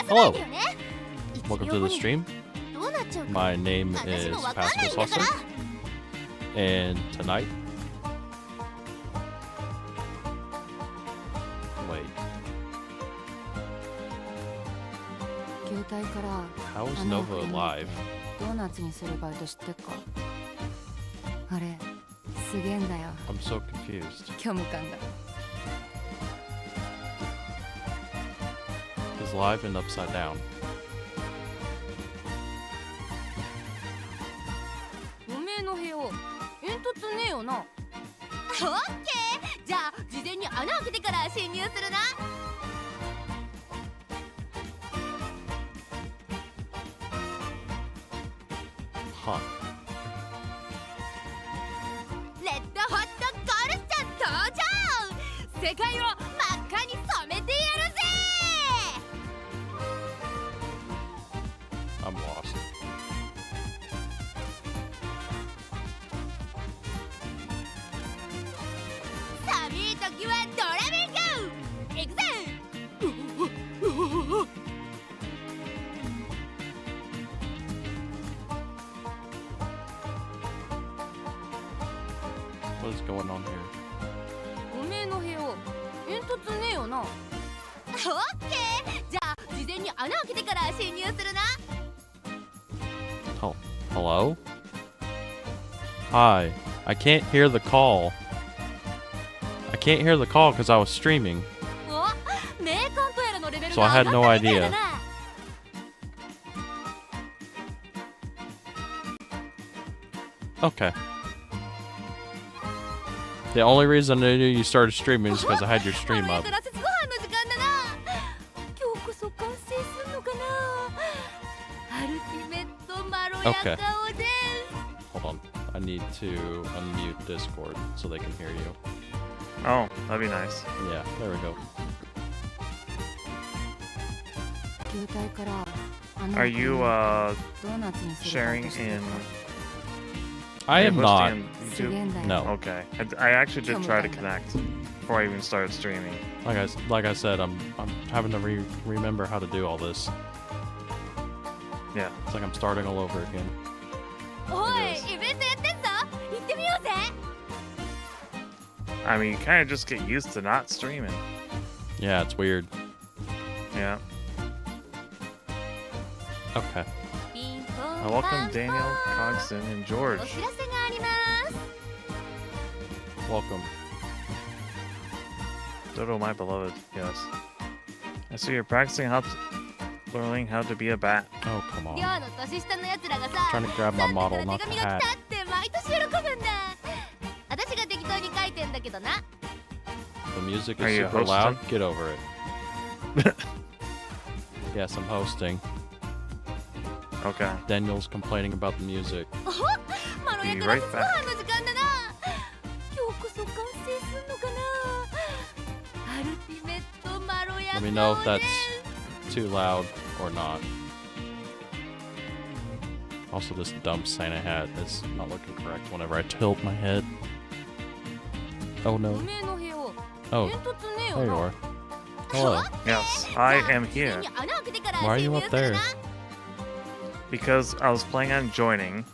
Hello. Welcome to the stream. My name is Pascal Susser. And tonight... Wait. How is Nova alive? I'm so confused. He's live and upside down. Huh. I'm lost. What is going on here? Oh, hello? Hi. I can't hear the call. I can't hear the call because I was streaming. So I had no idea. Okay. The only reason I knew you started streaming is because I had your stream up. Okay. Hold on. I need to unmute Discord so they can hear you. Oh, that'd be nice. Yeah, there we go. Are you sharing in? I am not. YouTube? No. Okay. I actually did try to connect before I even started streaming. Like I said, I'm having to remember how to do all this. Yeah. It's like I'm starting all over again. I mean, you kind of just get used to not streaming. Yeah, it's weird. Yeah. Okay. Welcome Daniel, Cogston, and George. Welcome. Dodo, my beloved. Yes. I see you're practicing learning how to be a bat. Oh, come on. Trying to grab my model, not the hat. The music is super loud. Get over it. Yes, I'm hosting. Okay. Daniel's complaining about the music. Be right back. Let me know if that's too loud or not. Also, this dumb Santa hat is not looking correct whenever I tilt my head. Oh no. Oh, there you are. Hello. Yes, I am here. Why are you up there? Because I was planning on joining,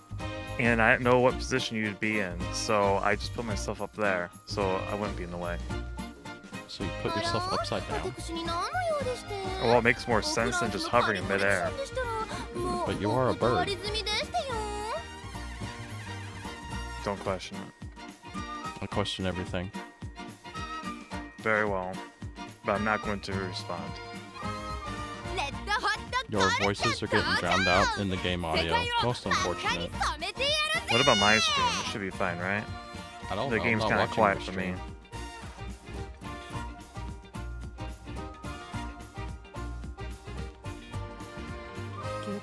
and I didn't know what position you'd be in, so I just put myself up there, so I wouldn't be in the way. So you put yourself upside down? Well, it makes more sense than just hovering in midair. But you are a bird. Don't question it. I question everything. Very well, but I'm not going to respond. Your voices are getting drowned out in the game audio. Most unfortunate. What about my stream? It should be fine, right? I don't know. The game's kind of quiet for me.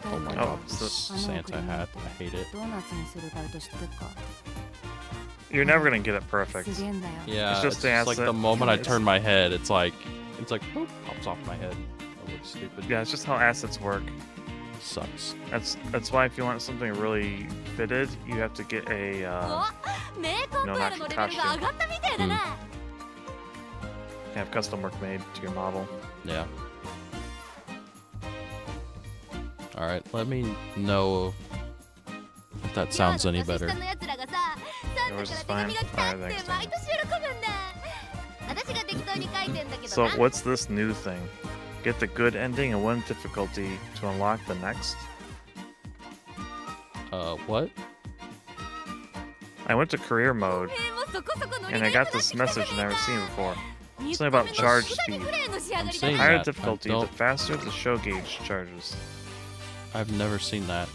Oh my god, this Santa hat. I hate it. You're never gonna get it perfect. Yeah, it's just like the moment I turn my head, it's like boop, pops off my head. That looks stupid. Yeah, it's just how assets work. Sucks. That's why if you want something really fitted, you have to get a no, actual costume. Have custom work made to your model. Yeah. Alright, let me know if that sounds any better. Yours is fine. Alright, thanks, Daniel. So, what's this new thing? Get the good ending and one difficulty to unlock the next? What? I went to career mode, and I got this message I've never seen before. Something about charge speed. I'm seeing Higher that. difficulty, the faster the show gauge charges. I've never seen that.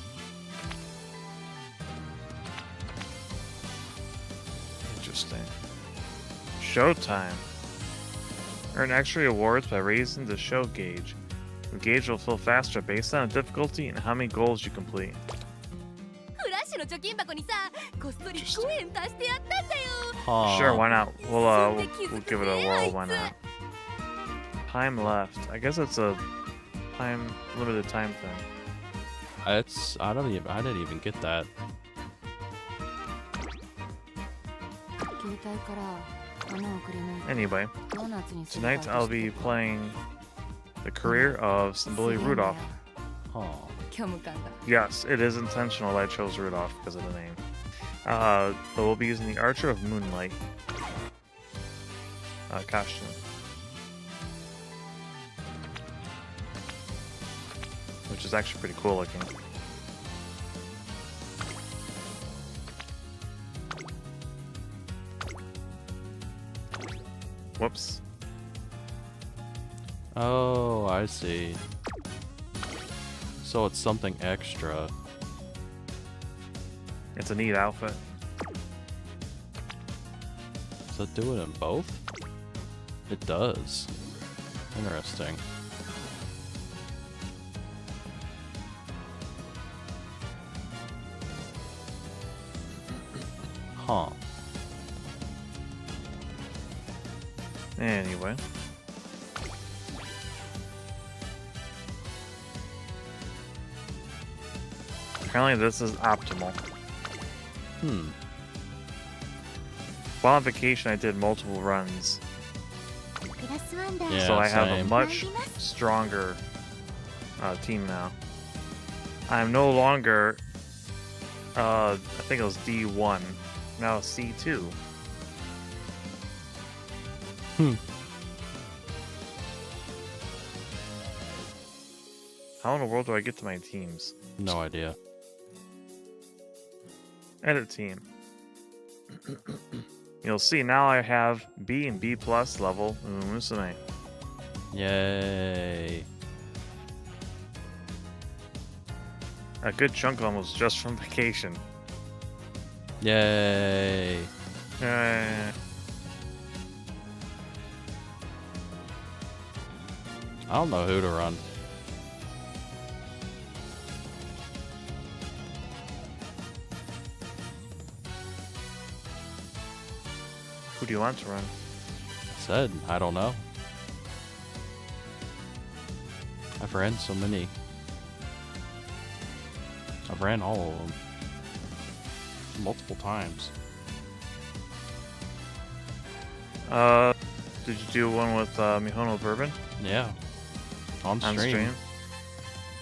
Interesting. Showtime. Earn extra rewards by raising the show gauge. The gauge will fill faster based on the difficulty and how many goals you complete. Huh. Sure, why not? We'll give it a whirl, why not? Time left. I guess it's a limited time thing. I didn't even get that. Anyway, tonight I'll be playing the career of Sambuli Rudolph. Huh. Yes, it is intentional that I chose Rudolph because of the name. But we'll be using the Archer of Moonlight costume. Which is actually pretty cool looking. Whoops. Oh, I see. So it's something extra. It's a neat outfit. Does it do it in both? It does. Interesting. Huh. Anyway. Apparently this is optimal. While on vacation I did multiple runs. Yeah, So I have a same. much stronger team now. I'm no longer I think it was D1. Now C2. How in the world do I get to my teams? No idea. Edit team. You'll see now I have B and B plus level Umamusume. Yay. A good chunk of them was just from vacation. Yay. Uh, I don't know who to run. who do you want to run? Said, I don't know. I've ran so many. I've ran all of them. Multiple times. Did you do one with Mihono Bourbon? Yeah. On stream.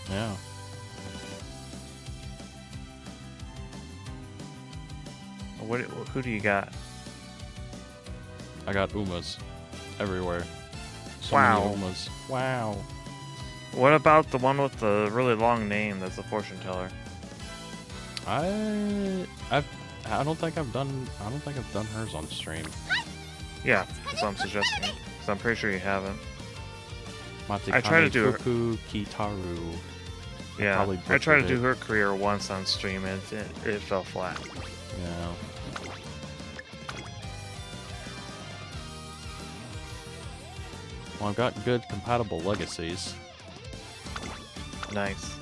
Yeah. Who do you got? I got Umas everywhere. So Wow. many Umas. Wow. What about the one with the really long name that's a fortune teller? I don't think I've done hers on stream. Yeah, that's what I'm suggesting. So I'm pretty sure you haven't. Matikami I tried to do it. Fuku Kitaru. Yeah, probably I tried to butchered do it. her career once on stream and it fell flat. Yeah. Well, I've got good compatible legacies, Nice.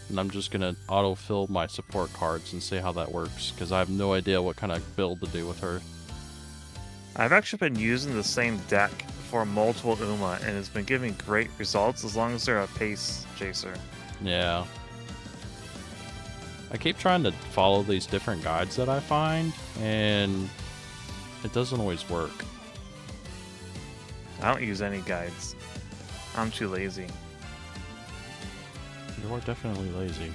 and I'm just gonna autofill my support cards and see how that works, because I have no idea what kind of build to do with her. I've actually been using the same deck for multiple Uma, and it's been giving great results as long as they're a pace chaser. Yeah. I keep trying to follow these different guides that I find, and it doesn't always work. I don't use any guides. I'm too lazy. You are definitely lazy.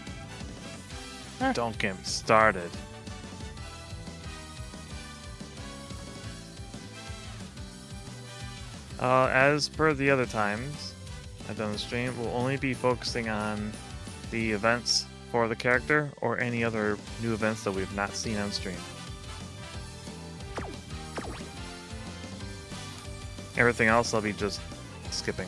Don't get me started. As per the other times I've done the stream, we'll only be focusing on the events for the character or any other new events that we've not seen on stream. Everything else I'll be just skipping.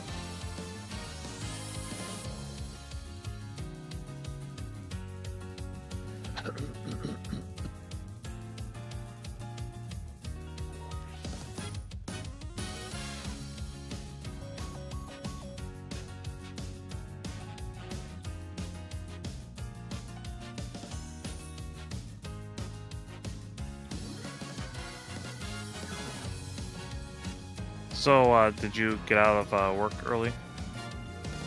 So, did you get out of work early?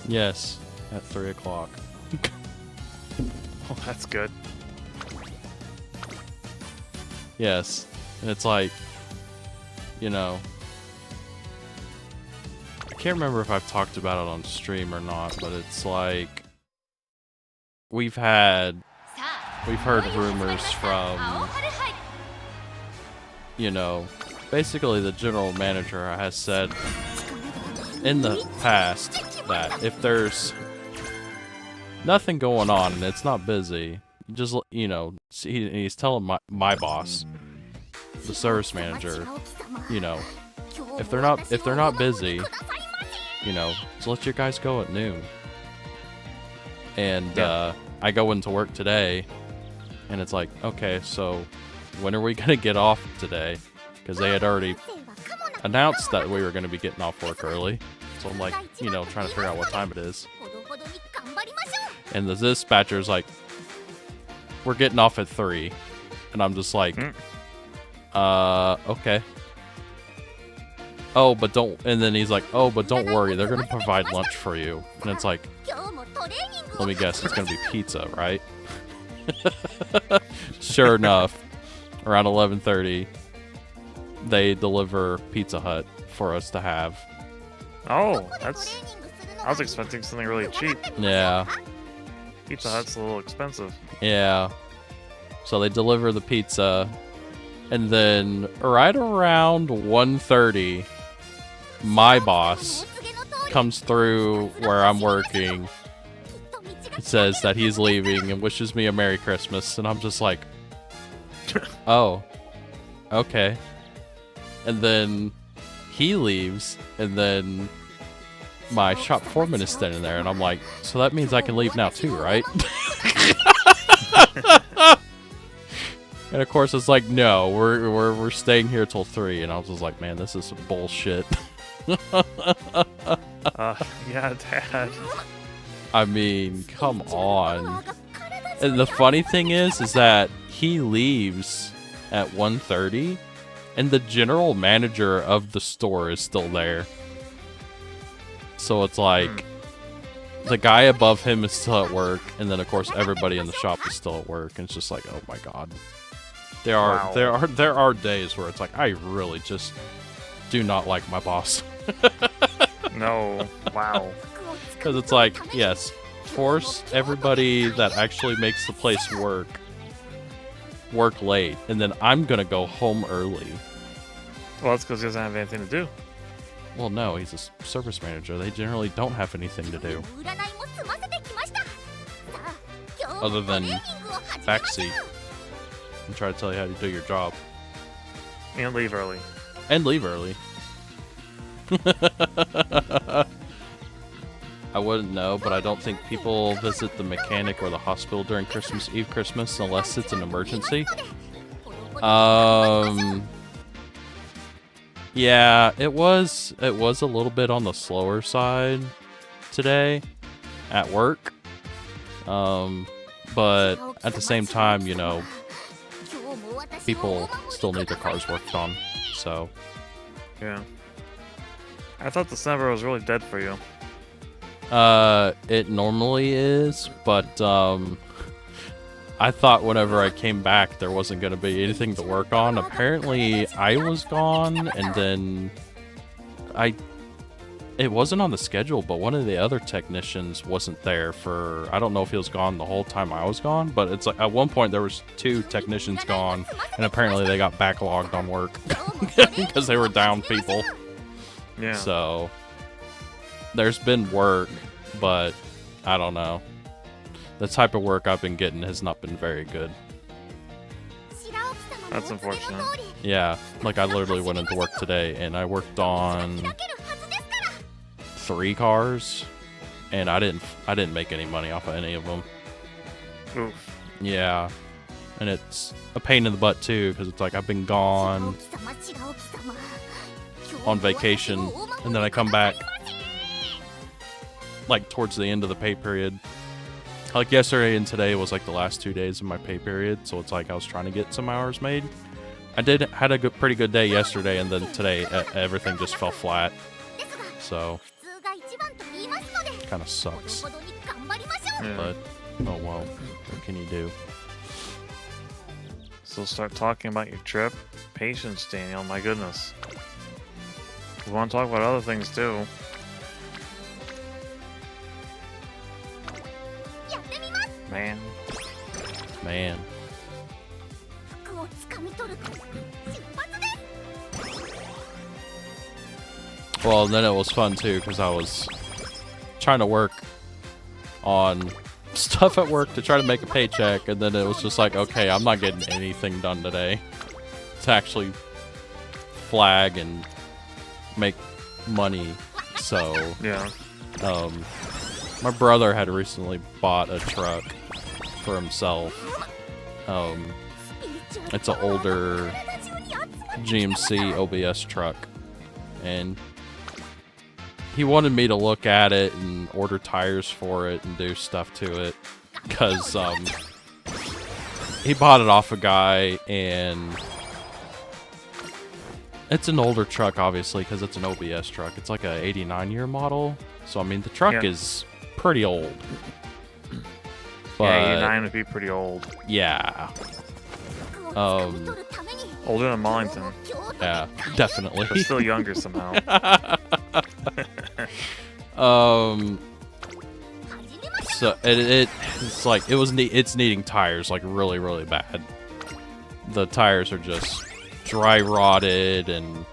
Yes, at 3 o'clock. Oh, that's good. Yes, and it's like, you know, I can't remember if I've talked about it on stream or not, but it's like, we've heard rumors from, you know, basically the general manager has said in the past that if there's nothing going on and it's not busy, just, you know, he's telling my boss, the service manager, you know, if they're not busy, you know, just let your guys go at noon. And I go into work today and it's like, okay, so when are we gonna get off today? Because they had already announced that we were going to be getting off work early. So I'm like, you know, trying to figure out what time it is. And the dispatcher's like, we're getting off at 3. And I'm just like, okay. Oh, but don't, and then he's like, oh, but don't worry, they're going to provide lunch for you. And it's like, let me guess, it's going to be pizza, right? Sure enough, around 11:30, they deliver Pizza Hut for us to have. Oh, that's... I was expecting something really cheap. Yeah. Pizza Hut's a little expensive. Yeah. So they deliver the pizza, and then right around 1:30, my boss comes through where I'm working. It says that he's leaving and wishes me a Merry Christmas, and I'm just like, oh, okay. And then he leaves, and then my shop foreman is standing there, and I'm like, so that means I can leave now too, right? And of course it's like, no, we're staying here till 3, and I was just like, man, this is some bullshit. Yeah, Dad. I mean, come on. And the funny thing is that he leaves at 1:30, and the general manager of the store is still there. So it's like, the guy above him is still at work, and then of course everybody in the shop is still at work, and it's just like, oh my god. There are days where it's like, I really just do not like my boss. No, wow. Because it's like, yes, force everybody that actually makes the place work late, and then I'm gonna go home early. Well, that's because he doesn't have anything to do. Well, no, he's a service manager. They generally don't have anything to do. Other than backseat and try to tell you how to do your job. And leave early. And leave early. I wouldn't know, but I don't think people visit the mechanic or the hospital during Christmas Eve, Christmas, unless it's an emergency. Yeah, it was a little bit on the slower side today at work. But at the same time, you know, people still need their cars worked on, so. Yeah. I thought December was really dead for you. It normally is, but, I thought whenever I came back there wasn't going to be anything to work on. Apparently I was gone, and then It wasn't on the schedule, but one of the other technicians wasn't there for, I don't know if he was gone the whole time I was gone, but it's like at one point there was 2 technicians gone, and apparently they got backlogged on work because they were down people. Yeah. So there's been work, but I don't know. The type of work I've been getting has not been very good. That's unfortunate. Yeah, like I literally went into work today and I worked on 3 cars, and I didn't make any money off of any of them. Oof. Yeah, and it's a pain in the butt too, because it's like I've been gone on vacation, and then I come back like towards the end of the pay period. Like yesterday and today was like the last 2 days of my pay period, so it's like I was trying to get some hours made. I had a pretty good day yesterday, and then today everything just fell flat. So kind of sucks. Yeah. But oh well, what can you do? So start talking about your trip. Patience, Daniel. My goodness. We want to talk about other things too. Man. Well, and then it was fun too, because I was trying to work on stuff at work to try to make a paycheck, and then it was just like, okay, I'm not getting anything done today to actually flag and make money. So Yeah. my brother had recently bought a truck for himself. It's an older GMC OBS truck, and he wanted me to look at it and order tires for it and do stuff to it, because he bought it off a guy, and it's an older truck, obviously, because it's an OBS truck. It's like a 89-year model, so I mean the truck is pretty old. But, yeah, 89 would be pretty old. Yeah. Older than Mollington. Yeah, definitely. But still younger somehow. So it's like it's needing tires like really, really bad. The tires are just dry rotted, and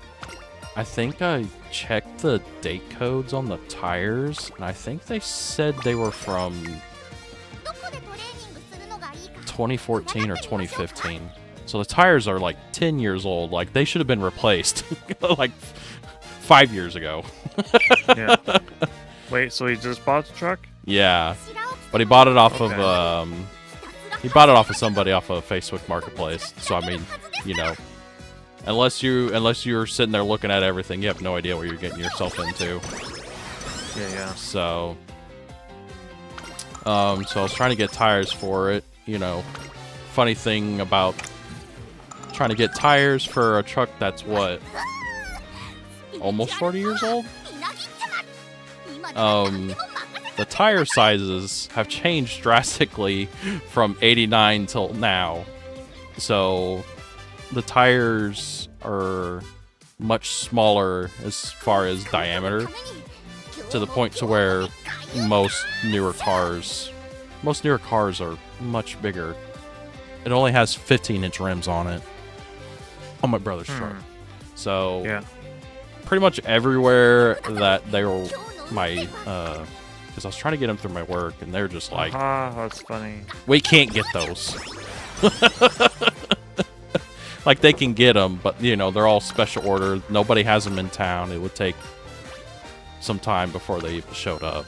I think I checked the date codes on the tires, and I think they said they were from 2014 or 2015. So the tires are like 10 years old. Like they should have been replaced like 5 years ago. Yeah. Wait, so he just bought the truck? Yeah, but he bought it off of somebody off of Facebook Marketplace. So I mean, you know, unless you're sitting there looking at everything, you have no idea what you're getting yourself into. Yeah. So so I was trying to get tires for it. You know, funny thing about trying to get tires for a truck that's what, almost 40 years old? The tire sizes have changed drastically from 89 till now. So the tires are much smaller as far as diameter, to the point to where most newer cars are much bigger. It only has 15-inch rims on it on my brother's truck. So yeah, pretty much everywhere that they were my because I was trying to get them through my work, and they're just like, that's funny. We can't get those. Like they can get them, but you know they're all special order. Nobody has them in town. It would take some time before they even showed up.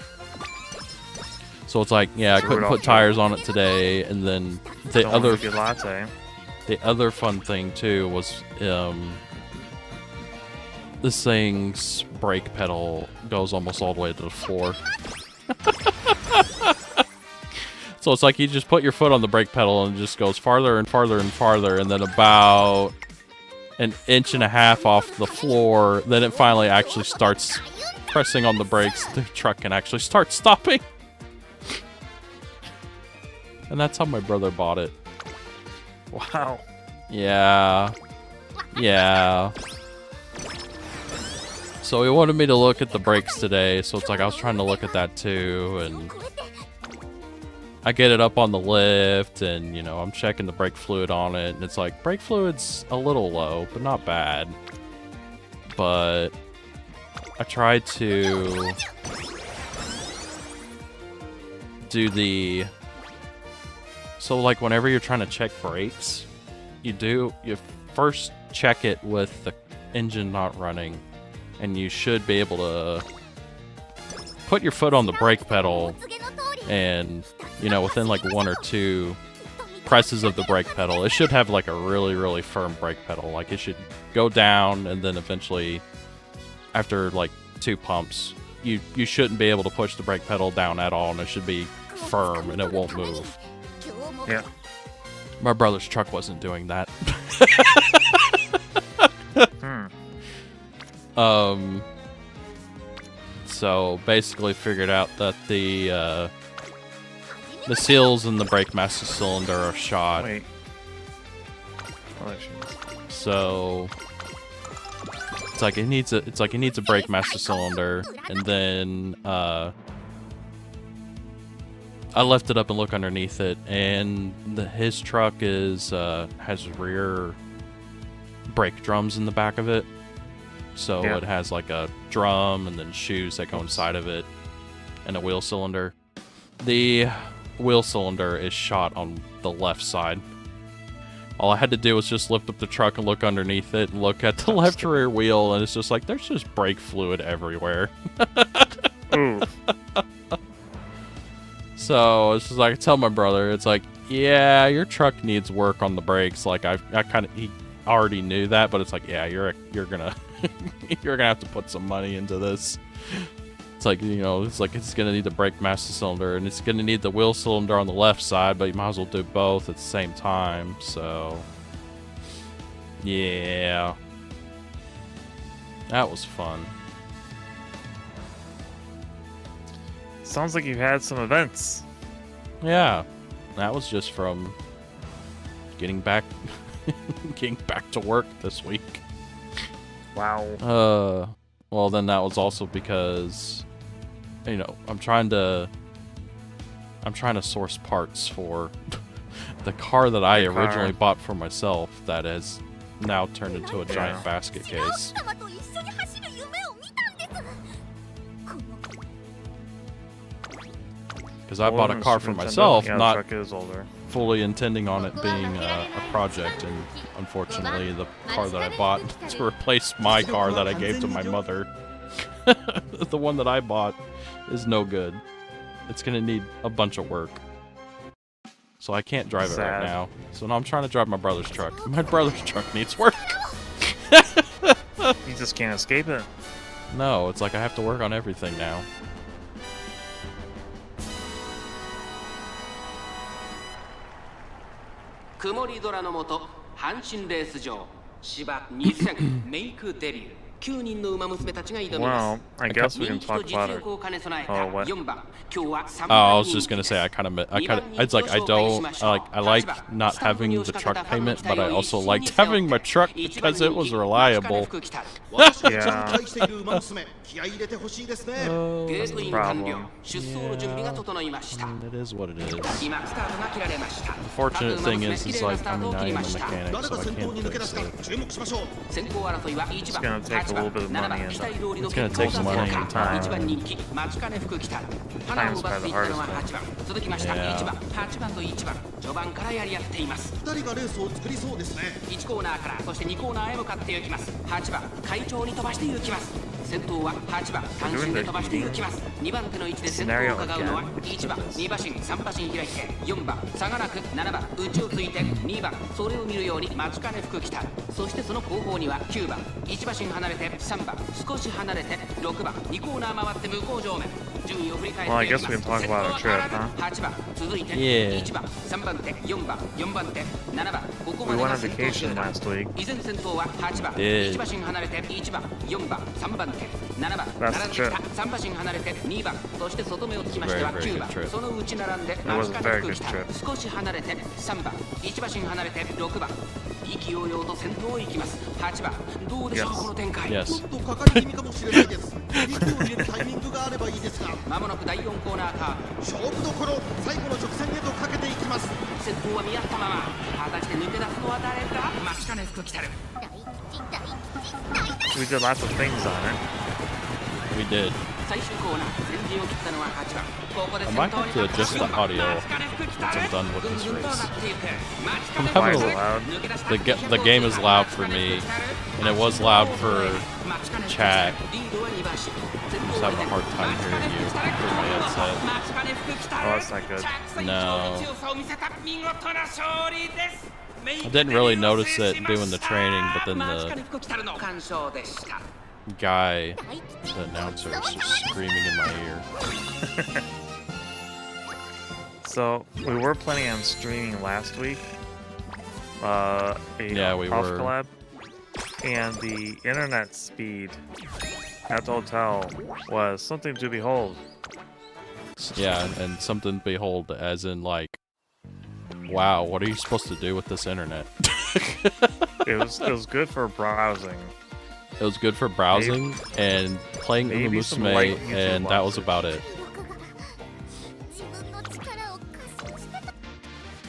So it's like, yeah, I couldn't put tires on it today, and then the other fun thing too was this thing's brake pedal goes almost all the way to the floor. So it's like you just put your foot on the brake pedal and it just goes farther and farther and farther, and then about an inch and a half off the floor, then it finally actually starts pressing on the brakes. The truck can actually start stopping. And that's how my brother bought it. Wow. Yeah. So he wanted me to look at the brakes today, so it's like I was trying to look at that too, and I get it up on the lift, and, you know, I'm checking the brake fluid on it, and it's like, brake fluid's a little low, but not bad. But I tried to do the... So, like, whenever you're trying to check brakes, you first check it with the engine not running, and you should be able to put your foot on the brake pedal, and, you know, within like 1 or 2 presses of the brake pedal, it should have like a really, really firm brake pedal. Like, it should go down, and then eventually, after like 2 pumps, you shouldn't be able to push the brake pedal down at all, and it should be firm, and it won't move. Yeah. My brother's truck wasn't doing that. So basically figured out that the seals in the brake master cylinder are shot. Wait. So it's like it needs a brake master cylinder, and then I left it up and look underneath it, and his truck has rear brake drums in the back of it. So yeah. It has like a drum and then shoes that go inside of it, and a wheel cylinder. The wheel cylinder is shot on the left side. All I had to do was just lift up the truck and look underneath it and look at the left rear wheel, and it's just like, there's just brake fluid everywhere. Ooh. So it's just like, I tell my brother, it's like, yeah, your truck needs work on the brakes. Like, he already knew that, but it's like, yeah, you're gonna you're gonna have to put some money into this. It's like, you know, it's gonna need the brake master cylinder, and it's gonna need the wheel cylinder on the left side, but you might as well do both at the same time. So yeah, that was fun. Sounds like you've had some events. Yeah, that was just from getting back to work this week. Wow. Well, then that was also because, you know, I'm trying to source parts for the car that I originally bought for myself that has now turned into a giant basket case. Because I bought a car for myself, not fully intending on it being a project, and unfortunately the car that I bought to replace my car that I gave to my mother, the one that I bought, is no good. It's going to need a bunch of work. So I can't drive it right now. So now I'm trying to drive my brother's truck. My brother's truck needs work. You just can't escape it. No, it's like I have to work on everything now. 曇り空の下、阪神レース場、芝2000メイクデビュー。9人の馬娘たちが挑みます。 Well, I guess we can talk about it. Oh, what? I was just gonna say it's like I like not having the truck payment, but I also liked having my truck because it was reliable. Yeah. That's the problem. It is what it is. The fortunate thing is like, I mean, I am a mechanic, so I can't fix it. It's gonna take a little bit of money and it's gonna take some money and time. Time's probably the hardest part. Yeah. 2人がレースを作りそうですね。1コーナーからそして2コーナーへ向かって行きます。8番会長に飛ばして行きます。先頭は8番単身で飛ばして行きます。2番手の位置で先頭を伺うのは1番2馬身3馬身開いて4番差がなく7番内をついて2番それを見るように松金福来た。そしてその後方には9番1馬身離れて3番少し離れて6番2コーナー回って向こう上面順位を振り返っていきます。 8番続いて1番3番手4番4番手7番ここまでが先頭集団。依然先頭は8番1馬身離れて1番4番3番手7番並んできた3馬身離れて2番そして外目をつきましては9番その内並んで松金福来た。少し離れて3番1馬身離れて6番意気揚々と先頭を行きます8番どうでしょう Yes. この展開 Yes. ちょっとかかり気味かもしれないです息を入れるタイミングがあればいいですがまもなく第4コーナーか勝負どころ最後の直線へとかけていきます 先頭は見合ったまま果たして抜け出すのは誰だ待ちかね福来たる We did lots of things on it. We did. 最終コーナー先陣を切ったのは8番ここで I 先 might 頭 have に to 立った adjust the 9番 audio 待ちかね福来た once る I'm done with ぐん this ぐんと上が race. っていく待ちか I'm ね having 福 a 来たる loud. 抜け出した The game is loud for me, and it was loud for chat. I'm just having a hard time hearing you through my headset. Oh, that's not good. No. I didn't really notice it doing the training, but then the guy, the announcer, is just screaming in my ear. So we were planning on streaming last week. Yeah, we off were. collab, and the internet speed at the hotel was something to behold. Yeah, and something to behold, as in like, wow, what are you supposed to do with this internet? It was good for browsing. It was good for browsing and playing maybe some light Umamusume, YouTube and that was watchers. about it.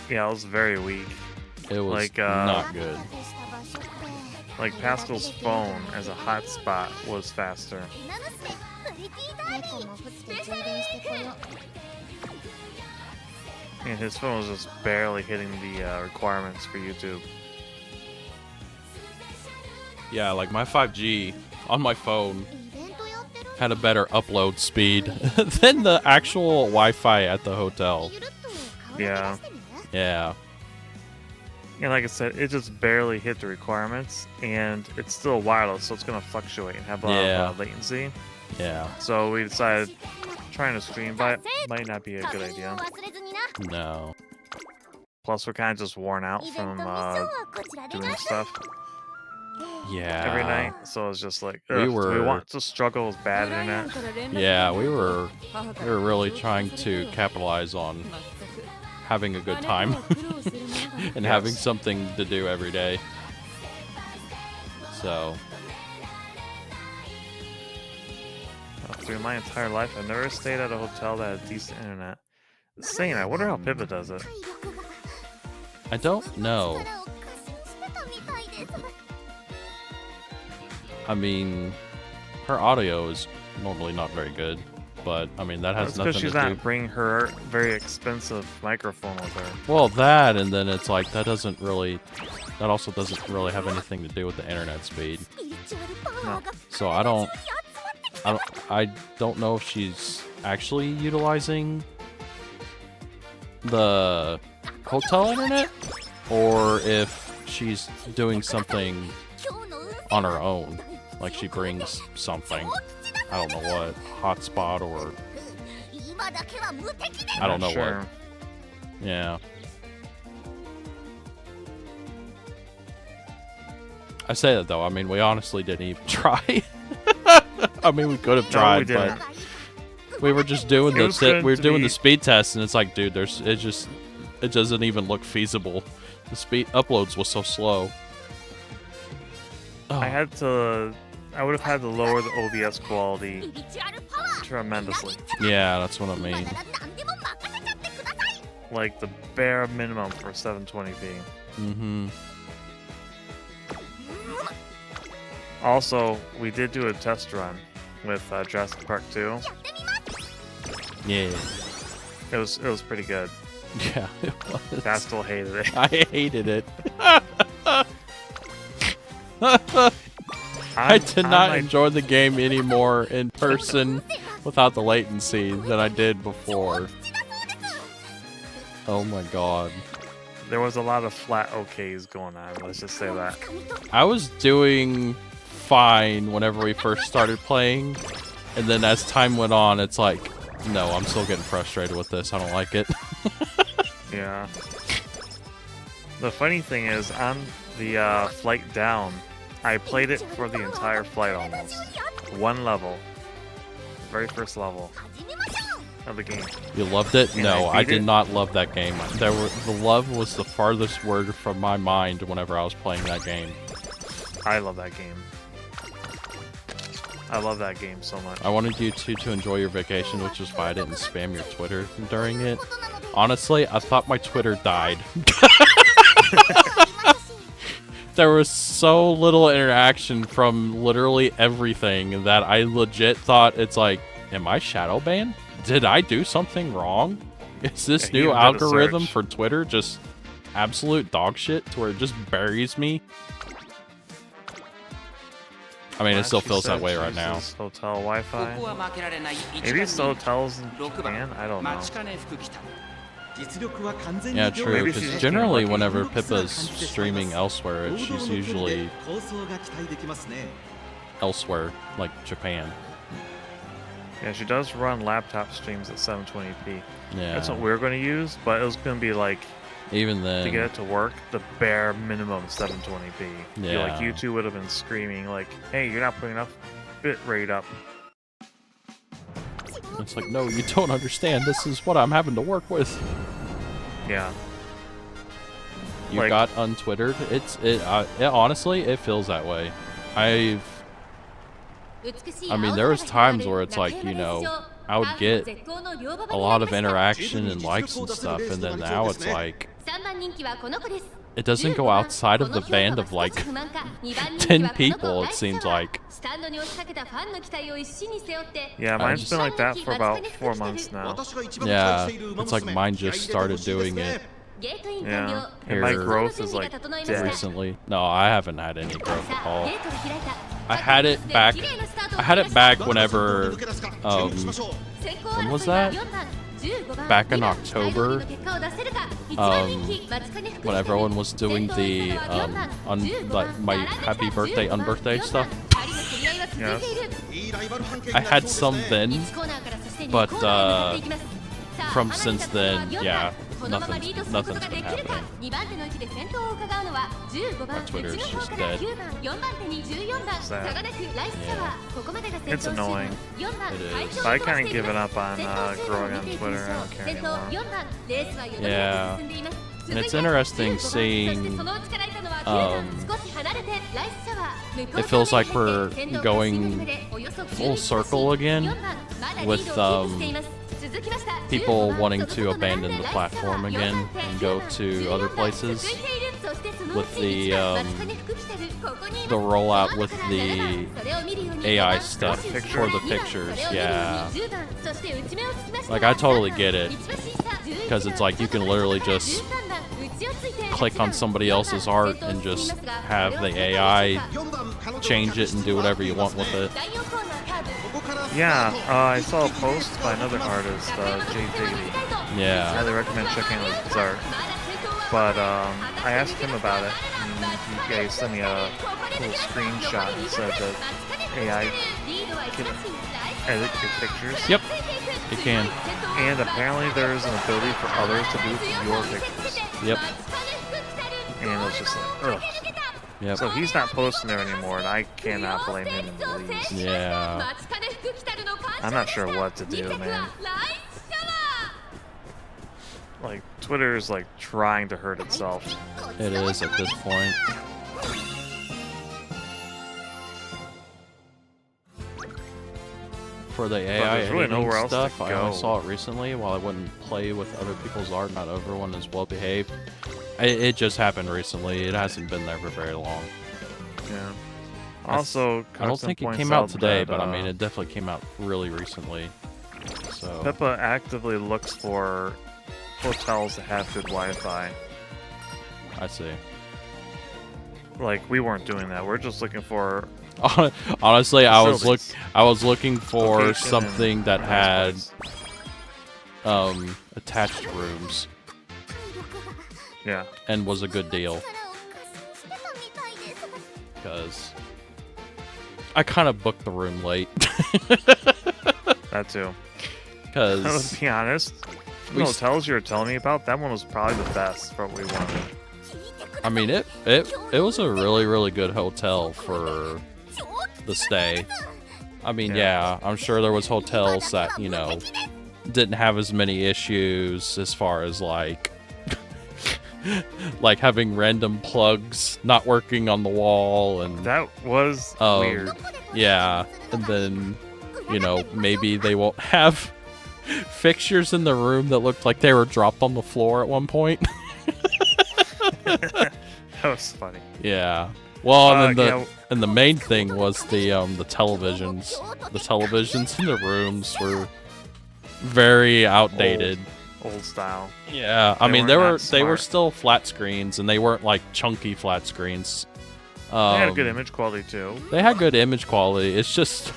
Yeah, it was very weak. It was Like, not good. Like Pascal's phone as a hotspot was faster. And his phone was just barely hitting the requirements for YouTube. Yeah, like my 5G on my phone had a better upload speed than the actual Wi-Fi at the hotel. Yeah. Yeah. And like I said, it just barely hit the requirements, and it's still wireless, so it's going to fluctuate and have a lot of latency. Yeah. So we decided trying to stream by it might not be a good idea. No. Plus, we're kind of just worn out from doing stuff Yeah. every night, so it's just like, We do we were- want to struggle with bad internet? Yeah, we were really trying to capitalize on having a good time and having something to do every day. So, Through my entire life, I've never stayed at a hotel that had decent internet. Insane. I wonder how Pippa does it. I don't know. I mean, her audio is normally not very good, but I mean, that has That's nothing because she's to do. not bringing her very expensive microphone with her. Well, that, and then it's like, that also doesn't really have anything to do with the internet speed. No. So I don't know if she's actually utilizing the hotel internet, or if she's doing something on her own. Like she brings something. I don't know what. Hotspot or... I don't know Sure. what. Yeah. I say that though, I mean, we honestly didn't even try. I mean, we could have No, we tried, didn't. but we were just doing It was we going were to doing be- the speed test, and it's like, dude, it doesn't even look feasible. The speed uploads was so slow. Oh, I would have had to lower the OBS quality tremendously. yeah, that's what I mean. Like the bare minimum for 720p. Mm-hmm. Also, we did do a test run with Jurassic Park 2. Yeah. It was pretty good. Yeah, it was. Pascal hated it. I hated it. I did not enjoy the game anymore in person without the latency that I did before. Oh my god. There was a lot of flat OKs going on, let's just say that. I was doing fine whenever we first started playing, and then as time went on, it's like, no, I'm still getting frustrated with this. I don't like it. Yeah. The funny thing is, on the flight down, I played it for the entire flight almost. One level. The very first level. of the game. You loved it? And No, I I beat did it. not love that game. The love was the farthest word from my mind whenever I was playing that game. I love that game. I love that game so much. I wanted you to enjoy your vacation, which is why I didn't spam your Twitter during it. Honestly, I thought my Twitter died. There was so little interaction from literally everything that I legit thought it's like, am I shadow banned? Did I do something wrong? Is this Yeah, new you did a algorithm search. for Twitter just absolute dog shit to where it just buries me? I mean, it still She feels that said way she right now. uses Hotel Wi-Fi. ここは負けられない一 Maybe 番 it's the 人気 hotels in 6 番 Japan. I don't know. 待ちかね福来た 実力は完全に Yeah, 両 true. Maybe Because she's just generally, getting lucky. whenever Pippa's streaming elsewhere, she's usually 構想が期待できますね elsewhere, like Japan. Yeah, she does run laptop streams at 720p. That's what Yeah. we're going to use, but it was going to be like, Even to get then, it to work, the bare minimum 720p. Yeah. Like, you two would have been screaming, like, hey, you're not putting enough bit rate up. it's like, no, you don't understand. This is what I'm having to work with. Yeah. You Like- got untwittered. Honestly, it feels that way. I mean, there was times where it's like, you know, I would get a lot of interaction and likes and stuff, and then now it's like, it doesn't go outside of the band of like 10 people, it seems like. Yeah, mine's been like that for about 4 months now. 私が一番期待 Yeah, している it's like 馬娘 mine just started doing it Yeah. And my Here growth is like dead. recently. No, I haven't had any growth at all. I had it back whenever, when was that? Back in October, when everyone was doing the, like, my happy birthday, unbirthday stuff. Yes. いいライバル関係 I になり had そう some ですね then, but, from since then, yeah, nothing's been happening. My Twitter is just dead. Sad. Yeah. It's annoying. It is. But I kind of given up on growing on Twitter. I don't care anymore. Yeah. And it's interesting seeing, it feels like we're going full circle again with, people wanting to abandon the platform again and go to other places with the rollout with the AI stuff for the pictures. Yeah. Like, I totally get it. Because it's like you can literally just click on somebody else's art and just have the AI 4番彼女を change it and do whatever you want with it. ここから Yeah, I saw a post by another artist, Jay Diggity. I Yeah. highly recommend checking out his art. But I asked him about it, and he sent me a little screenshot and said that AI can edit your pictures. Yep. It can. And apparently there's an ability for others to do your pictures. Yep. And it was just like, ugh. Yep. So he's not posting there anymore, and I cannot blame him in the least. Yeah. I'm not sure what to do, man. Like, Twitter is like trying to hurt itself. It is at this point. For the AI there's really editing nowhere else to stuff, I only go. saw it recently while I wouldn't play with other people's art. Not everyone is well behaved. It just happened recently. It hasn't been there for very long. Yeah. Also, I don't Carson think it points came out today, that, but I mean, it definitely came out really recently. So Pippa actively looks for hotels that have good Wi-Fi. I see. Like, we weren't doing that. We're just looking for Honestly, I was facilities. looking for Location something and that had price. attached rooms Yeah. and was a good deal. Because I kind of booked the room late. That too. Because Let's be honest. The We s- hotels you were telling me about, that one was probably the best for what we wanted. I mean, it was a really good hotel for the stay. I mean, Yeah. yeah, I'm sure there was hotels that, you know, didn't have as many issues as far as like like having random plugs not working on the wall and That was weird. yeah, and then you know maybe they won't have fixtures in the room that looked like they were dropped on the floor at one point. That was funny. Yeah. Well, and then yeah. and the main thing was the televisions. The televisions in the rooms were very outdated. Old style. Yeah, I mean weren't they were that they were smart. still flat screens, and they weren't like chunky flat screens. They had good image quality too. They had good image quality. It's just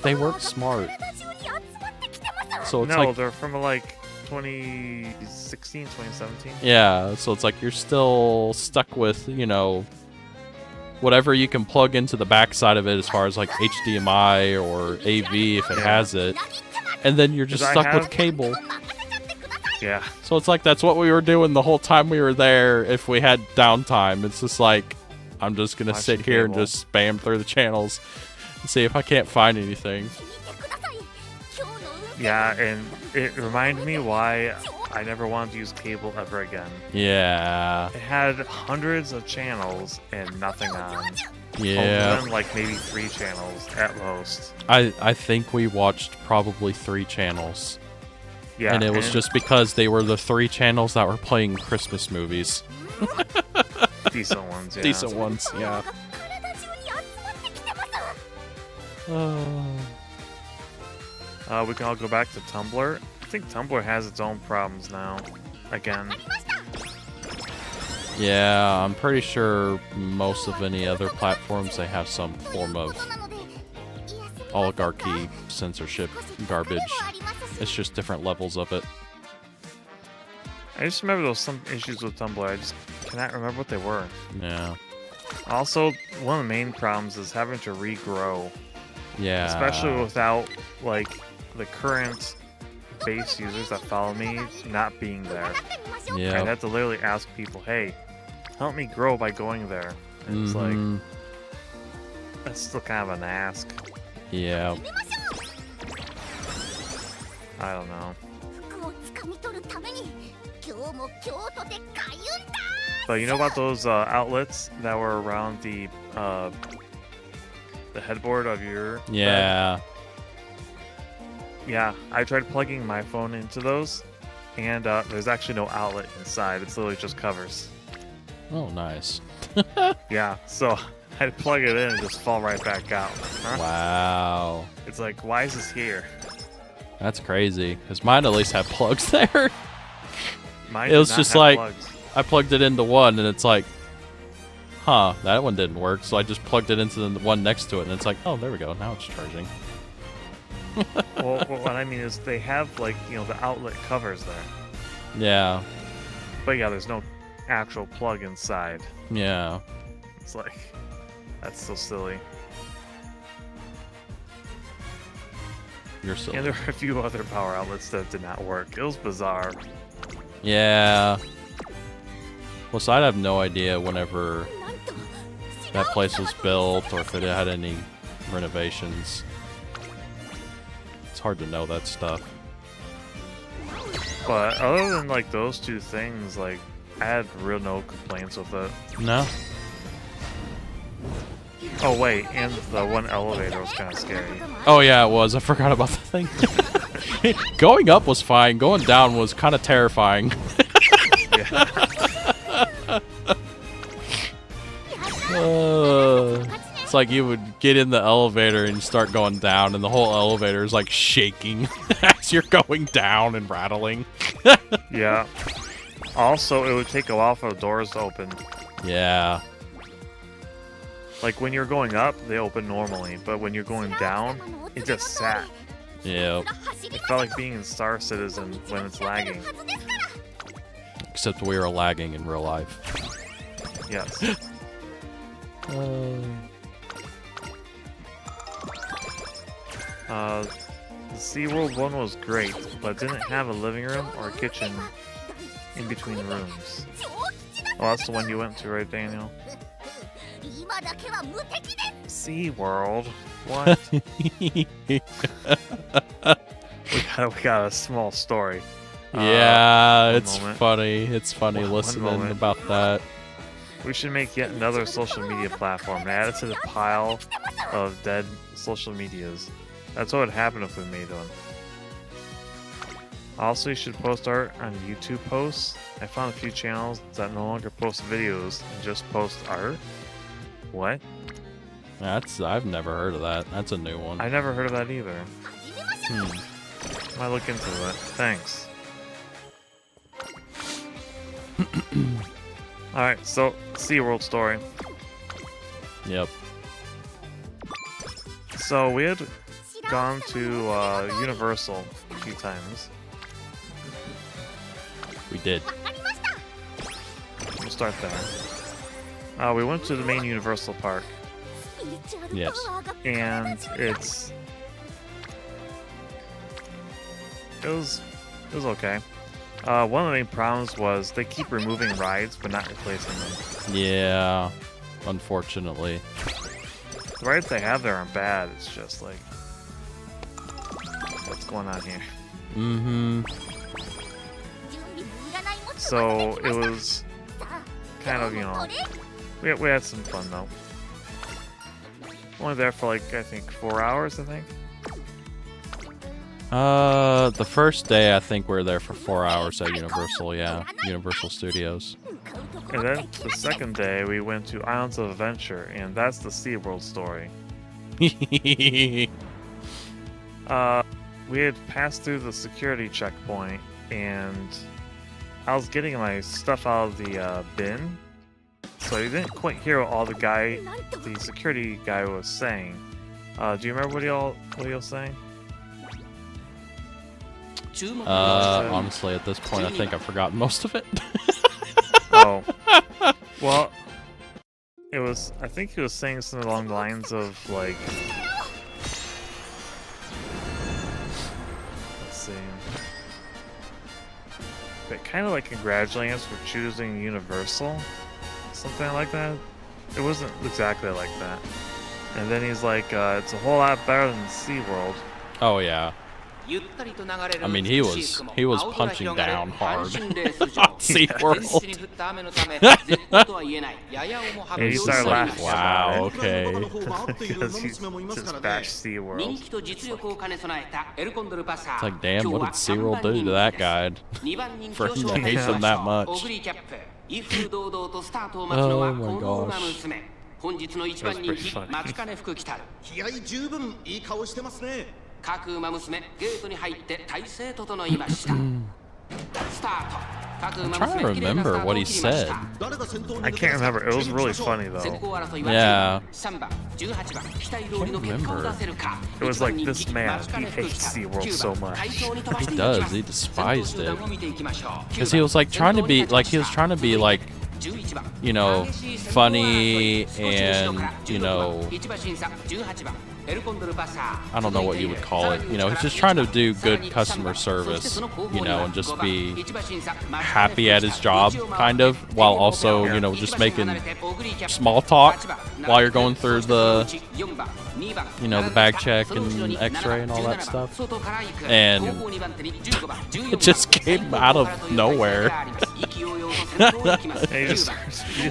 they weren't smart. So it's No, like they're from like 2016, 2017. yeah, so it's like you're still stuck with, you know, whatever you can plug into the backside of it as far as like HDMI or AV if it has it. And then you're just 'Cause I stuck with have- cable. Yeah. So it's like that's what we were doing the whole time we were there if we had downtime. It's just like I'm just going to sit Watching here and cable. just spam through the channels and see if I can't find anything. Yeah, and it reminded me why I never wanted to use cable ever again. Yeah. It had hundreds of channels and nothing on. Yeah. Other than like maybe 3 channels at most. I think we watched probably 3 channels. Yeah, and it was just because they were the 3 channels that were playing Christmas movies. decent ones. Yeah. Decent ones, yeah. We can all go back to Tumblr. I think Tumblr has its own problems now. Again. Yeah, I'm pretty sure most of any other platforms, they have some form of oligarchy, censorship, garbage. It's just different levels of it. I just remember there was some issues with Tumblr. I just cannot remember what they were. Yeah. Also, one of the main problems is having to regrow. Yeah. Especially without, like, the current base users that follow me not being there. I'd Yeah. have to literally ask people, hey, help me grow by going there. And it's like, Mhm. that's still kind of an ask. Yeah. I don't know. But you know about those outlets that were around the headboard of your bed? Yeah. Yeah, I tried plugging my phone into those, and there's actually no outlet inside. It's literally just covers. Oh, nice. Yeah, so I'd plug it in and just fall right back out. Huh? Wow. It's like, why is this here? That's crazy. Because mine at least had plugs there. Mine It did was not just have like- plugs. I plugged it into one, and it's like, huh, that one didn't work. So I just plugged it into the one next to it, and it's like, oh, there we go. Now it's charging. Well, what I mean is they have, like, you know, the outlet covers there. Yeah. But yeah, there's no actual plug inside. Yeah. It's like, that's so silly. You're silly. And there were a few other power outlets that did not work. It was bizarre. Yeah. Well, so I'd have no idea whenever that place was built or if it had any renovations. It's hard to know that stuff. But other than, like, those two things, like, I had real no complaints with it. No? Oh, wait, and the one elevator was kind of scary. Oh, yeah, it was. I forgot about the thing. Going up was fine. Going down was kind of terrifying. It's like you would get in the elevator and start going down, and the whole elevator is like shaking as you're going down and rattling. Yeah. Also, it would take a while for the doors to open. Yeah. Like, when you're going up, they open normally, but when you're going down, it just sat. Yep. It felt like being in Star Citizen when it's lagging. Except we were lagging in real life. Yes. The SeaWorld one was great, but didn't have a living room or a kitchen in between rooms. Oh, that's the one you went to, right, Daniel? SeaWorld? What? we got a small story. Yeah, one it's moment. funny. It's funny One listening moment. about that. We should make yet another social media platform and add it to the pile of dead social medias. That's what would happen if we made one. Also, you should post art on YouTube posts. I found a few channels that no longer post videos and just post art. What? I've never heard of that. That's a new one. I never heard of that either. Might look into it. Thanks. Alright, so SeaWorld story. Yep. So we had gone to Universal a few times. We did. We'll start there. We went to the main Universal Park, Yes. and it was okay. One of the main problems was they keep removing rides but not replacing them. Yeah. Unfortunately. The rides they have there aren't bad. It's just like, what's going on here? Mm-hmm. So it was kind of, you know, we had some fun though. Only there for like, I think 4 hours, I think. The first day I think we were there for 4 hours at Universal, yeah. Universal Studios. And then the second day we went to Islands of Adventure, and that's the SeaWorld story. We had passed through the security checkpoint, and I was getting my stuff out of the bin, so I didn't quite hear what all the security guy was saying. Do you remember what he was saying? Honestly, at this point, I think I've forgotten most of it. Oh, well, I think he was saying something along the lines of, like, let's see, but kind of like congratulating us for choosing Universal, something like that. It wasn't exactly like that. And then he's like, it's a whole lot better than SeaWorld. Oh, yeah. I mean, he was punching down hard on SeaWorld. And he started laughing. Wow, okay. Because he just bashed SeaWorld. It's like, damn, what did SeaWorld do to that guy for him to hate them that much? Oh my gosh. 本日の一番人気マチカネ服着たる気合十分いい顔してますね各馬娘ゲートに入って体勢整いましたスタート各馬 I'm trying to 娘 remember what he said. I can't remember. It was really funny though. 先行争いは Yeah. 3番18番期待通りの結果を出せるか It was like this man, he hates SeaWorld so much. He does. He despised it. Because he was like trying to be like, you know, funny and, you know, I don't know what you would call it. You know, he's just trying to do good customer service, you know, and just be happy at his job, kind of, while also, you know, just making small talk while you're going through the, you know, the bag check and x-ray and all that stuff. And it just came out of nowhere. He's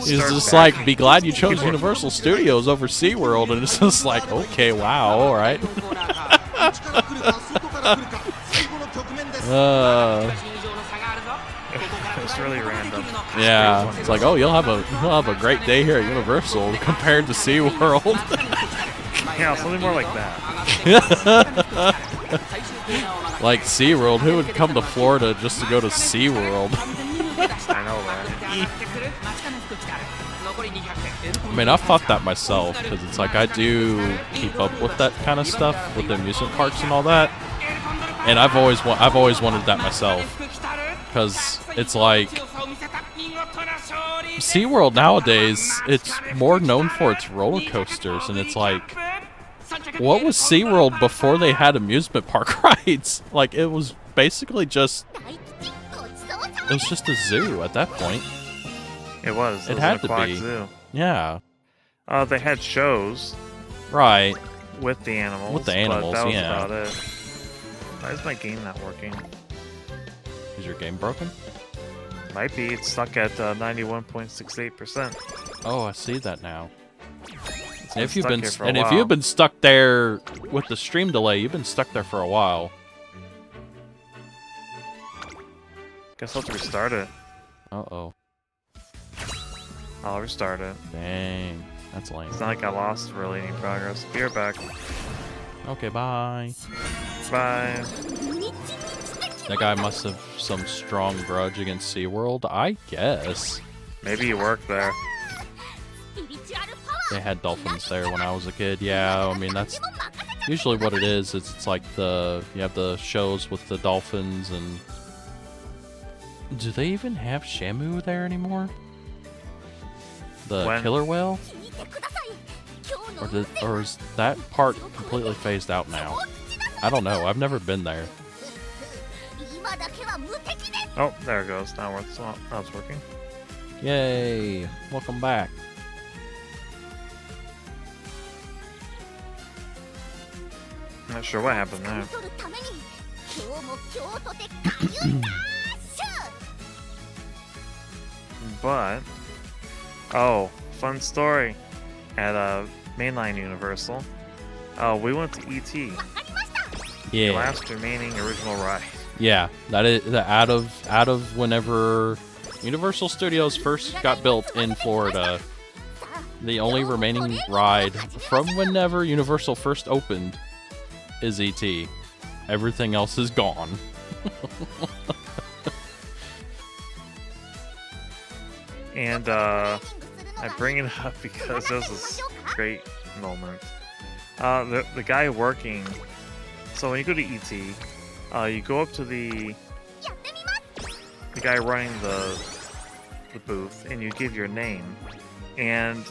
just like, be glad you chose Universal Studios over SeaWorld, and it's just like, okay, wow, all right. It's really random. Yeah, it's like, oh, you'll have a great day here at Universal compared to SeaWorld. Yeah, something more like that. Like SeaWorld, who would come to Florida just to go to SeaWorld? I know that. I mean, I've thought that myself, because it's like I do keep up with that kind of stuff, with the amusement parks and all that. And I've always wanted that myself, because it's like SeaWorld nowadays, it's more known for its roller coasters, and it's like, what was SeaWorld before they had amusement park rides? Like, it was basically just, it was just a zoo at that point. It was. It had an to aquatic be. Zoo. Yeah. They had shows Right. with the animals. With the animals, but that was yeah. about it. Why is my game not working? Is your game broken? Might be. It's stuck at 91.68%. Oh, I see that now. It's And if you've stuck been here for a and if while. you've been stuck there with the stream delay, you've been stuck there for a while. Guess I'll have to restart it. Uh-oh. I'll restart it. Dang. That's lame. It's not like I lost really any progress. Be right back. Okay, bye. Bye. That guy must have some strong grudge against SeaWorld, I guess. Maybe you work there. They had dolphins there when I was a kid. Yeah, I mean, that's usually what it is. It's like you have the shows with the dolphins and... Do they even have Shamu there anymore? The When? killer whale? Or is that part completely phased out now? I don't know. I've never been there. Oh, there it goes. Now it's working. Yay! Welcome back. I'm not sure what happened there. But, oh, fun story. At Mainline Universal, we went to E.T. The Yeah. last remaining original ride. Yeah, that is out of whenever Universal Studios first got built in Florida. The only remaining ride from whenever Universal first opened is E.T. Everything else is gone. And I bring it up because this is a great moment. The guy working. So when you go to ET, you go up to the guy running the booth, and you give your name, and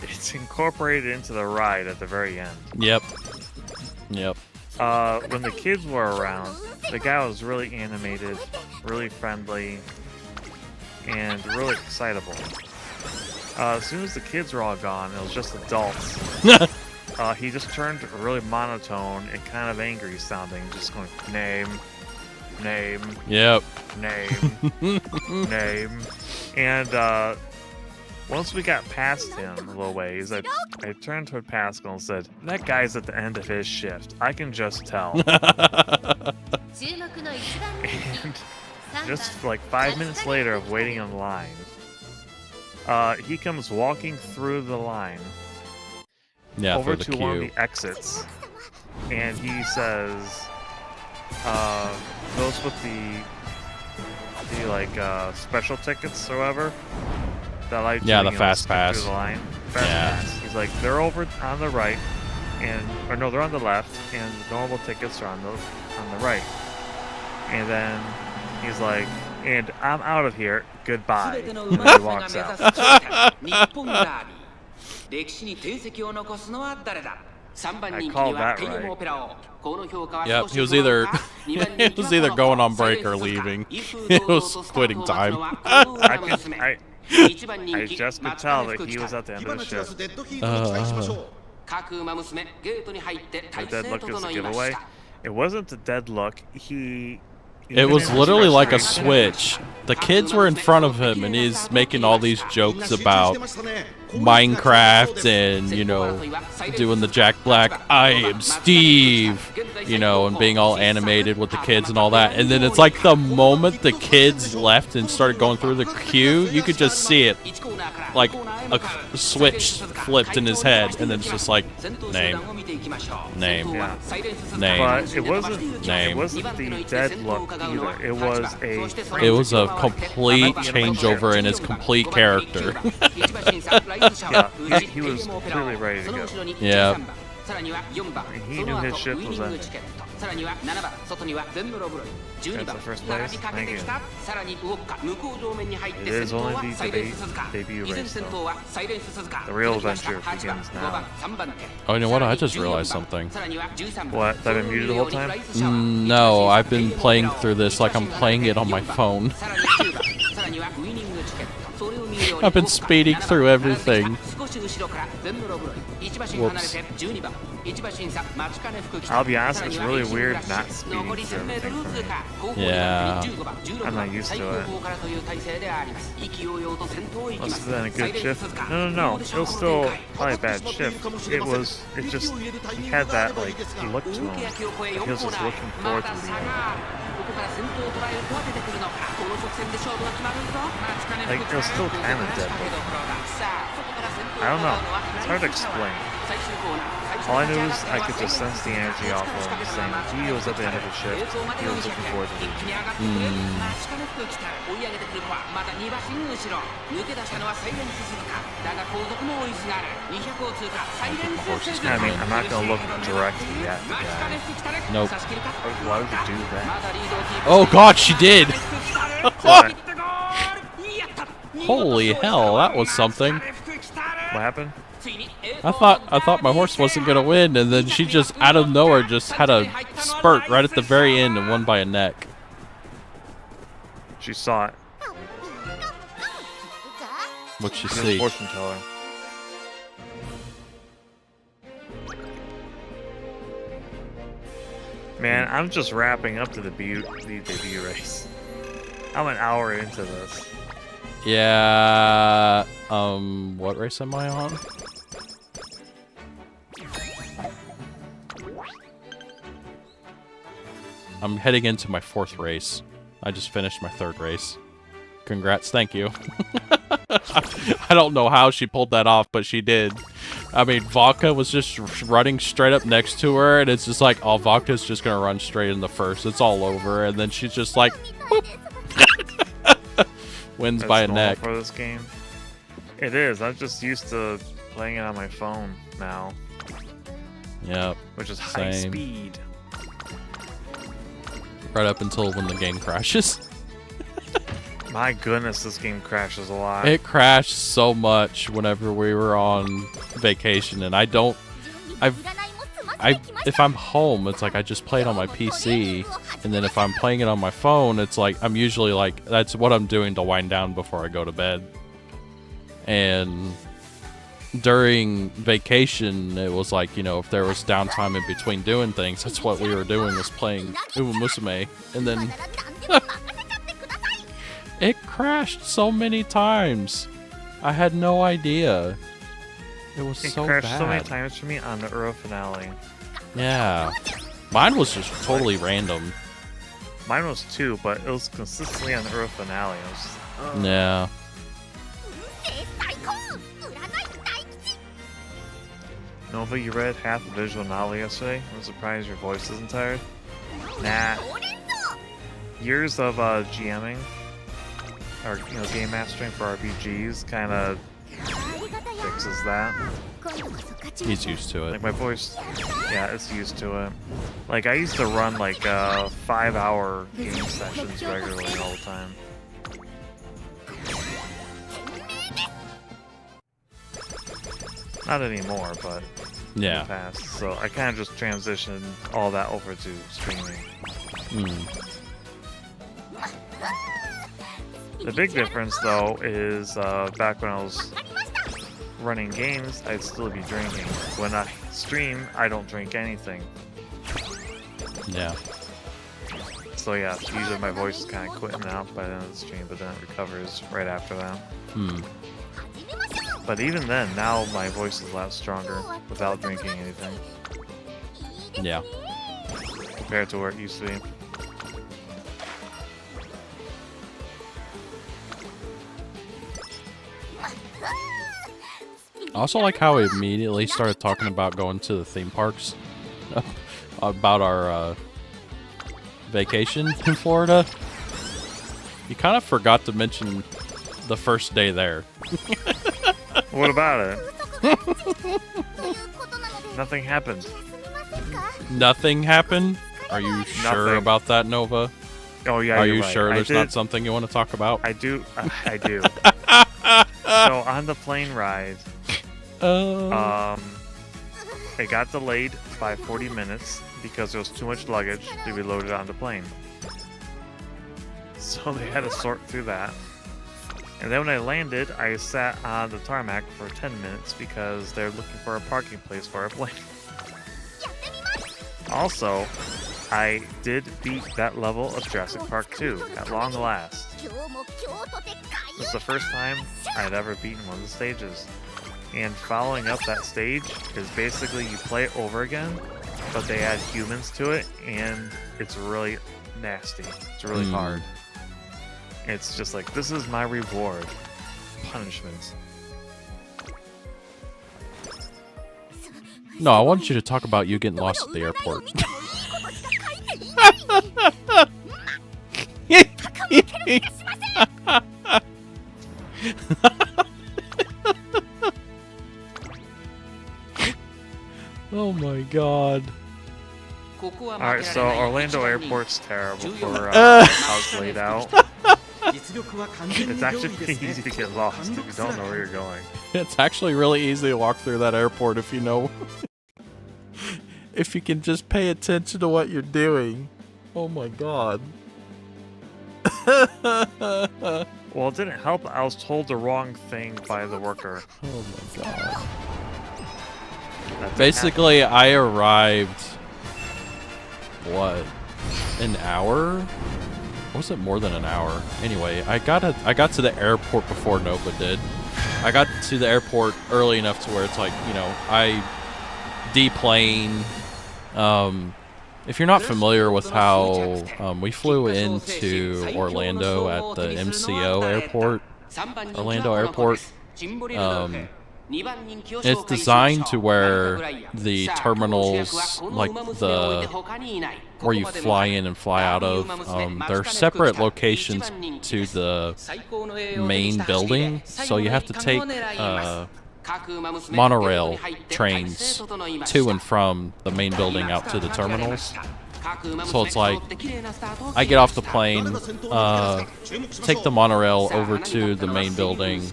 it's incorporated into the ride at the very end. Yep. Yep. When the kids were around, the guy was really animated, really friendly, and really excitable. As soon as the kids were all gone, it was just adults. He just turned really monotone and kind of angry sounding, just going, name, name, Yep. name, name. And once we got past him a little ways, I turned toward Pascal and said, that guy's at the end of his shift. I can just tell. And just like 5 minutes later of waiting in line, he comes walking through the line Yeah, over for the to one of queue. the exits, and he says, those with the like special tickets or whatever that like Yeah, to, the fast skip through pass. the line. Fast Yeah. pass. He's like, they're over on the right, or no, they're on the left, and the normal tickets are on the right. And then he's like, and I'm out of here. Goodbye. 全ての And 馬 then he 娘が walks 目指 out. す頂点日本ダービー歴史に定石を残すのは誰だ3番人気には I called that テイオ right. モオペラ王この評価は Yep, 少し he was 不安 either か2番 he 人気 was は either この going on サイレ break ン or ス leaving. 威風 It 堂々 was とスター quitting トを待つ time. のはこの馬 I 娘 1番人 I 気 just could 松 tell 金 that 福 he 来 was た at the end 火 of 花 the 散らす shift. デッドヒートに期待しましょう。各馬娘ゲートに入って体 The dead 勢 look is a 整いまし giveaway. た It wasn't a dead look. He It even was in his literally like a frustration- switch. The kids were in front of him and he's making all these jokes about Minecraft and, you know, doing the Jack Black, I am Steve, you know, and being all animated with the kids and all that. And then it's like the moment the kids left and started going through the queue, you could just see it. Like a switch flipped in his head, and then it's just like, name, name, Yeah. name. But it wasn't. Name. It wasn't the dead look either. It was a. It was a complete changeover in his complete character. Yeah, he was clearly ready to go. Yeah. He knew his shift was ending. さらには7番外には全部ロブロイ12番 That's the first 並 place. びかけてきたさらにウォッカ向こう上面に入って It 先 is 頭 only は the サイレンス鈴鹿 debut 依然 race, 先頭はサイレンス鈴鹿 The real 続きました adventure 8番 begins 5番 now. 3番手 Oh, you know what? I just さらに realized 14番 something. さらには13番 What? That I've been muted the whole time? No, I've been playing through this like I'm playing it on my phone. さらに9番さらにはウイニングチケットそれを見るように I've been speeding through everything. 少し後ろから全室黒い1馬身離れて12番1馬身差待ちかね福来 I'll be honest, it's really weird not speeding 残り through 1000メート everything ル for 通 me. 過後方 Yeah. 15番16 I'm 番 not used 最 to 後 it. 方からという体勢であります意気揚々と先頭を行きま Must す have been a サイ good レン shift. ス通過 No, it was still probably a bad shift. It just he had that like look to 大 him. 欅を越え He 4 was コー just ナー looking ま forward だ to 差 the があるここから先頭を捉えることは出てくるのかこの直線で勝負が決まるぞ待ちかね Like, it was still kind of dead, but I don't know. It's hard to explain. All I knew is I could just sense the energy off of him saying he was at the end of the shift. He was looking forward to leaving. 待ちかね福来た追い上げてくる子はまだ2馬身後ろ抜け出したのはサイレンス鈴鹿だが後続も追いすがる200を通過サイレンス鈴鹿 I mean, I'm not gonna look directly at the 待ちかね guy. 福来たれ Nope. 差し切るか Why would you do ま that? だリードをキープ Oh god, she did! What? Holy hell, that was something. What happened? I thought my horse wasn't gonna win, and then she just out of nowhere just had a spurt right at the very end and won by a neck. She saw it. What'd she She was a see? fortune teller. Man, I'm just wrapping up to the debut race. I'm an hour into this. Yeah. What race am I on? I'm heading into my 4th race. I just finished my 3rd race. Congrats, thank you. I don't know how she pulled that off, but she did. I mean, Vodka was just running straight up next to her, and it's just like, oh, Vodka's just gonna run straight in the first. It's all over, and then she's just like, boop. Wins by a That's normal neck. for this game. It is. I'm just used to playing it on my phone now, Yep. which is high Same. speed. Right up until when the game crashes. My goodness, this game crashes a lot. It crashed so much whenever we were on vacation, and if I'm home, it's like I just play it on my PC, and then if I'm playing it on my phone, it's like I'm usually like that's what I'm doing to wind down before I go to bed. And during vacation, it was like, you know, if there was downtime in between doing things, that's what we were doing was playing Umamusume, and then it crashed so many times. I had no idea. It was It so crashed bad. so many times for me on the Euro finale. Yeah. Mine was just totally random. Mine was 2, but it was consistently on the Euro finale. It was just, Yeah. Nova, you read half the visual novel yesterday? I'm surprised your voice isn't tired. Nah. Years of GMing, or game mastering for RPGs, kind of fixes that. He's used to it. Like my voice, yeah, it's used to it. Like I used to run like 5-hour game sessions regularly all the time. Not anymore, but in the Yeah. past. So I kind of just transitioned all that over to streaming. The big difference, though, is back when I was running games, I'd still be drinking. When I stream, I don't drink anything. Yeah. So yeah, usually my voice is kind of quitting out by the end of the stream, but then it recovers right after that. But even then, now my voice is a lot stronger without drinking anything Yeah. compared to where it used to be. I also like how we immediately started talking about going to the theme parks. About our vacation in Florida. You kind of forgot to mention the first day there. What about it? Nothing happened. Nothing happened? Are you sure Nothing. about that, Nova? Oh yeah, Are you're you right. sure I there's did- not something you want to talk about? I do. I do. So on the plane ride, it got delayed by 40 minutes because there was too much luggage to be loaded on the plane. So they had to sort through that. And then when I landed, I sat on the tarmac for 10 minutes because they're looking for a parking place for our plane. Also, I did beat that level of Jurassic Park 2 at long last. This was the first time I'd ever beaten one of the stages. And following up that stage is basically you play it over again, but they add humans to it, and it's really nasty. It's really hard. It's just like, this is my reward. Punishment. No, I want you to talk about you getting lost at the airport. Oh my god. Alright, so Orlando Airport's terrible for how it's laid out. It's actually pretty easy to get lost if you don't know where you're going. It's actually really easy to walk through that airport if you know. If you can just pay attention to what you're doing. Oh my god. Well, it didn't help. I was told the wrong thing by the worker. Oh my god. That Basically, I arrived, what, an hour? Was it more than an hour? Anyway, I got to the airport before Nova did. I got to the airport early enough to where it's like, you know, I deplane. If you're not familiar with how we flew into Orlando at the MCO airport, Orlando Airport, it's designed to where the terminals, like where you fly in and fly out of, they're separate locations to the main building, so you have to take monorail trains to and from the main building out to the terminals. So it's like, I get off the plane, take the monorail over to the main building,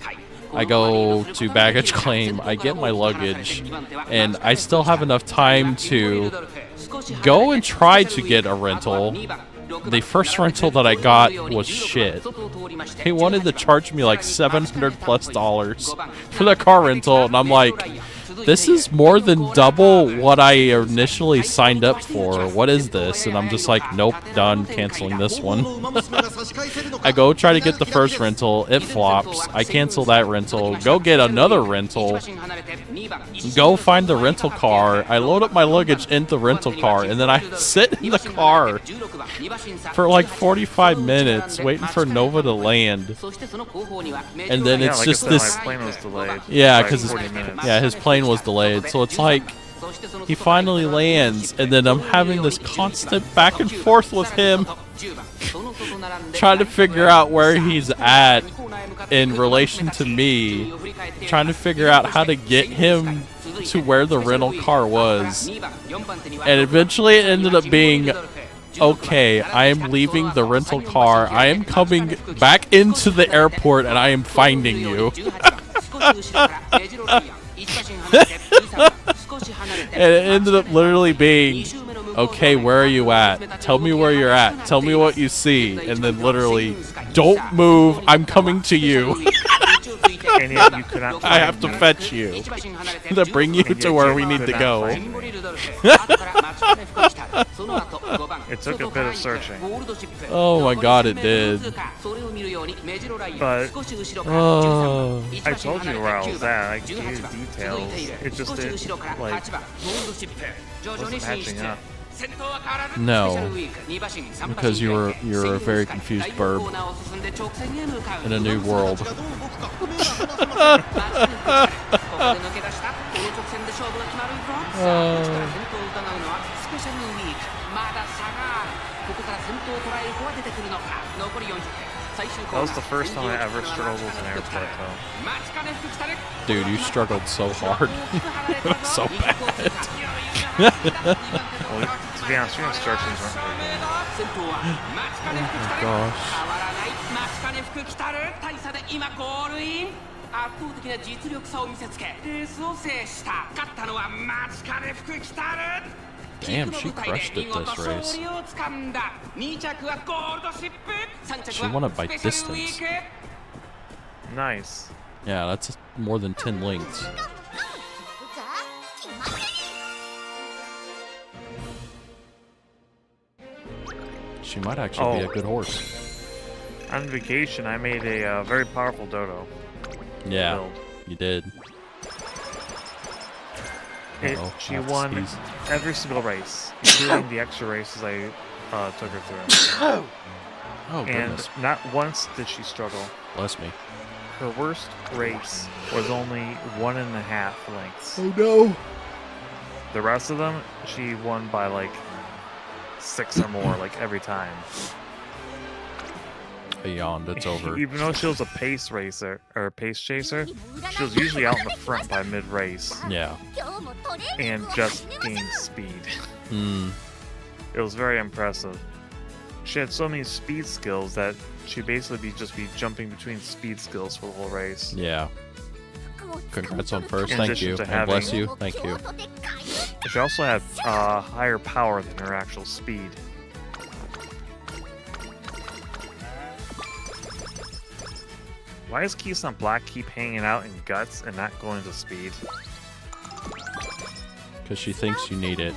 I go to baggage claim, I get my luggage, and I still have enough time to go and try to get a rental. The first rental that I got was shit. They wanted to charge me like $700+ for the car rental, and I'm like, this is more than double what I initially signed up for. What is this? And I'm just like, nope, done, canceling this one. I go try to get the first rental, it flops. I cancel that rental, go get another rental, go find the rental car. I load up my luggage in the rental car, and then I sit in the car for like 45 minutes waiting for Nova to land. And then it's like just I said, this. my plane was delayed. Yeah, by because 40 minutes. his plane was delayed, so it's like he finally lands, and then I'm having this constant back and forth with him, trying to figure out where he's at in relation to me, trying to figure out how to get him to where the rental car was, and eventually it ended up being, okay, I am leaving the rental car, I am coming back into the airport, and I am finding you. And it ended up literally being, okay, where are you at? Tell me where you're at. Tell me what you see. And then literally, don't move. I'm coming to you. And yet you could not I have to fetch you to bring you to where we need to go. It took a bit of searching. Oh my god, it did. But I told you where I was at. I gave you details. It just didn't, like, wasn't matching up. No, because you're a very confused burb in a new world. That was the first time I ever struggled with an airport, though. Dude, you struggled so hard. So bad. Well, to be honest, your instructions weren't very good. Oh my gosh. Damn, she crushed it this race. She won it by distance. Nice. Yeah, that's more than 10 lengths. She might actually be a good horse. On vacation, I made a very powerful dodo. Yeah, build. you did. She won every single race, including the extra races I took her through. Oh, goodness. And not once did she struggle. Bless me. Her worst race was only 1.5 lengths. Oh, no. The rest of them, she won by like 6 or more, like every time. I yawned. It's over. Even though she was a pace racer or a pace chaser, she was usually out in the front by mid-race Yeah. and just gained speed. Hmm. It was very impressive. She had so many speed skills that she'd basically just be jumping between speed skills for the whole race. Yeah. Congrats on first. In Thank addition you. to And bless having- you. Thank you. She also had higher power than her actual speed. Why does Keystone Black keep hanging out in guts and not going to speed? Because she thinks you need it.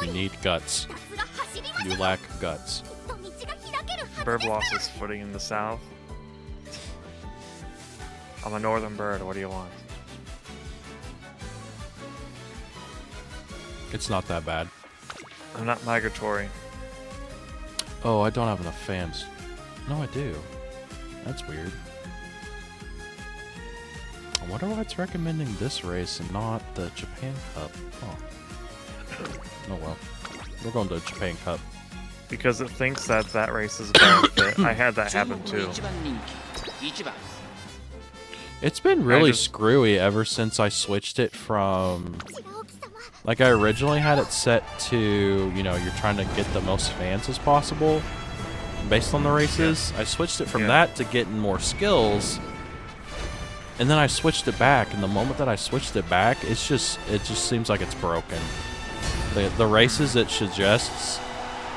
You need guts. You lack guts. Bird lost his footing in the south. I'm a northern bird. What do you want? It's not that bad. I'm not migratory. Oh, I don't have enough fans. No, I do. That's weird. I wonder why it's recommending this race and not the Japan Cup. Oh well. We're going to Japan Cup. Because it thinks that that race is a better fit. I had that happen too. It's been really just- screwy ever since I switched it from... Like, I originally had it set to, you know, you're trying to get the most fans as possible based on the races. I switched it from that to getting more skills. And then I switched it back, and the moment that I switched it back, it just seems like it's broken. The races it suggests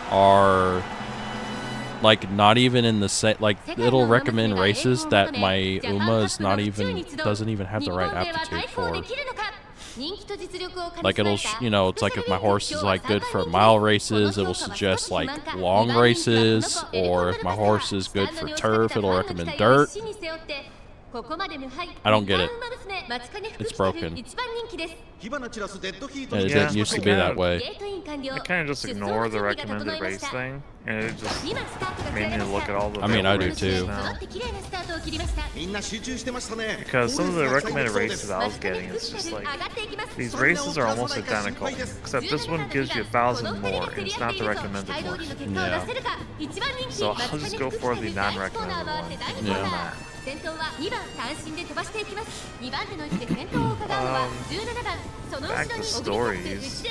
are like not even in the set. Like, it'll recommend races that my Uma is not even doesn't even have the right aptitude for. Like, it'll you know, it's like if my horse is like good for mile races, it will suggest like long races, or if my horse is good for turf, it'll recommend dirt. I don't get it. It's broken. It didn't used to be that way. I kind of just ignore the recommended race thing, and it just made me look at all the. I mean, I do races too. now. Because some of the recommended races I was getting, it's just like these races are almost identical, except this one gives you 1,000 more, and it's not the recommended one. Yeah. So I'll just go for the non-recommended one. Yeah. Back to stories.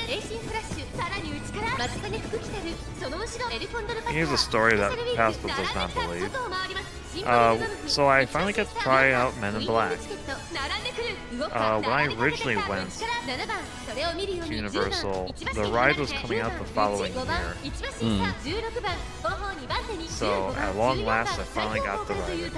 Here's a story that Pascal does not believe. So I finally got to try out Men in Black. When I originally went to Universal, the ride was coming out the following year. So at long last, I finally got the ride.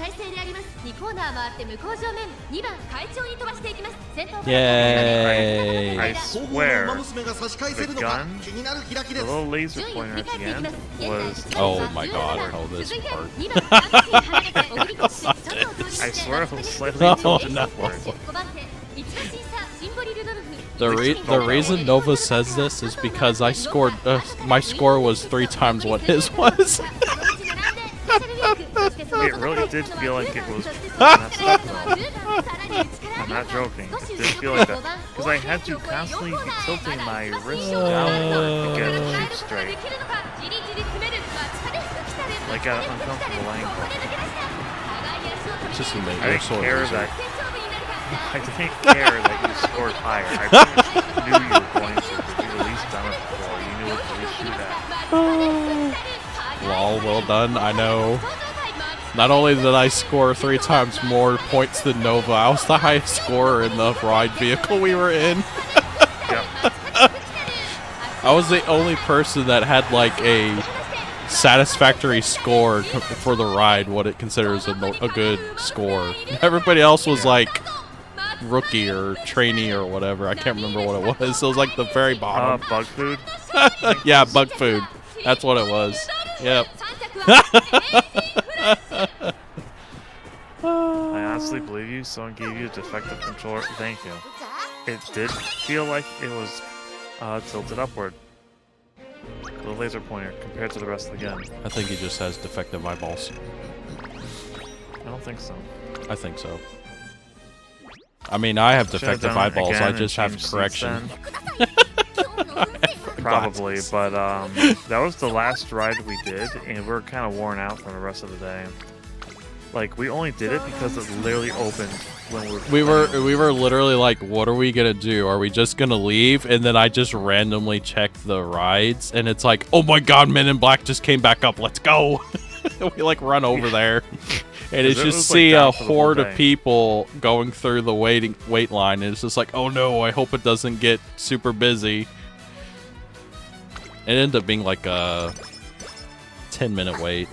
Yay! I swear, the gun, the little laser pointer at the end, was... Oh my god, oh this part. I swear it was slightly Oh tilted no. upward. The reason Nova says this is because I scored, my score was 3 times what his was. It really did feel like it was messed up though. I'm not joking. It did feel like that. Because I had to constantly be tilting my wrist downward to get it shoot straight. Like at an uncomfortable angle. It's just a I major didn't sword. care that you scored higher. I pretty much knew you were going to because you'd at least done it before. You knew what to shoot at. Lol, well done. I know. Not only did I score 3 times more points than Nova, I was the highest scorer in the ride vehicle we were in. Yep. I was the only person that had like a satisfactory score for the ride, what it considers a good score. Everybody else was like rookie or trainee or whatever. I can't remember what it was. It was like the very bottom. Bug food? Yeah, bug food. That's what it was. Yep. I honestly believe you. Someone gave you a defective controller. Thank you. It did feel like it was tilted upward. The laser pointer compared to the rest of the gun. I think he just has defective eyeballs. I don't think so. I think so. I mean, I have Should've defective done it eyeballs. again I and just have changed correction. seats then. Probably, but that was the last ride we did, and we were kind of worn out from the rest of the day. Like, we only did it because it literally opened when We were literally like, what are we gonna do? Are we just gonna leave? And then I just randomly checked the rides, and it's like, oh my god, Men in Black just came back up. Let's go. We like run over there, and it's just see a horde of people going through the wait line, and it's just like, oh no, I hope it doesn't get super busy. It ended up being like a 10-minute wait.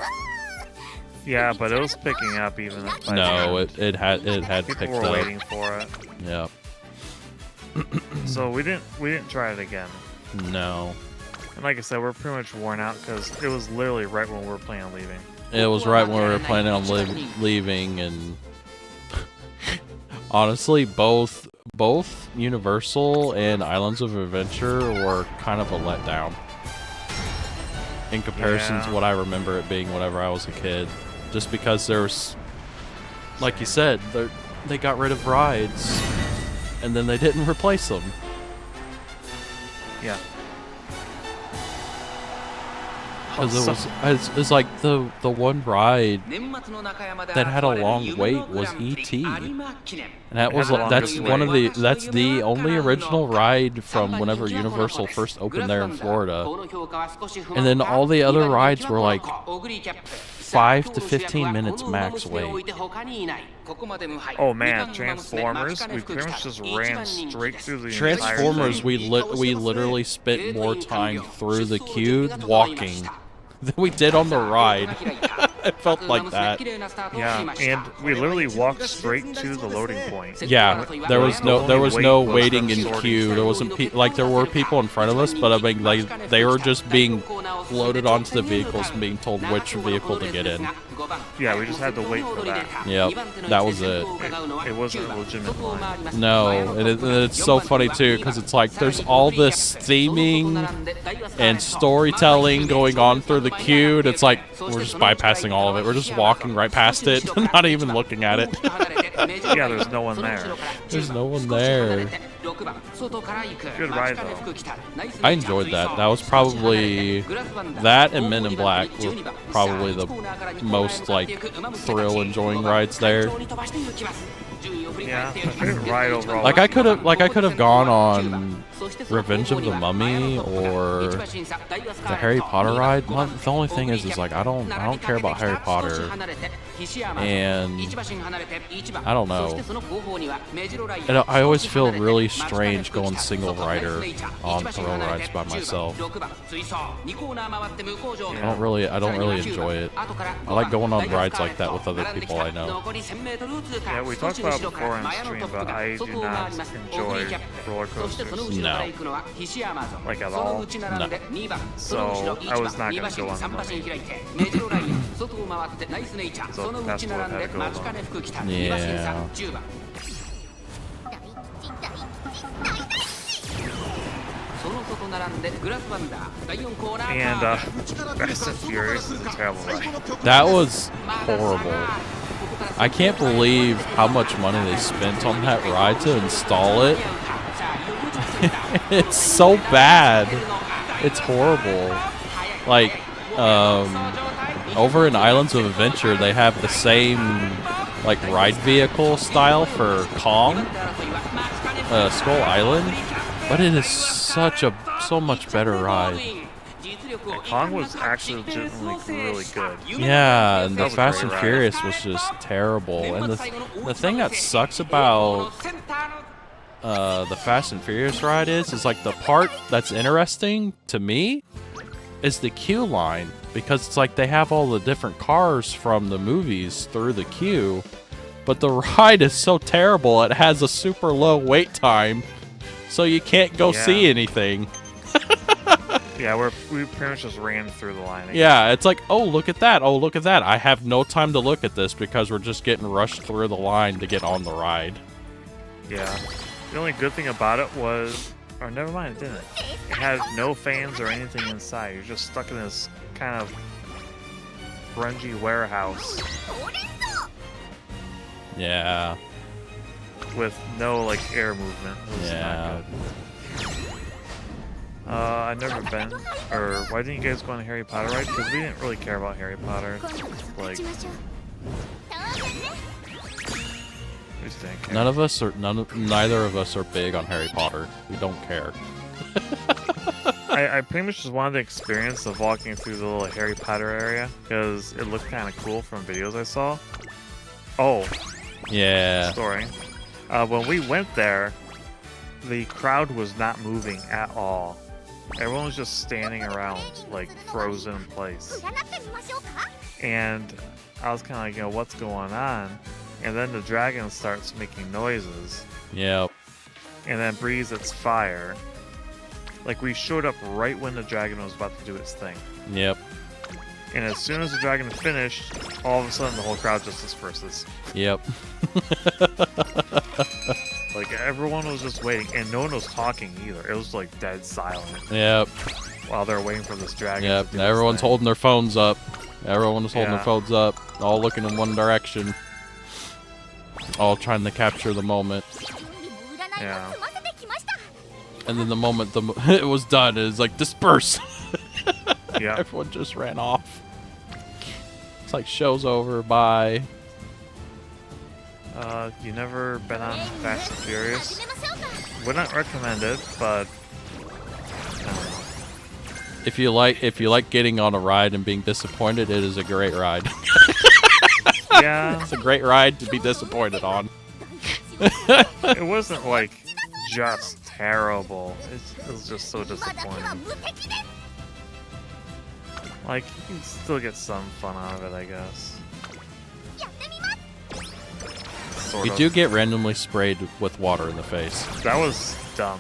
Yeah, but it was picking up even. No, it had people picked were up. waiting for it. Yeah. So we didn't try it again. No. And like I said, we're pretty much worn out because it was literally right when we were planning on leaving. It was right when we were planning on leaving, and honestly, both Universal and Islands of Adventure were kind of a letdown in comparison to what I remember it being whenever I was a kid. Just because there's, like you said, they got rid of rides, and then they didn't replace them. Yeah. Because it was like the one ride that had a long wait was E.T. And that's the only original ride from whenever Universal first opened there in Florida. And then all the other rides were like 5 to 15 minutes max wait. Oh man, Transformers! We pretty much just ran straight through the Transformers. entire We literally spent more time through the queue walking than we did on the ride. It felt like that. Yeah, and we literally walked straight to the loading point. Yeah, there was no waiting in queue. There wasn't there were people in front of us, but I mean, like, they were just being loaded onto the vehicles and being told which vehicle to get in. Yeah, we just had to wait for that. Yep, that was it. It wasn't a legitimate line. No, and it's so funny too, because it's like there's all this theming and storytelling going on through the queue, and it's like we're just bypassing all of it. We're just walking right past it, not even looking at it. Yeah, there's no one there. There's no one there. Good ride though. I enjoyed that. That was probably, that and Men in Black were probably the most like thrill enjoying rides there. Yeah, my favorite ride overall. Like I could have gone on Revenge of the Mummy or the Harry Potter ride. The only thing is like I don't care about Harry Potter, and I don't know. And I always feel really strange going single rider on thrill rides by myself. I don't really enjoy it. I like going on rides like that with other people I know. Yeah, we talked about it before on stream, but I do not enjoy roller coasters. No. Like at all. No. So I was not gonna go on the Mummy. So that's what I had to go on. Yeah. And Fast and Furious is a terrible ride. That was horrible. I can't believe how much money they spent on that ride to install it. It's so bad. It's horrible. Like, over in Islands of Adventure, they have the same, like, ride vehicle style for Kong, Skull Island, but it is so much better ride. Kong was actually legitimately really good. Yeah, and the Fast and Furious was just terrible. And the thing that sucks about the Fast and Furious ride is like the part that's interesting to me is the queue line, because it's like they have all the different cars from the movies through the queue, but the ride is so terrible it has a super low wait time, so you can't go see anything. Yeah, we pretty much just ran through the line again. Yeah, it's like, oh, look at that. Oh, look at that. I have no time to look at this because we're just getting rushed through the line to get on the ride. Yeah. The only good thing about it was... Or never mind, it didn't. It had no fans or anything inside. You're just stuck in this kind of grungy warehouse Yeah. with no, like, air movement. It was Yeah. not good. I've never been. Or why didn't you guys go on a Harry Potter ride? Because we didn't really care about Harry Potter. Like, we just didn't care. Neither of us are big on Harry Potter. We don't care. I pretty much just wanted the experience of walking through the little Harry Potter area because it looked kind of cool from videos I saw. Oh, Yeah. story. When we went there, the crowd was not moving at all. Everyone was just standing around, like frozen in place. And I was kind of like, what's going on? And then the dragon starts making noises, Yep. and then breathes its fire. Like, we showed up right when the dragon was about to do its thing. Yep. And as soon as the dragon finished, all of a sudden the whole crowd just disperses. Yep. Like, everyone was just waiting, and no one was talking either. It was like dead silent Yep. while they're waiting for this dragon. Yep. to do Everyone's its thing. holding their phones up. Everyone's holding Yeah. their phones up, all looking in one direction. All trying to capture the moment. Yeah. And then the moment it was done, it's like, disperse! Yeah. Everyone just ran off. It's like, show's over, bye. You never been on Fast and Furious? Would not recommend it, but If you like getting on a ride and being disappointed, it is a great ride. yeah, It's a great ride to be disappointed on. it wasn't like just terrible. It was just so disappointing. Like, you can still get some fun out of it, I guess. Sort You of. do get randomly sprayed with water in the face. That was dumb.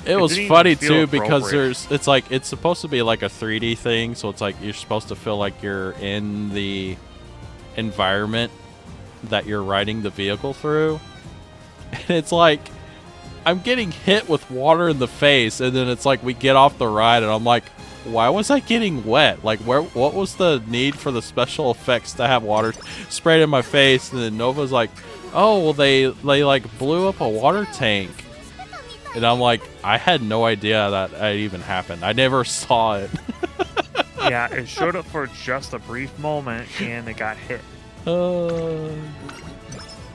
It was didn't funny even feel too because appropriate. it's supposed to be like a 3D thing, so it's like you're supposed to feel like you're in the environment that you're riding the vehicle through. And it's like I'm getting hit with water in the face, and then it's like we get off the ride and I'm like, why was I getting wet? Like, what was the need for the special effects to have water sprayed in my face? And then Nova's like, oh, well, they like blew up a water tank. And I'm like, I had no idea that even happened. I never saw it. Yeah, it showed up for just a brief moment, and it got hit, and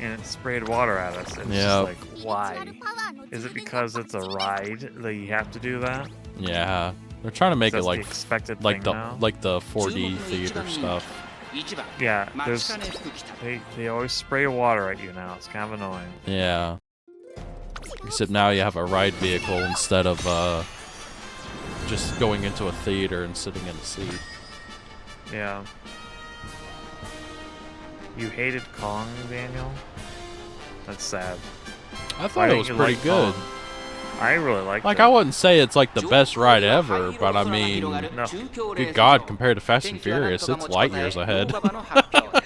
it sprayed water at us. It's Yeah. just like, why? Is it because it's a ride that you have to do that? Yeah, they're trying to make it That's like the expected like thing the now? 4D theater stuff. Yeah, they always spray water at you now. It's kind of annoying. Yeah. Except now you have a ride vehicle instead of just going into a theater and sitting in a seat. Yeah. You hated Kong, Daniel? That's sad. I Why thought it didn't was you pretty like good. Kong? I really liked Like, it. I wouldn't say it's like the best ride ever, but I mean, good God, compared to Fast and Furious, it's light years ahead.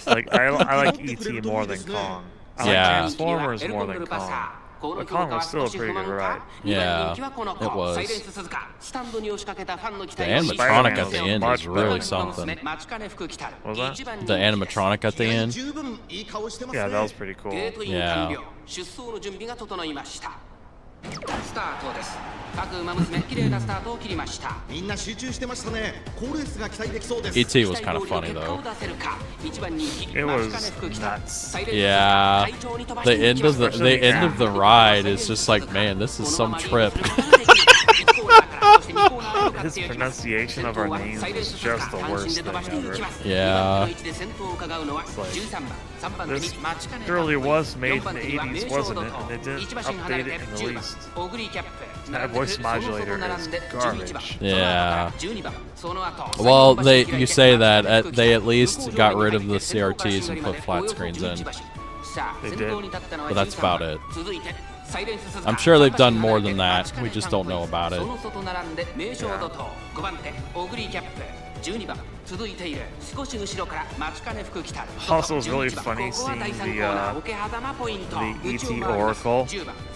Like, I like E.T. more than Kong. I like Yeah. Transformers more than Kong. But Kong was still a pretty good ride. Yeah, it was. The animatronic Spider-Man at the was end much is really better. something. What was that? The animatronic at the end. Yeah, that was pretty cool. Yeah. スタートです。各馬娘綺麗なスタートを切りました。みんな集中してましたね。高レースが期待できそうです。 E.T. was kind of funny though. It was nuts. Yeah, the end of the ride is just like, man, this is some trip. His pronunciation of our names is just the worst thing ever. Yeah. This surely was made in the 80s, wasn't it? And they didn't update it in the least. That voice modulator is garbage. Yeah. Well, you say that they at least got rid of the CRTs and put flat screens in. They did. But that's about it. I'm sure they've done more than that. We just don't know about it. Also, it's really funny seeing the ET Oracle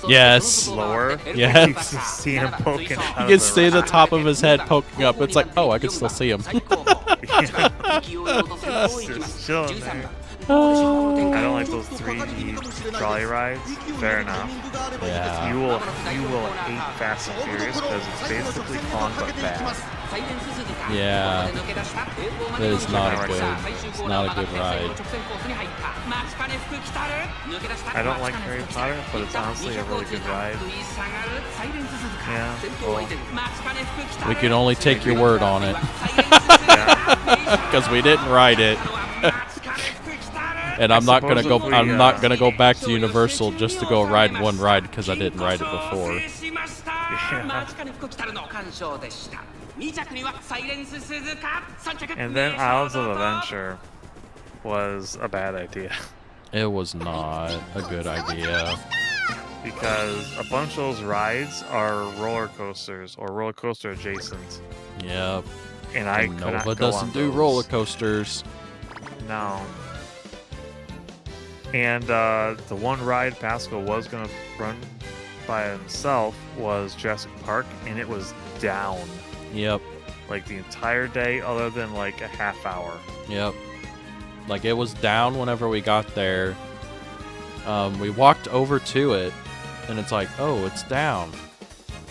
Yes. lower. Yes. You can see him poking out You can of see the top of his head poking up. It's like, oh, I can still see him. Just chilling there. I don't like those 3D trolley rides. Fair enough. Yeah. You will hate Fast and Furious because it's basically Kong but bad. Yeah. That is not a good ride. I don't like Harry Potter, but it's honestly a really good ride. Yeah. Well, We can only take your word on it. yeah. Because we didn't ride it. And I'm not gonna go back to Universal just to go ride one ride because I didn't ride it before. Yeah. And then Islands of Adventure was a bad idea. It was not a good idea. Because a bunch of those rides are roller coasters or roller coaster adjacent. Yep. And I could not Nova go doesn't on do those. roller coasters. No. And the one ride Pascal was going to run by himself was Jurassic Park, and it was down. Yep. Like the entire day, other than like a half hour. Yep. Like it was down whenever we got there. We walked over to it, and it's like, oh, it's down,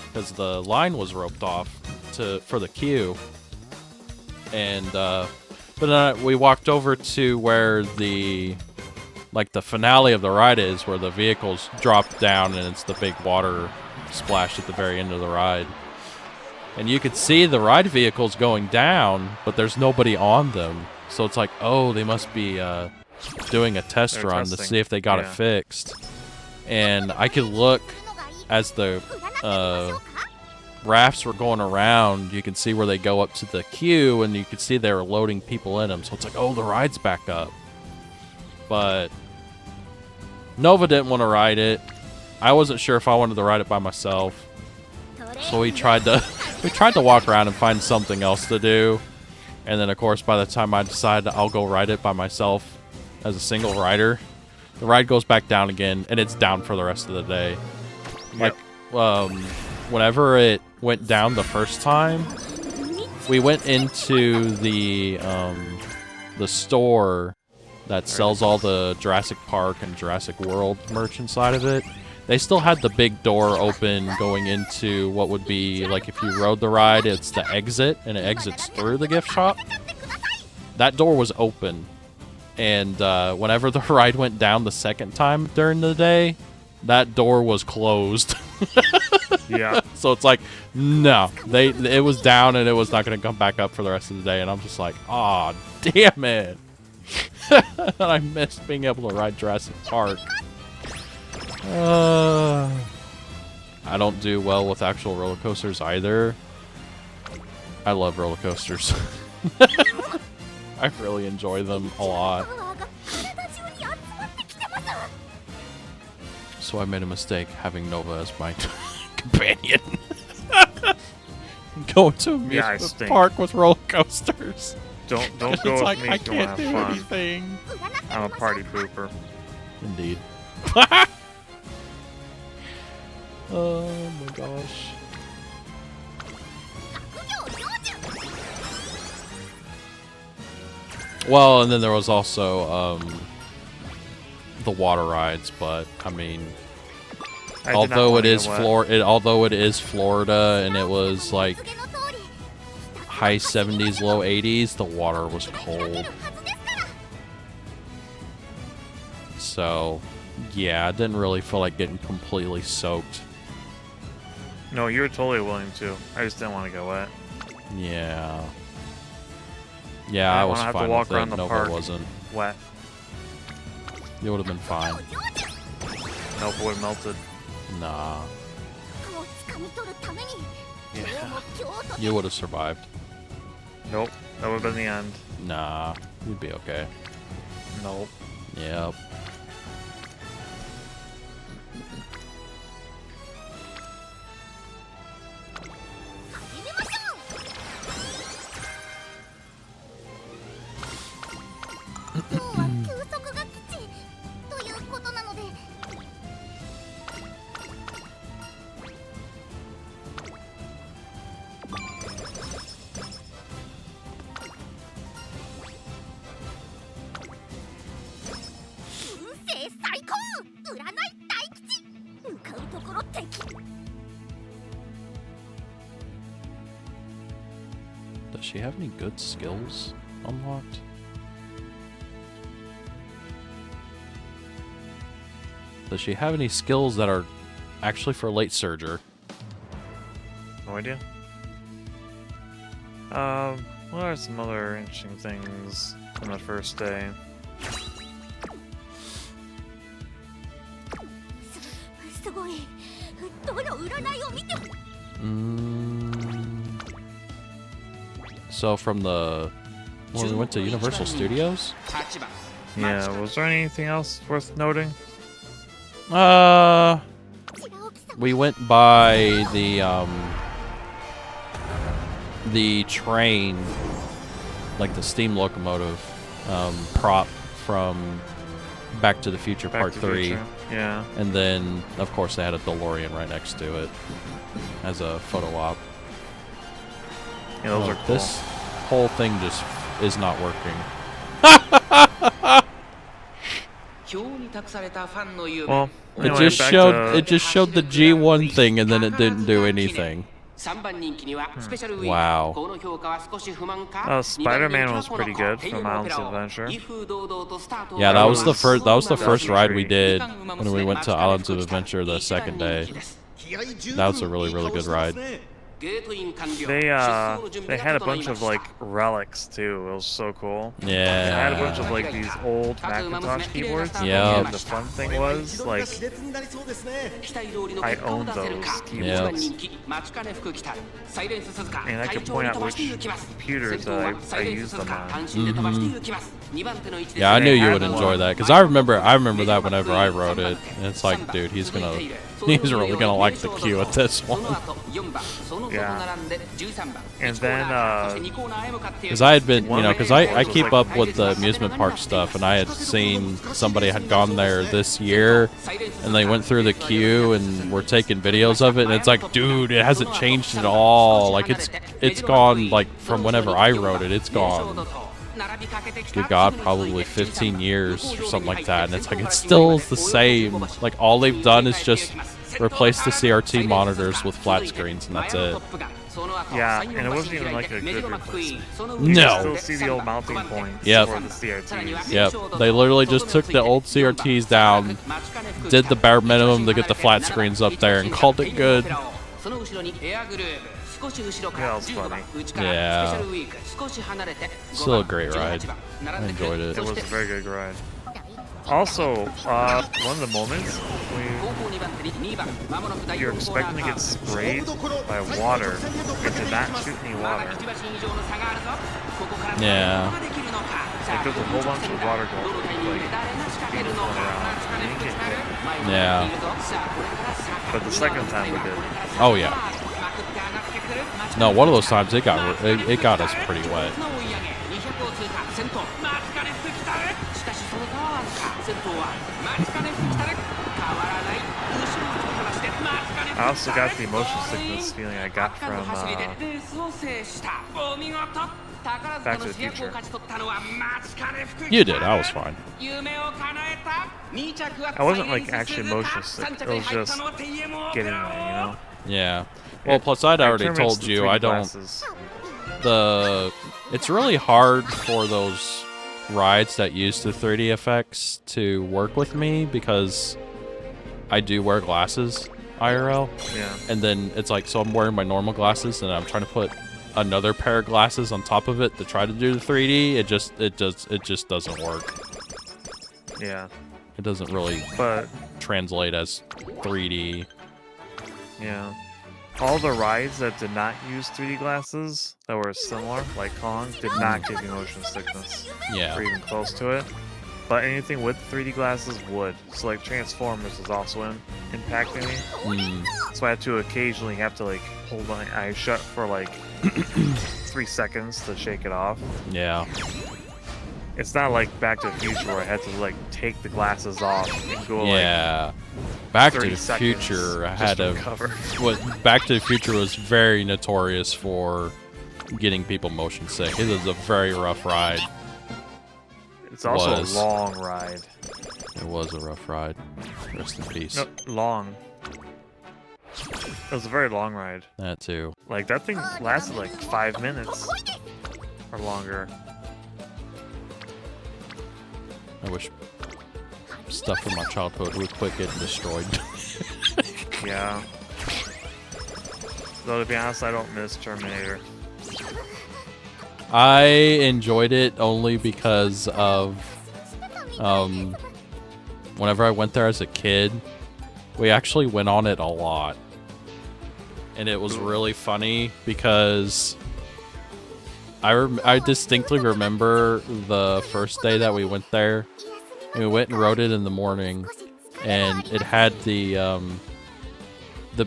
because the line was roped off for the queue. And but then we walked over to where the finale of the ride is, where the vehicles drop down and it's the big water splash at the very end of the ride. And you could see the ride vehicles going down, but there's nobody on them. So it's like, oh, they must be doing a test They're run to testing. see if they got it fixed. And I could look as the rafts were going around. You can see where they go up to the queue, and you could see they were loading people in them. So it's like, oh, the ride's back up. But Nova didn't want to ride it. I wasn't sure if I wanted to ride it by myself. So we tried to walk around and find something else to do. And then, of course, by the time I decided I'll go ride it by myself as a single rider, the ride goes back down again, and it's down for the rest of the day. Yep. Like, whenever it went down the first time, we went into the store that sells all the Jurassic Park and Jurassic World merch inside of it. They still had the big door open going into what would be, like, if you rode the ride, it's the exit, and it exits through the gift shop. That door was open. And whenever the ride went down the second time during the day, that door was closed. Yeah. So it's like, no, it was down and it was not going to come back up for the rest of the day. And I'm just like, aw, damn it. I missed being able to ride Jurassic Park. I don't do well with actual roller coasters either. I love roller coasters. I really enjoy them a lot. So I made a mistake having Nova as my companion. Going to I amusement stink. park with roller coasters. Don't go It's with like, me I if you want can't to do have fun. anything. I'm a party pooper. Indeed. Oh my gosh. Well, and then there was also the water rides, but I mean, I did not although wanna it is get wet. although it is Florida and it was like high 70s, low 80s, the water was cold. So, yeah, I didn't really feel like getting completely soaked. No, you were totally willing to. I just didn't want to get wet. Yeah. Yeah, I I don't was wanna have to fine walk with it. around the Nova park. wasn't. Wet. You would have been fine. Nope, would have melted. Nah. Yeah. You would have survived. Nope. That would have been the end. Nah, you'd be okay. Nope. Yep. Does she have any good skills unlocked? Does she have any skills that are actually for late surger? No idea. What are some other interesting things on the first day? So from the when we went to Universal Studios? Yeah, was there anything else worth noting? We went by the train, like the steam locomotive prop from Back to the Future Back Part to 3. Future. Yeah. And then, of course, they had a DeLorean right next to it as a photo op. Yeah, those are cool. This whole thing just is not working. Well, It anyway, just back showed to- it just showed the G1 thing and then it didn't do anything. Wow. Spider-Man was pretty good from Islands of Adventure. Yeah, that was the first That's ride we great. did when we went to Islands of Adventure the second day. That was a really good ride. They had a bunch of like relics too. It was so cool. They had a bunch Yeah. of like these old Macintosh keyboards. Yeah. And the fun thing was like I owned those keyboards. And I could point out which computers that I used them on. Yeah, I knew you would enjoy that because I remember that whenever I wrote it. And it's like, dude, he's really gonna like the queue at this one. Yeah. And then Because I had been, because I was keep like up with the amusement park stuff, and I had seen somebody had gone there this year, and they went through the queue and were taking videos of it, and it's like, dude, it hasn't changed at all. Like it's gone like from whenever I wrote it, it's gone. Good God, probably 15 years or something like that, and it's like it's still the same. Like all they've done is just replace the CRT monitors with flat screens, and that's it. yeah, and it wasn't even like a good replacement. No. You still see the old mounting points Yep. for the CRTs. Yep, they literally just took the old CRTs down, did the bare minimum to get the flat screens up there, and called it good. Yeah, it's funny. Yeah. Still a great ride. I enjoyed it. It was a very good ride. Also, one of the moments you're expecting to get sprayed by water, it did not shoot any water. Yeah. Like there's a whole bunch of water going around. You didn't get hit. Yeah. But the second time we did. Oh yeah. No, one of those times it got us pretty wet. I also got the motion sickness feeling I got from Back to the Future. You did. I was fine. I wasn't like actually motion sick. It was just getting there, Yeah. Well, plus I'd already It determines told the you 3D I don't. glasses. It's really hard for those rides that use the 3D effects to work with me because I do wear glasses IRL. Yeah. And then it's like, so I'm wearing my normal glasses and I'm trying to put another pair of glasses on top of it to try to do the 3D. It just doesn't work. Yeah. It doesn't really But translate as 3D. yeah. All the rides that did not use 3D glasses that were similar, like Kong, did not give you motion sickness. Yeah. Or even close to it. But anything with 3D glasses would. So like Transformers is also impacting me. Mm. So I have to occasionally have to like hold my eyes shut for like 3 seconds to shake it off. Yeah. It's not like Back to the Future where I had to like take the glasses off and go Yeah. Back to 30 the seconds Future just had to a recover. Back to the Future was very notorious for getting people motion sick. It was a very rough ride. It's also Was. a long ride. It was a rough ride. Rest in peace. No, long. It was a very long ride. That too. Like that thing lasted like 5 minutes or longer. I wish stuff from my childhood would quit getting destroyed. Yeah. Though to be honest, I don't miss Terminator. I enjoyed it only because of whenever I went there as a kid, we actually went on it a lot. And it was really funny because I distinctly remember the first day that we went there. And we went and rode it in the morning, and it had the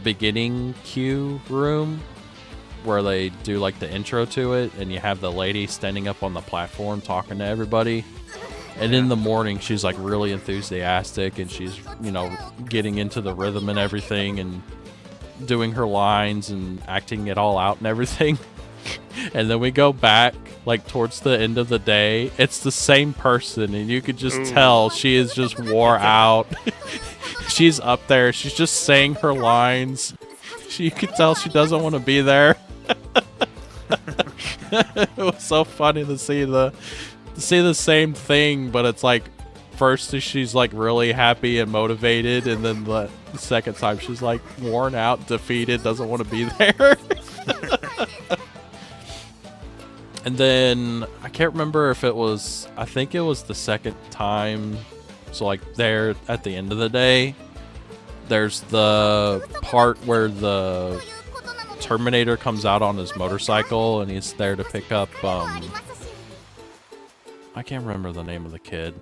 beginning queue room where they do like the intro to it, and you have the lady standing up on the platform talking to everybody. And in the morning, she's like really enthusiastic, and she's, you know, getting into the rhythm and everything, and doing her lines and acting it all out and everything. And then we go back like towards the end of the day. It's the same person, and you could just tell she is just wore out. She's up there. She's just saying her lines. You could tell she doesn't want to be there. It was so funny to see the same thing, but it's like first she's like really happy and motivated, and then the second time she's like worn out, defeated, doesn't want to be there. And then I can't remember if it was, I think it was the second time. So like there at the end of the day, there's the part where the Terminator comes out on his motorcycle, and he's there to pick up I can't remember the name of the kid,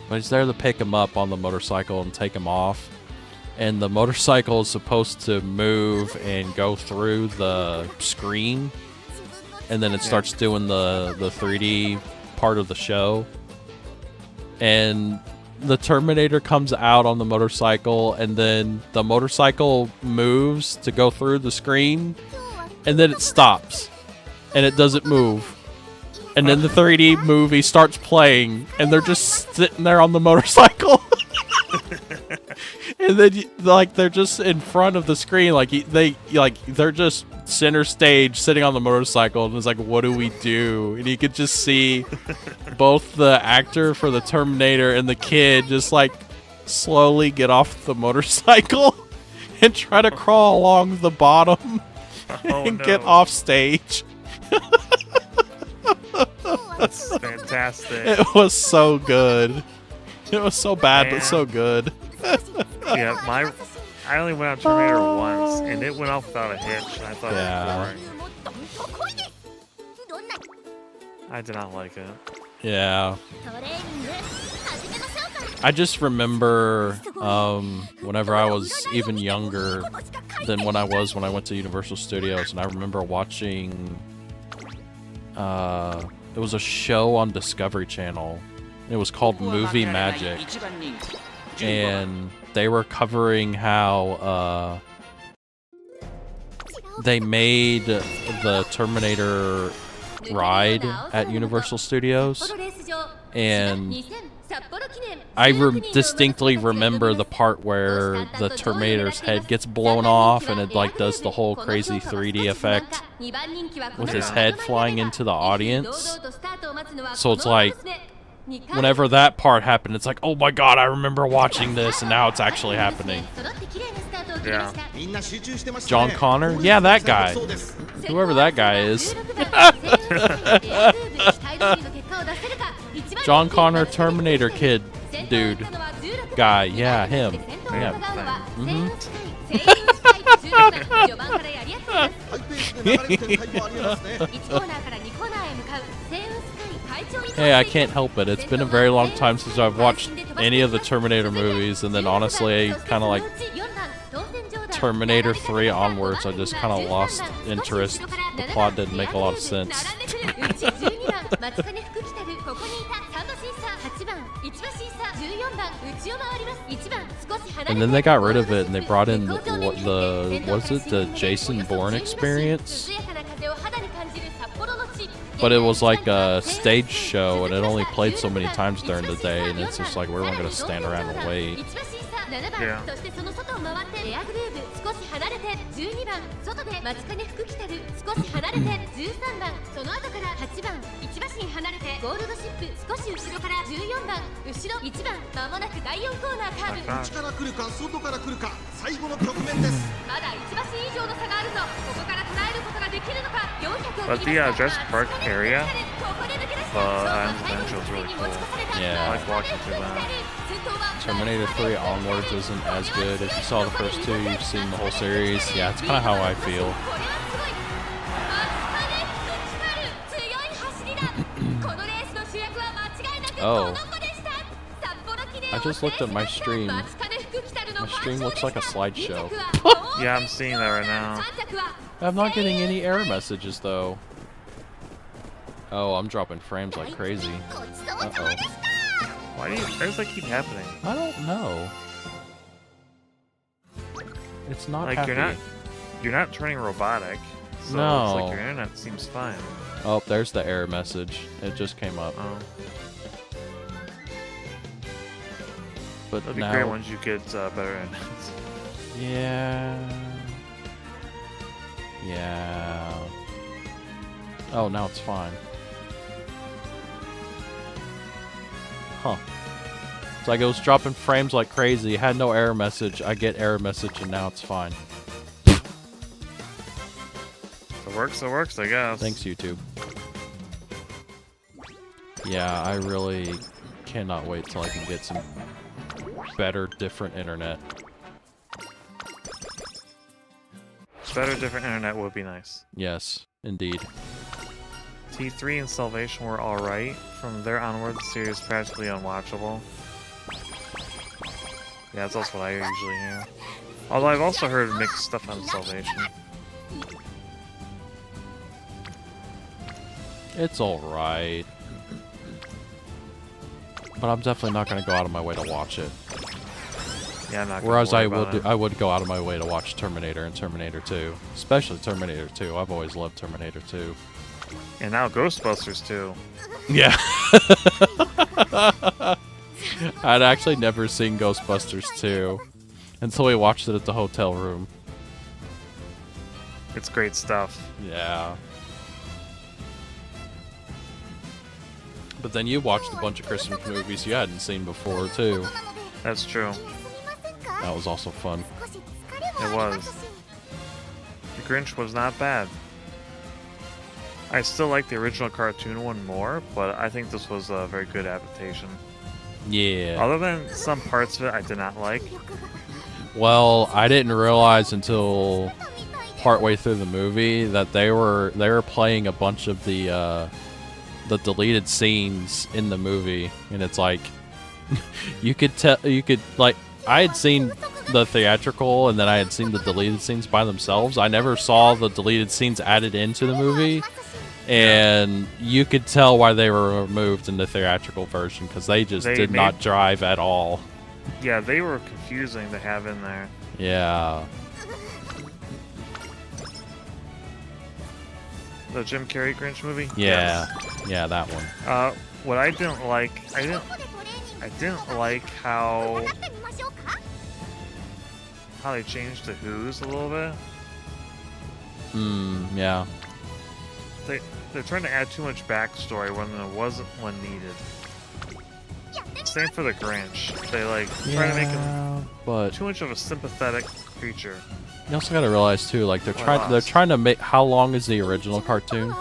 but he's there to pick him up on the motorcycle and take him off. And the motorcycle is supposed to move and go through the screen, and then it starts doing the 3D part of the show. And the Terminator comes out on the motorcycle, and then the motorcycle moves to go through the screen, and then it stops, and it doesn't move. And then the 3D movie starts playing, and they're just sitting there on the motorcycle. And then like they're just in front of the screen, like they're just center stage sitting on the motorcycle, and it's like, what do we do? And you could just see both the actor for the Terminator and the kid just like slowly get off the motorcycle and try to crawl along the bottom and get off stage. That's fantastic. It was so good. It was so bad, but so good. Yeah, I only went on Terminator once, and it went off without a hitch, and I thought it was boring. I did not like it. Yeah. I just remember whenever I was even younger than when I went to Universal Studios, and I remember watching it was a show on Discovery Channel. It was called Movie Magic, and they were covering how they made the Terminator ride at Universal Studios, and I distinctly remember the part where the Terminator's head gets blown off, and it like does the whole crazy 3D effect with his head flying into the audience. So it's like, whenever that part happened, it's like, oh my god, I remember watching this, and now it's actually happening. Yeah. John Connor? Yeah, that guy. Whoever that guy is. John Connor, Terminator kid, dude, guy. Yeah, him. Yeah. 序盤からやり合っています。ハイペースで流れる展開もありえますね。1コーナーから2コーナーへ向かうセーウンスカイ会長に Hey, I can't help it. It's been a very long time since I've watched any of the Terminator movies, and then honestly, I kind of like Terminator 3 onwards, I just kind of lost interest. The plot didn't make a lot of sense. And then they got rid of it, and they brought in the Jason Bourne experience? But it was like a stage show, and it only played so many times during the day, and it's just like, we're not going to stand around and wait. Yeah. そしてその外を回ってエアグルーヴ少し離れて12番外で松金福来たる少し離れて13番その後から8番1馬身離れてゴールドシップ少し後ろから14番後ろ1番まもなく第4コーナーカーブ内から来るか外から来るか最後の局面です。まだ1馬身以上の差があるぞここから捉えることができるのか400 But the Jurassic Park area, ここで抜け出した Islands Adventure was really cool. Yeah. I like walking through that. Terminator 3 onwards isn't as good. If you saw the first two, you've seen the whole series. Yeah, it's kind of how I feel. Oh. I just looked at my stream. My stream looks like a slideshow. Yeah, I'm seeing that right now. I'm not getting any error messages, though. Oh, I'm dropping frames like crazy. Uh-oh. Why does that keep happening? I don't know. It's not Like happy. you're not turning robotic. So No. it's like your internet seems fine. Oh, there's the error message. It just came up. Oh. But That'd be now, great once you get better internet. yeah, yeah. Oh, now it's fine. Huh. It's like it was dropping frames like crazy. Had no error message. I get error message, and now it's fine. It works, I guess. Thanks, YouTube. Yeah, I really cannot wait till I can get some better, different internet. Better, different internet would be nice. Yes, indeed. T3 and Salvation were alright. From there onward, the series is practically unwatchable. Yeah, that's also what I usually hear. Although I've also heard mixed stuff on Salvation. It's alright. But I'm definitely not going to go out of my way to watch it. Yeah, I'm not gonna Whereas worry about it. I would go out of my way to watch Terminator and Terminator 2. Especially Terminator 2. I've always loved Terminator 2. And now Ghostbusters too. Yeah. I'd actually never seen Ghostbusters 2 until we watched it at the hotel room. It's great stuff. Yeah. But then you watched a bunch of Christmas movies you hadn't seen before, too. That's true. That was also fun. It was. The Grinch was not bad. I still like the original cartoon one more, but I think this was a very good adaptation. Yeah. Other than some parts of it I did not like. Well, I didn't realize until partway through the movie that they were playing a bunch of the deleted scenes in the movie, and it's like you could like I had seen the theatrical and then I had seen the deleted scenes by themselves. I never saw the deleted scenes added into the movie, and you could tell why they were removed in the theatrical version because they just did not drive at all. Yeah, they were confusing to have in there. Yeah. The Jim Carrey Grinch movie? Yeah. Yes. Yeah, that one. What I didn't like, I didn't like how they changed the Who's a little bit. Yeah. They're trying to add too much backstory when there wasn't one needed. Same for the Grinch. They trying to make him too much of a sympathetic creature. You also gotta realize too, like they're trying to make. How long is the original cartoon?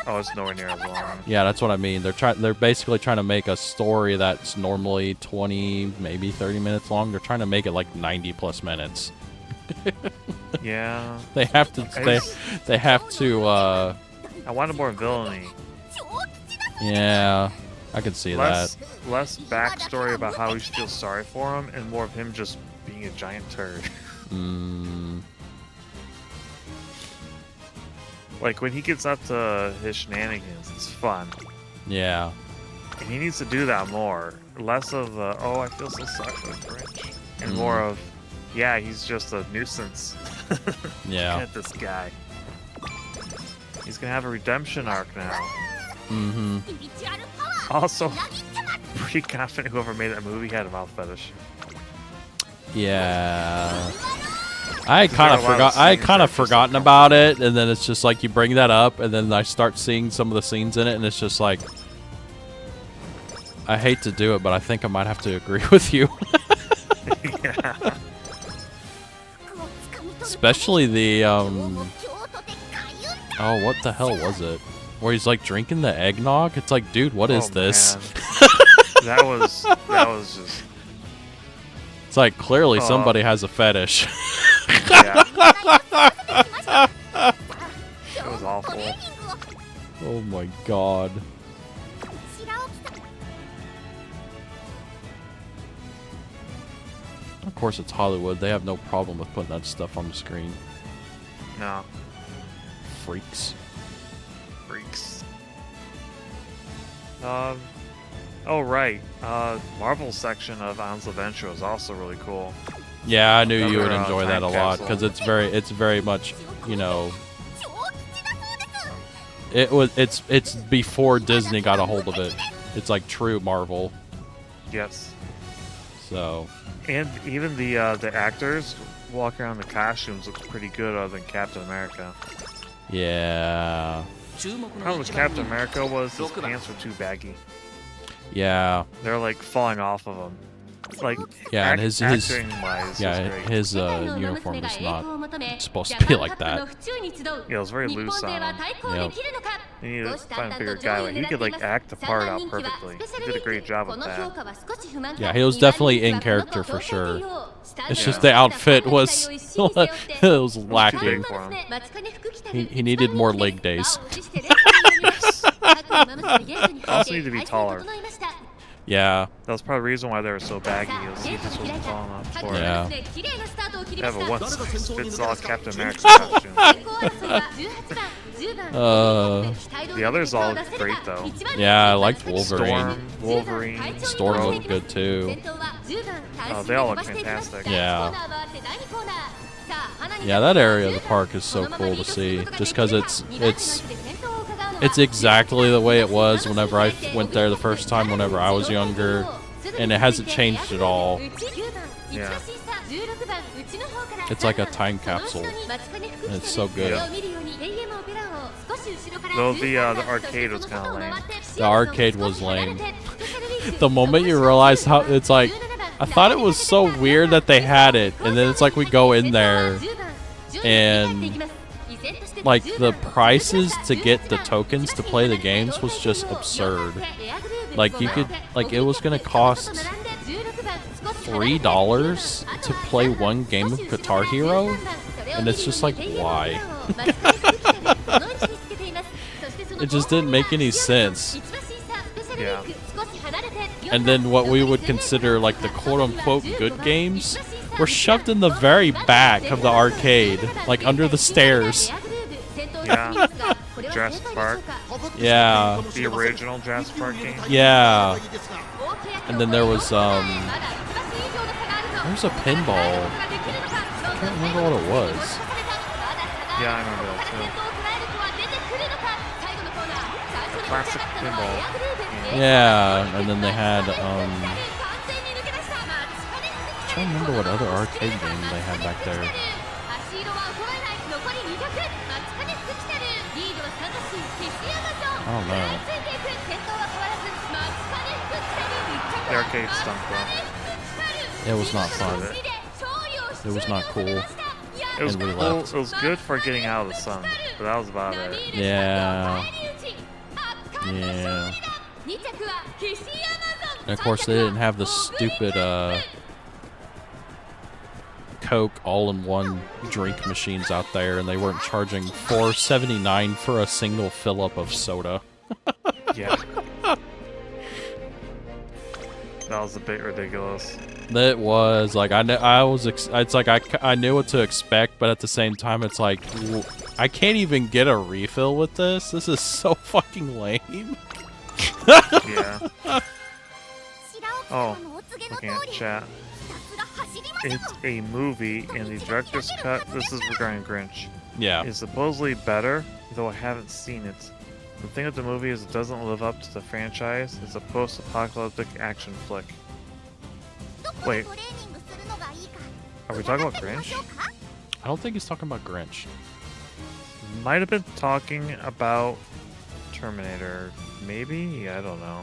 Oh, it's nowhere near as long. Yeah, that's what I mean. They're basically trying to make a story that's normally 20, maybe 30 minutes long. They're trying to make it like 90 plus minutes. Yeah. They have to. They have to. I wanted more villainy. Yeah, I can see that. Less backstory about how we should feel sorry for him, and more of him just being a giant turd. Like when he gets up to his shenanigans, it's fun. Yeah. And he needs to do that more. Less of the, oh, I feel so sorry for the Grinch. And more of, yeah, he's just a nuisance. Yeah. Look at this guy. He's gonna have a redemption arc now. Mm-hmm. Also, pretty confident whoever made that movie had a mouth fetish. Yeah. I kind of forgotten about it, and then it's just like you bring that up, and then I start seeing some of the scenes in it, and it's just like, I hate to do it, but I think I might have to agree with you. Yeah. Especially the oh, what the hell was it? Where he's like drinking the eggnog? It's like, dude, what is this? that was just. It's like clearly somebody has a fetish. Yeah. It was awful. Oh my god. Of course it's Hollywood. They have no problem with putting that stuff on the screen. No. Freaks. Oh right. Marvel's section of Islands of Adventure was also really cool. Yeah, I knew you would Another, enjoy that a time lot capsule. because it's very much, you know, it's before Disney got a hold of it. It's like true Marvel. Yes. So. And even the actors walking around in the costumes look pretty good other than Captain America. Yeah. The problem with Captain America was his pants were too baggy. Yeah. They're like falling off of him. Like yeah, and his acting-wise, his uniform is not supposed to be like that. Yeah, it was very loose on him. Yep. You need to find a bigger guy. Like he could like act the part out perfectly. He did a great job with that. Yeah, he was definitely in character for sure. It's just the outfit was it was lacking. For him. He needed more leg days. Also need to be taller. Yeah. That was probably the reason why they were so baggy. He just wasn't tall enough for Yeah. it. They have a one-size-fits-all Captain America costume. The others all look great though. Yeah, I liked Wolverine. Wolverine. Storm looked good too. Oh, they all look fantastic. Yeah. Yeah, that area of the park is so cool to see. Just because it's exactly the way it was whenever I went there the first time whenever I was younger. And it hasn't changed at all. Yeah. It's like a time capsule. And it's so good. Though the arcade was kind of lame. The arcade was lame. The moment you realize how it's like, I thought it was so weird that they had it, and then it's like we go in there, and like the prices to get the tokens to play the games was just absurd. Like you could, like it was gonna cost $3 to play one game of Guitar Hero, and it's just like, why? It just didn't make any sense. Yeah. And then what we would consider like the quote-unquote good games were shoved in the very back of the arcade, like under the stairs. Yeah. Jurassic Park. Yeah. The original Jurassic Park game. Yeah. And then there was a pinball. I can't remember what it was. Yeah, I remember that too. Classic pinball. Yeah, and then they had I'm trying to remember what other arcade game they had back there. I don't know. The arcade stunk though. It was not fun. It was not cool. It was And we cool. left. It was good for getting out of the sun, but that was about it. Yeah. Yeah. And of course they didn't have the stupid Coke all-in-one drink machines out there, and they weren't charging $4.79 for a single fill-up of soda. Yeah. That was a bit ridiculous. That was like it's like I knew what to expect, but at the same time, it's like I can't even get a refill with this. This is so fucking lame. Yeah. Oh, looking at chat. It's a movie, and the director's cut. This is regarding Grinch. Yeah. Is supposedly better, though I haven't seen it. The thing with the movie is it doesn't live up to the franchise. It's a post-apocalyptic action flick. Wait, are we talking about Grinch? I don't think he's talking about Grinch. Might have been talking about Terminator. Maybe? I don't know.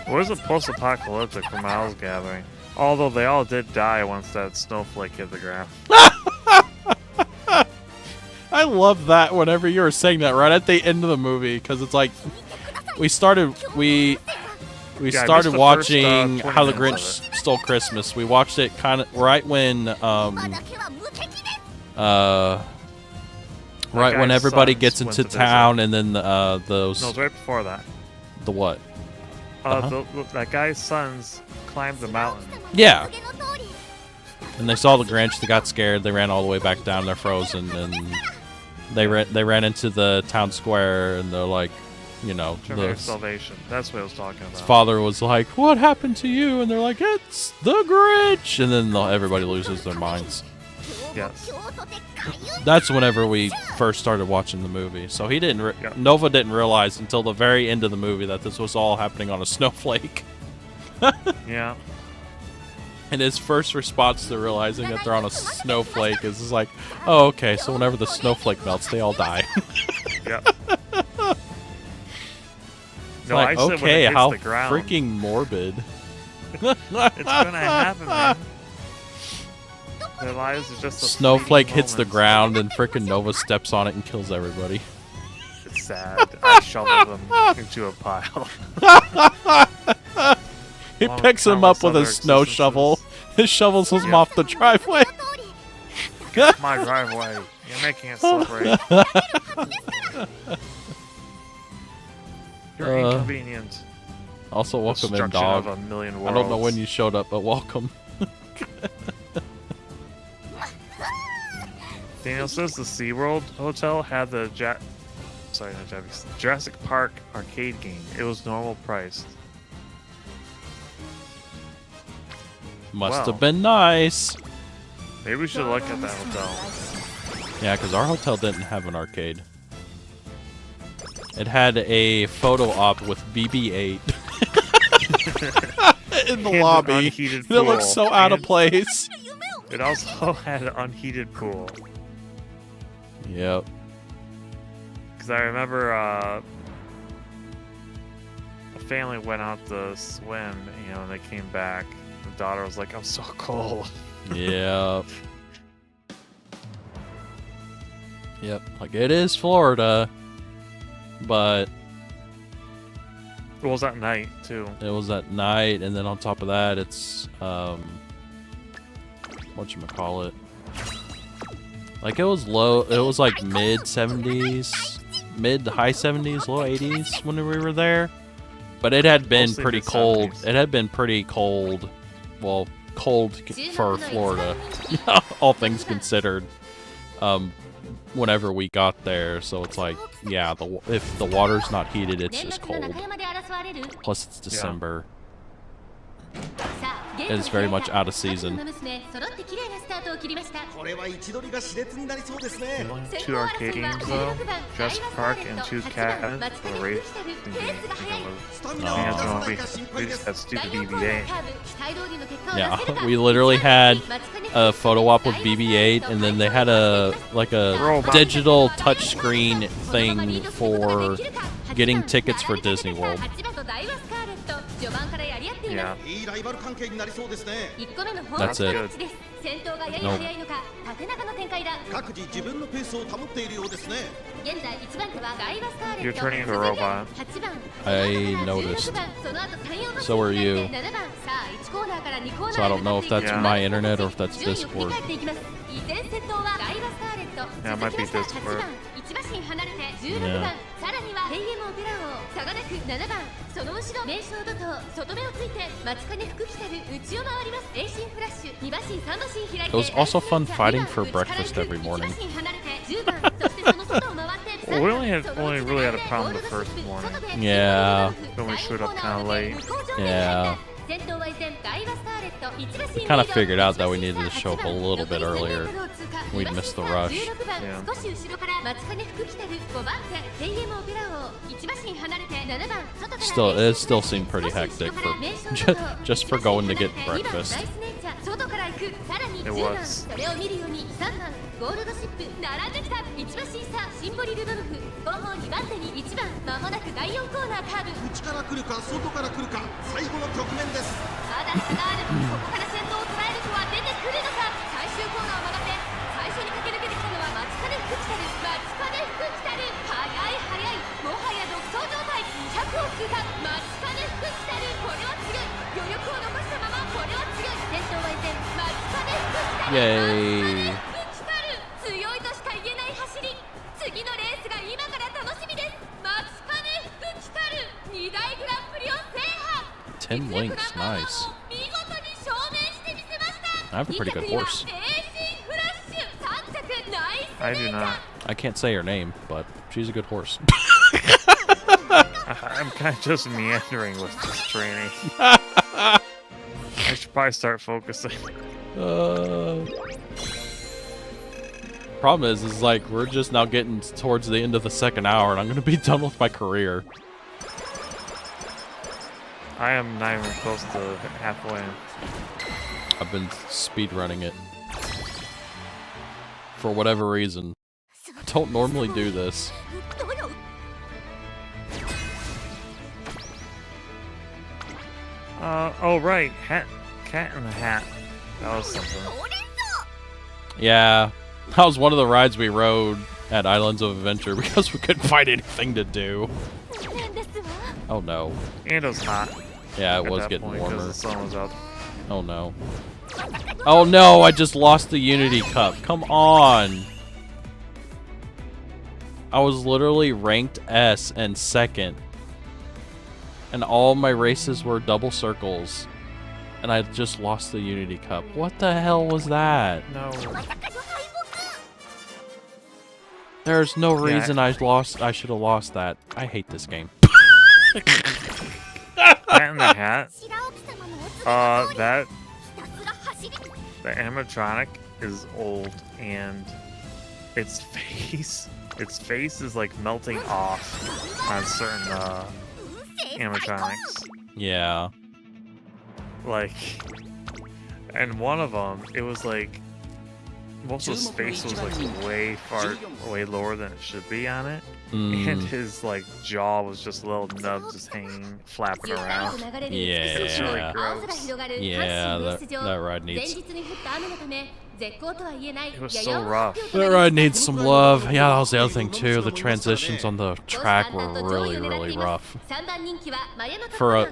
What is a post-apocalyptic from I was gathering? Although they all did die once that snowflake hit the ground. I love that whenever you were saying that right at the end of the movie, because it's like we started watching first, How the 20 Grinch minutes of Stole Christmas. We watched it kind of right when right when guy's everybody sons gets went into to visit. town, and then those No, it was right before that. the what? That guy's sons climbed the mountain. Yeah. And they saw the Grinch. They got scared. They ran all the way back down. They're frozen, and they ran into the town square, and they're like, you know, Terminator the Salvation. That's what I was talking about. his father was like, "What happened to you?" And they're like, "It's the Grinch." And then everybody loses their minds. Yes. That's whenever we first started watching the movie. So he didn't. Yeah. Nova didn't realize until the very end of the movie that this was all happening on a snowflake. Yeah. And his first response to realizing that they're on a snowflake is like, "Oh, okay. So whenever the snowflake melts, they all die." Yep. No, Like, I said when okay, it hits how the ground. freaking morbid. It's gonna happen, man. Their lives are just a Snowflake fleeting hits the moment. ground, and freaking Nova steps on it and kills everybody. It's sad. I shoveled them into a pile. He Along picks with him up countless with a other snow existences. shovel. He shovels him Yeah. off the driveway. My driveway. You're making it slippery. You're inconvenient. Also, welcome in, Destruction dog. of a million I worlds. don't know when you showed up, but welcome. Daniel says the SeaWorld Hotel had the Jurassic Park arcade game. It was normal priced. Must Wow. have been nice. Maybe we should look at that hotel. Yeah, because our hotel didn't have an arcade. It had a photo op with BB-8 in the And an lobby. unheated It looks pool. so out of And place. It also had an unheated pool. Yep. Because I remember a family went out to swim, and they came back. The daughter was like, "I'm so cold." Yep. Yep. Like, it is Florida, but It was at night too. it was at night, and then on top of that, it's whatchamacallit. Like, it was low. It was like mid 70s, mid to high 70s, low 80s when we were there. But it had been Mostly pretty mid-70s. cold. It had been pretty cold. Well, cold for Florida, all things considered. Whenever we got there, so it's like, yeah, if the water's not heated, it's just cold. Plus, it's December. It's very much out of season. これは位置取りが熾烈になりそうですね。 Two arcade games though, Jurassic Park and two cabins for the racing game. スタミナ Oh. を And 落とさない we か心 we 配で just す。 had stupid BB-8. Yeah, we literally had a photo op with BB-8, and then they had a digital touchscreen thing for getting tickets for Disney World. Yeah. いいライバル関係になりそうですね。 That's it. 戦闘がやや早いのか縦長の展開だ。各自自分のペースを保っているようですね。現在1番手はガイバスターレ You're ット、 turning into a robot. 8番 I noticed. 16番その後3、4番 So are you. 7番さあ1コーナーから2コーナー So I don't know if that's Yeah. my internet or if that's 順位を振り Discord. 返っていきます。依然先頭はガイバスターレット、 Yeah, it might 続 be きました Discord. 8番1馬身離れて16番、さらにはヘイエムオペラ王、差がなく7番、その後ろ名将怒涛、外目をついて松金福来たる内を回ります。栄進フラッシュ2馬身3馬身開いて It was also fun fighting for breakfast every morning. 1馬身離れて10番、そしてその外を回って Well, we only really had a problem the first morning. Yeah. Then we showed up kinda late. Yeah. Kind of figured out that we needed to show up a little bit earlier. We'd missed the rush. Yeah. Still, it still seemed pretty hectic for just for going to get breakfast. It was. それを見るように3番ゴールドシップ並んできた。1馬身差シンボリルドルフ、後方2番手に1番、まもなく第4コーナーカーブ。内から来るか外から来るか最後の局面です。まだ差がある。ここから先頭を捉える人は出てくるのか。最終コーナーを曲がって最初に駆け抜けてきたのは松金福来たる。松金福来たる、速い速い、もはや独走状態。200を通過、松金福来たる、これは強い。余力を残したままこれは強い。先頭は依然松金福来たる。 Yay. 松金福来たる、強いとしか言えない走り。次のレースが今から楽しみです。松金福来たる、2大グランプリを制覇。 10 links, nice. I have a pretty good horse. I do not. I can't say her name, but she's a good horse. I'm kind of just meandering with this training. I should probably start focusing. Problem is like we're just now getting towards the end of the second hour, and I'm gonna be done with my career. I am not even close to halfway. I've been speedrunning it for whatever reason. I don't normally do this. Oh right, cat in the hat. That was something. Yeah, that was one of the rides we rode at Islands of Adventure because we couldn't find anything to do. Oh no. And it was hot. Yeah, it at was that getting point 'cause warmer. The sun was up. Oh no. Oh no, I just lost the Unity Cup. Come on. I was literally ranked S and second. And all my races were double circles. And I just lost the Unity Cup. What the hell was that? No. There's no reason I should have lost that. I hate this game. Cat in the hat. The animatronic is old and its face is like melting off on certain animatronics. Yeah. Like, and one of them, it was like most of his face was like way lower than it should be on it, and his like jaw was just a little nub just hanging, flapping around. Yeah. It's really gross. Yeah, that ride needs. It was so rough. That ride needs some love. Yeah, that was the other thing too. The transitions on the track were really, really rough. For a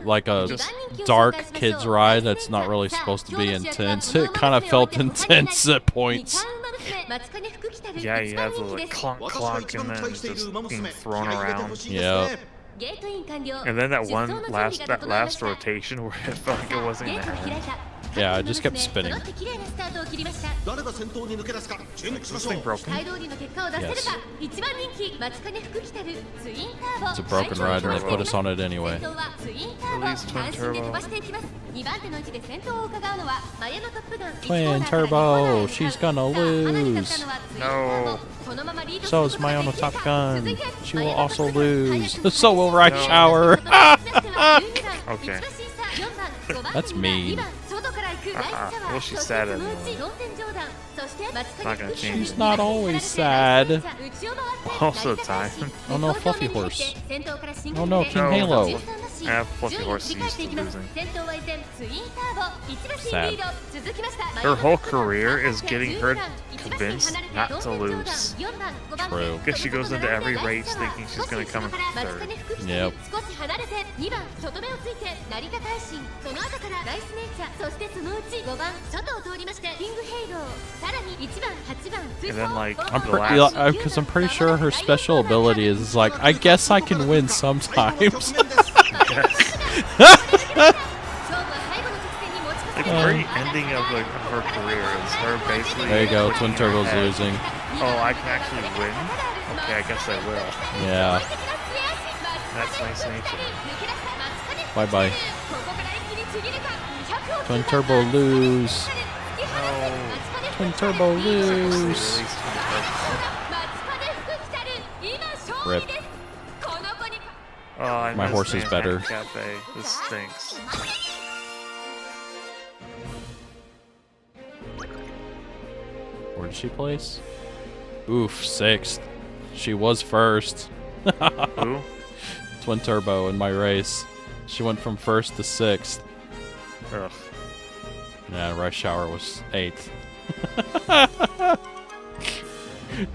dark kids ride that's not really supposed to be intense, it kind of felt intense at points. Yeah, he has those like clunk clunk and then just being thrown around. Yeah. And then that last rotation where it felt like it wasn't gonna end. Yeah, I just kept spinning. Is this thing broken? Yes. It's a broken ride and they put us on it anyway. Release twin turbo. Twin turbo, she's gonna lose. No. So is Mayano Top Gun. She will also lose. So will Right Shower. Okay. That's mean. Well, she's sad anyway. Not gonna change She's it. not always sad. Most of the time. Oh no, Fluffy Horse. Oh no, King Halo. し I have fluffy 順位を振り horses 返ってい used き to ます losing. 先頭は依然ツインターボ1馬身 Sad. リード続きました Her whole career is getting her convinced not to lose. True. Because she goes into every race thinking she's gonna come in third. Yep. 少し離れて2番外目をついて成田大臣その後からライスネイチャーそしてそのうち5番外を通りましてキングヘイローさらに1番8番 And then, like, I'm the last- because I'm pretty sure her special ability is like, I guess I can win sometimes. Like, the very ending of her career is her basically. There you go, looking Twin in her Turbo's head, losing. Oh, I can actually win? Okay, I guess I will. Yeah. That's nice nature. Bye bye. Twin Turbo lose. No. Twin Turbo lose. Release Rip. Oh, I My missed horse is Manhattan better. Cafe. This stinks. Where did she place? Oof, 6th. She was first. Who? Twin Turbo in my race. She went from 1st to 6th. Ugh. Yeah, Rush Hour was 8th.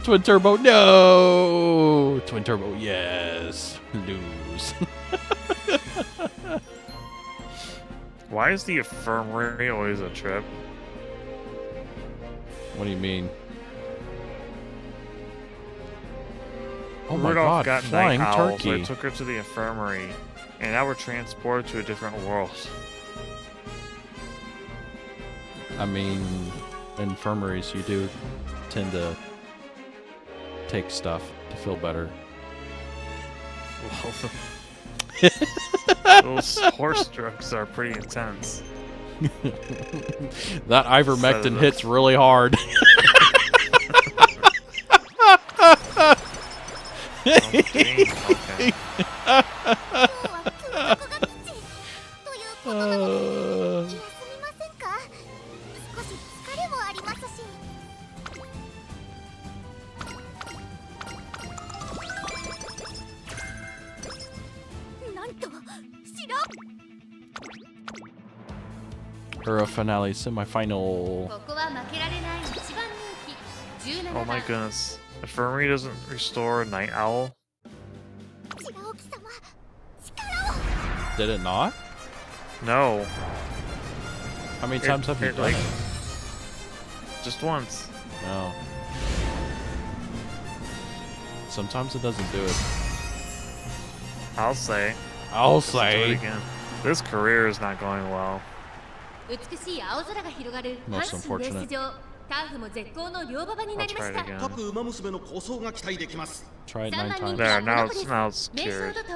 Twin Turbo, no! Twin Turbo, yes. Lose. Why is the infirmary always a trip? What do you mean? Oh my Rudolph god, got flying night owl, so turkey. I took her to the infirmary, and now we're transported to a different world. I mean, infirmaries, you do tend to take stuff to feel better. Well, those horse drugs are pretty intense. That ivermectin hits really hard. Okay. Or a finale semifinal. Oh my goodness. Infirmary doesn't restore Night Owl? Did it not? No. How many times have you done it? Just once. No. Sometimes it doesn't do it. I'll say. I'll Let's do it say. again. This career is not going well. Most unfortunate. ターフも絶好の両馬場になりました I'll try it again. 各馬娘の故障が期待できます Try it 9 times. There, now it's 名称 cured. だと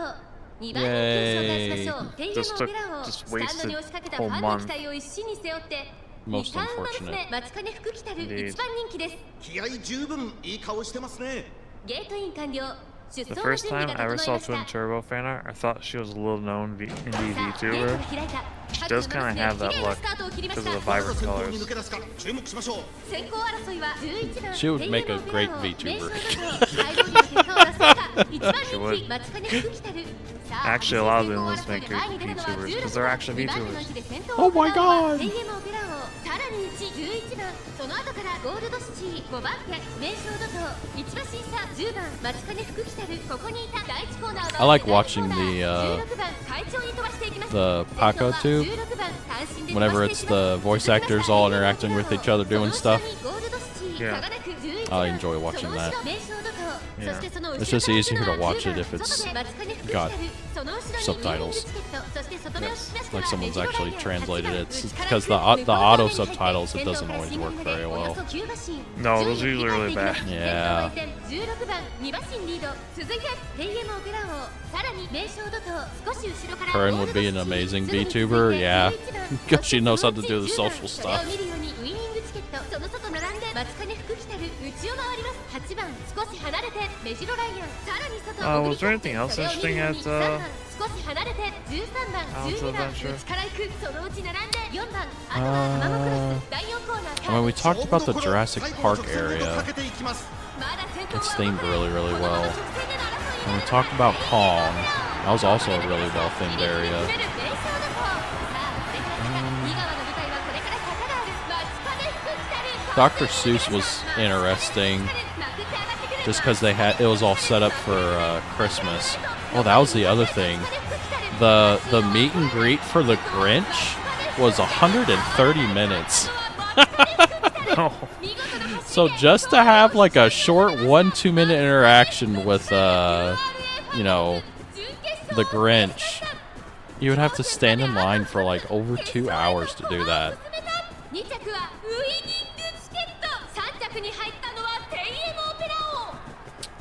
2番人気を紹介しましょうテイエモ Just ビラを just スタンドに wasted 押しかけたファン whole の month. 期待を一身に背負って Most 2番馬 unfortunate. 娘松金福来たる Indeed. 一番人気です気合十分いい顔してますねゲートイン完了出 The 走の first 準備 time が I 整 ever い saw ました Twin Turbo fan art, I thought she was a little known indie さあゲート VTuber. が開いた She does kind of have that 綺麗な look スタートを切りまし because た of the 誰が vibrant 先頭に colors. 抜け出すか注目しましょう先行争いは11番 She would make a テイエ great モビラを VTuber. 名称だと最後に結果を出せるか一番 She 人 would. 気松金福来たるさあ Actually, a lot of 先 them 行 let's 争い make で前に出るのは VTubers 16 because they're actually 2番手の VTubers. 位置で先頭 Oh を my 行うのは God. テイエモビラをさらに11番その後からゴールドシティ5番手名称だと1馬身差10番松金福来たるここにいた第1コーナーは I like watching the 16番会長に飛ばしていきます the Paco tube 16番単身で飛ばしていきます whenever it's the voice actors all interacting with each other doing stuff. Yeah. I enjoy watching that. Yeah. It's just easier to watch it if it's got subtitles. Yes. Like someone's actually translated it. It's because the auto subtitles, it doesn't always work very well. No, those are usually really bad. Yeah. Corinne would be an amazing VTuber, yeah. Because she knows how to do the social stuff. Was there anything else interesting at Allen's Adventure? I mean, we talked about the Jurassic Park area. It's themed really, really well. And we talked about Kong. That was also a really well themed area. Dr. Seuss was interesting just because it was all set up for Christmas. Oh, that was the other thing. The meet and greet for the Grinch was 130 minutes. Oh. So just to have like a short 1-2 minute interaction with you know, the Grinch, you would have to stand in line for like over 2 hours to do that.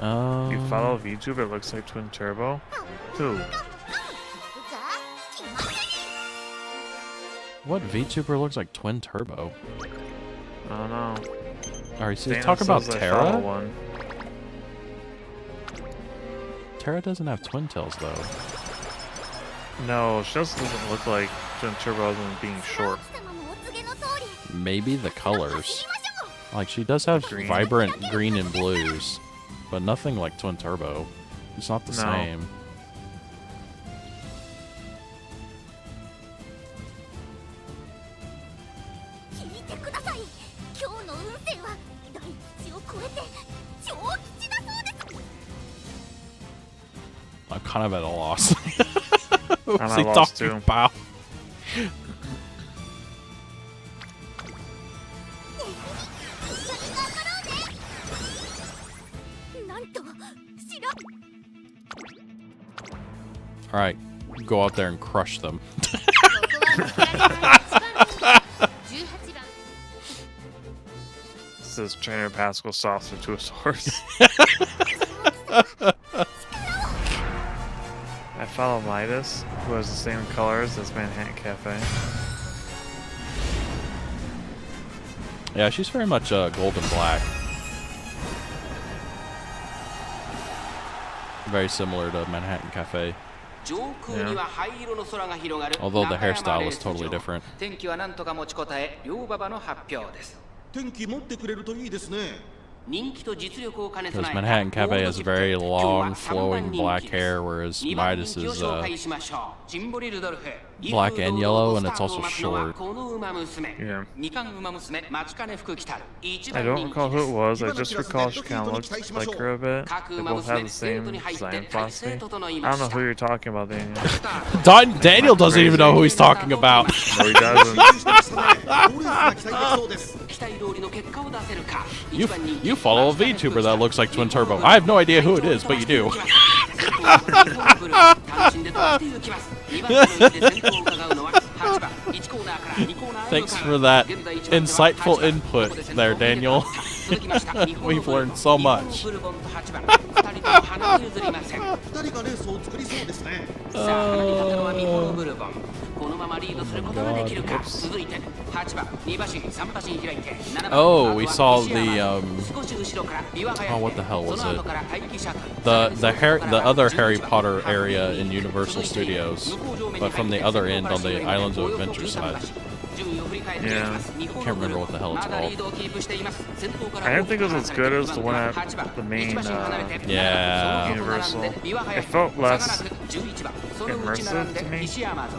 You follow a VTuber, it looks like Twin Turbo? Who? What VTuber looks like Twin Turbo? I don't know. Alright, so he's Dana talking about says I follow Terra? one. Terra doesn't have twin tails though. No, she just doesn't look like Twin Turbo other than being short. Maybe the colors. Like, she does have Green. vibrant green and blues, but nothing like Twin Turbo. It's not the No. same. I'm kind of at a loss. What's I'm he at a loss, talking too. about? Alright, go out there and crush them. This is Trainer Pascal Saucer to a source. I follow Midas, who has the same colors as Manhattan Cafe. Yeah, she's very much gold and black. Very similar to Manhattan Cafe. Although the hairstyle was totally different. 天気持ってくれるといいですね。 Because Manhattan Cafe has very long, flowing black hair, whereas Midas is black and yellow, and it's also short. Yeah. I don't recall who it was, I just recall she kind of looked like her a bit. They both have the same design philosophy. I don't know who you're talking about, Daniel. Daniel doesn't even know who he's talking about. No, he doesn't. You follow a VTuber that looks like Twin Turbo. I have no idea who it is, but you do. Thanks for that insightful input there, Daniel. We've learned so much. 2人がレースを作りそうですね。 Oh, we saw the oh, what the hell was it? The other Harry Potter area in Universal Studios, but from the other end on the Islands of Adventure side. Yeah. I can't remember what the hell it's called. I didn't think it was as good as the one at the main Yeah. Universal. It felt less immersive to me.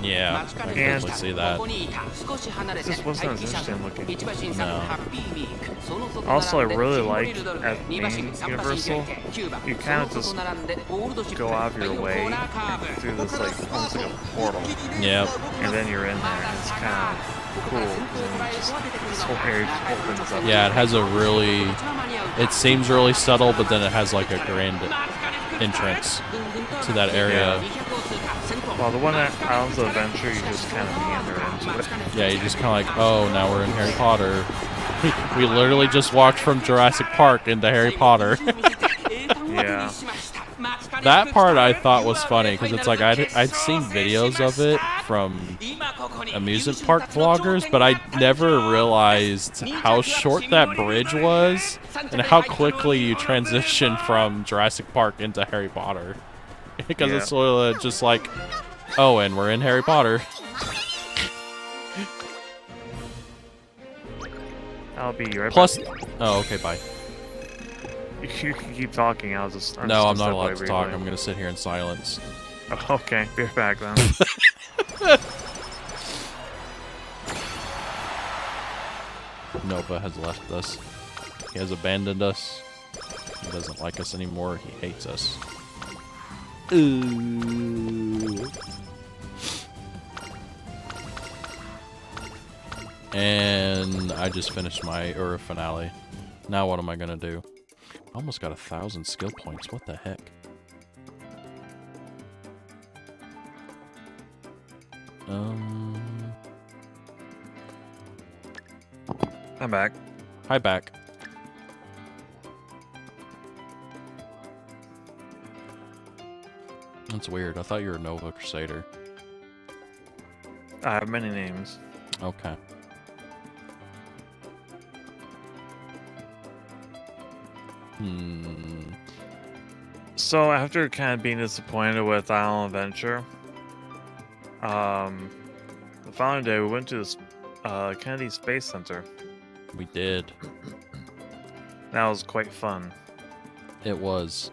Yeah, I can definitely see that. It just wasn't as interesting looking. No. Also, I really liked at the main Universal, you kind of just go out of your way through this like almost like a portal, Yep. and then you're in there, and it's kind of cool. And then this whole area just opens up. Yeah, it has a really... It seems really subtle, but then it has like a grand entrance to that area. Well, the one at Islands of Adventure, you just kind of meander into it. Yeah, you just kind of like, oh, now we're in Harry Potter. We literally just walked from Jurassic Park into Harry Potter. Yeah. That part I thought was funny, because it's like I'd seen videos of it from amusement park vloggers, but I never realized how short that bridge was and how quickly you transition from Jurassic Park into Harry Potter. Because it's sort of just like, oh, and we're in Harry Potter. I'll be right Plus, back. oh, okay, bye. You can keep talking, I'm No, I'm just not gonna allowed step to away talk. I'm going to sit here in silence. Oh, okay, be right back then. Nova has left us. He has abandoned us. He doesn't like us anymore. He hates us. Ooh. And I just finished my Ura finale. Now what am I gonna do? I almost got 1,000 skill points. What the heck? I'm back. Hi, back. That's weird. I thought you were a Nova Crusader. I have many names. Okay. So after kind of being disappointed with Island Adventure, the following day we went to the Kennedy Space Center. We did. That was quite fun. It was.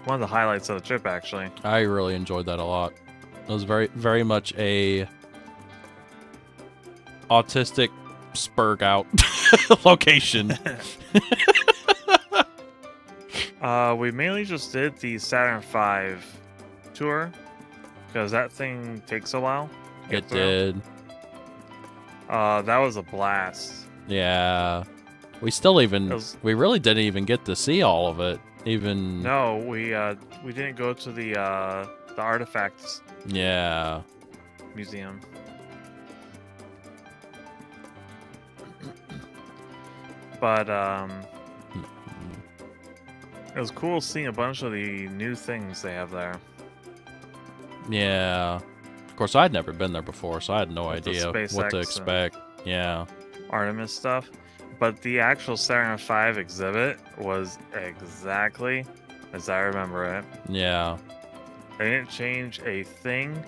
One of the highlights of the trip, actually. I really enjoyed that a lot. It was very, very much a autistic spurg out location. We mainly just did the Saturn V tour because that thing takes a while. to get It through. did. That was a blast. Yeah. We still even It was- we really didn't even get to see all of it. Even No, we didn't go to the artifacts yeah. museum. But it was cool seeing a bunch of the new things they have there. Yeah. Of course, I'd never been there before, so I had no With the idea what to SpaceX and- expect. Yeah. Artemis stuff. But the actual Saturn V exhibit was exactly as I remember it. Yeah. They didn't change a thing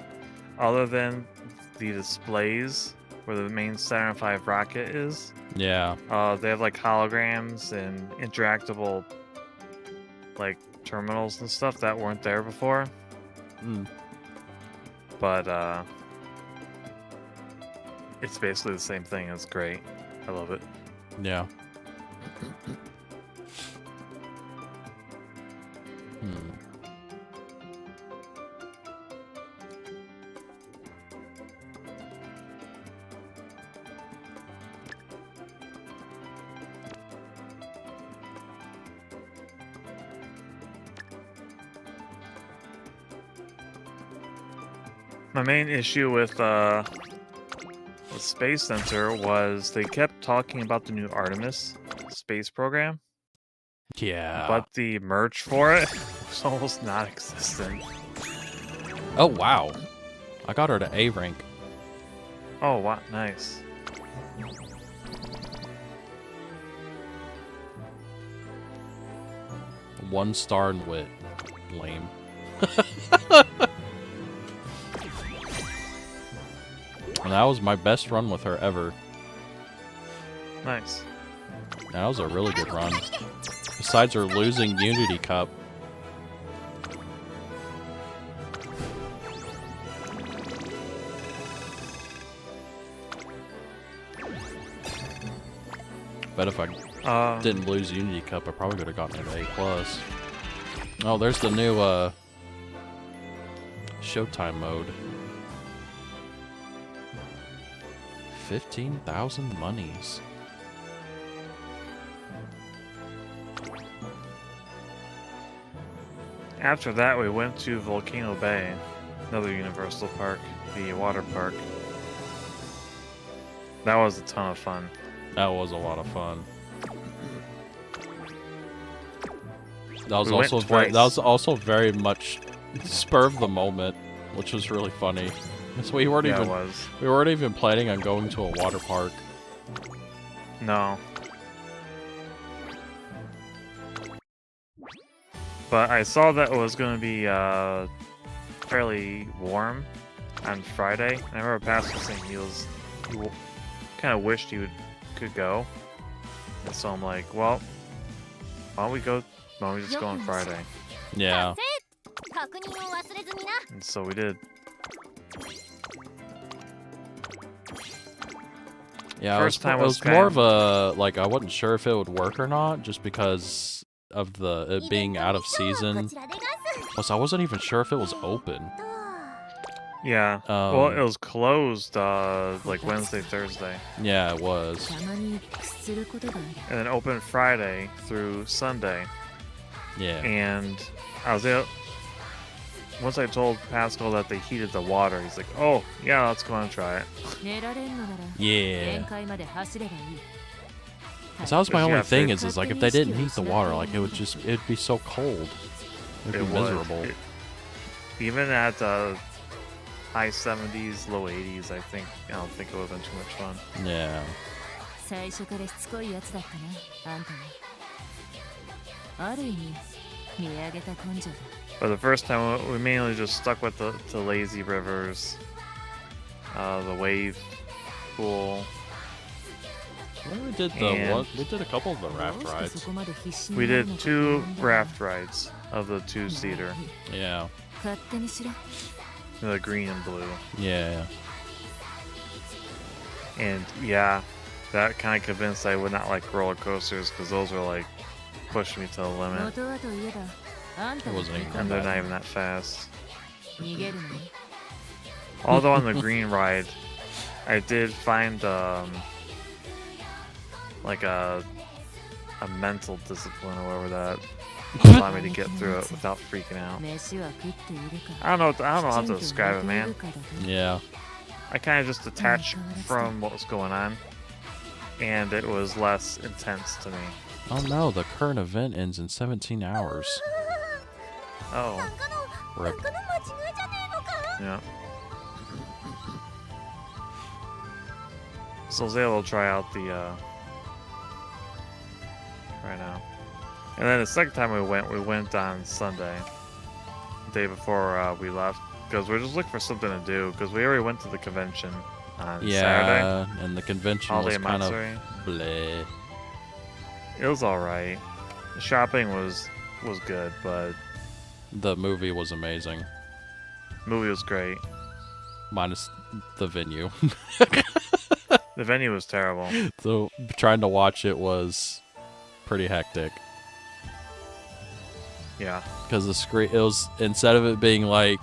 other than the displays where the main Saturn V rocket is. Yeah. They have like holograms and interactable like terminals and stuff that weren't there before. Mm. But it's basically the same thing. It's great. I love it. Yeah. My main issue with the Space Center was they kept talking about the new Artemis space program, Yeah. but the merch for it was almost non-existent. Oh wow. I got her to A rank. Oh, wow, nice. One star in wit. Lame. And that was my best run with her ever. Nice. That was a really good run. Besides her losing Unity Cup. Bet if I didn't lose Unity Cup, I probably would have gotten an A+. Oh, there's the new Showtime mode. 15,000 monies. After that, we went to Volcano Bay, another Universal Park, the water park. That was a ton of fun. That was a lot of fun. That was We went also very much spur of the moment, which was really funny. So we weren't Yeah, it even was. we weren't even planning on going to a water park. No. But I saw that it was going to be fairly warm on Friday. I remember Pastor saying he kind of wished he could go. And so I'm like, well, why don't we just go on Friday? Yeah. And so we did. Yeah, First time it was was more of a like I wasn't sure if it would work or not, just because of it being out of season. Plus, I wasn't even sure if it was open. Yeah. Well, it was closed like Wednesday, Thursday. Yeah, it was. And then open Friday through Sunday. Yeah. And I was able. Once I told Pascal that they heated the water, he's like, "Oh, yeah, let's go and try it." Yeah. That was my only thing is like if they didn't heat the water, like it'd be so cold. It'd be miserable. Even at high 70s, low 80s, I don't think it would have been too much fun. Yeah. But the first time we mainly just stuck with the lazy rivers, the wave pool. Well, we did we did a couple of the raft rides. We did 2 raft rides of the 2-seater. Yeah. The green and blue. Yeah. And yeah, that kind of convinced I would not like roller coasters because those were like pushing me to the limit. It wasn't even And they're not even that fast. Although on the green ride, I did find like a mental discipline or whatever that allowed me to get through it without freaking out. I don't know how to describe it, man. Yeah. I kind of just detached from what was going on, and it was less intense to me. Oh no, the current event ends in 17 hours. Oh. Rip. Yeah. So I was able to try out the right now. And then the second time we went on Sunday, the day before we left, because we're just looking for something to do, because we already went to the convention on Saturday. And the convention Holiday was kind of Matsuri. bleh. It was alright. The shopping was good, but The movie was amazing, the movie was great. minus the venue. The venue was terrible. So trying to watch it was pretty hectic. Yeah. Because the screen, it was, instead of it being like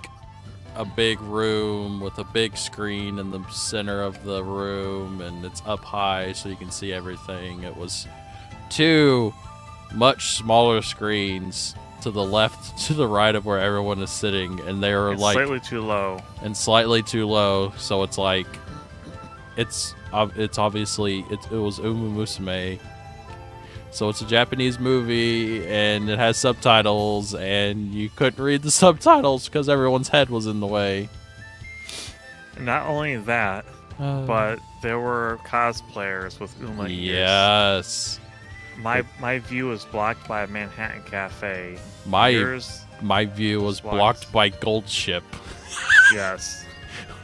a big room with a big screen in the center of the room and it's up high so you can see everything, it was 2 much smaller screens to the left, to the right of where everyone is sitting, and they were like slightly too low. And slightly too low, so it's like it's obviously it was Umamusume. So it's a Japanese movie, and it has subtitles, and you couldn't read the subtitles because everyone's head was in the way. Not only that, but there were cosplayers with Uma ears. Yes. My view was blocked by a Manhattan Cafe. My view was blocked. blocked by Gold Ship. Yes.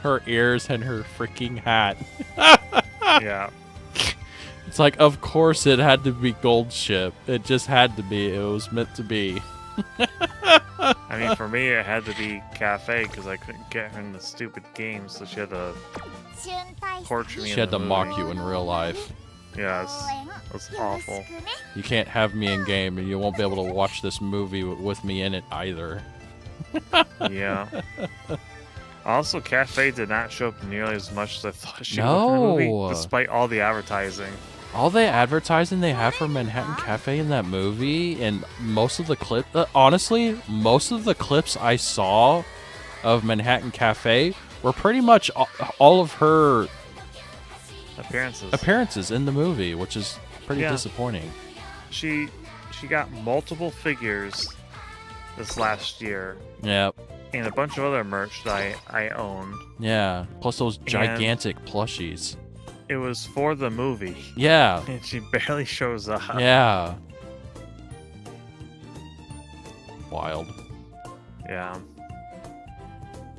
Her ears and her freaking hat. Yeah. It's like, of course it had to be Gold Ship. It just had to be. It was meant to be. I mean, for me, it had to be Cafe because I couldn't get her in the stupid game, so she had to torture me. She had to mock you in real life. Yes. It was awful. You can't have me in game, and you won't be able to watch this movie with me in it either. Yeah. Also, Cafe did not show up nearly as much as I thought she would in the movie, despite all the advertising. All the advertising they have for Manhattan Cafe in that movie, and most of the honestly, most of the clips I saw of Manhattan Cafe were pretty much all of her appearances in the movie, which is pretty disappointing. She got multiple figures this last year. Yep. And a bunch of other merch that I own. Yeah. Plus those gigantic plushies. It was for the movie. Yeah. And she barely shows up. Yeah. Wild. Yeah.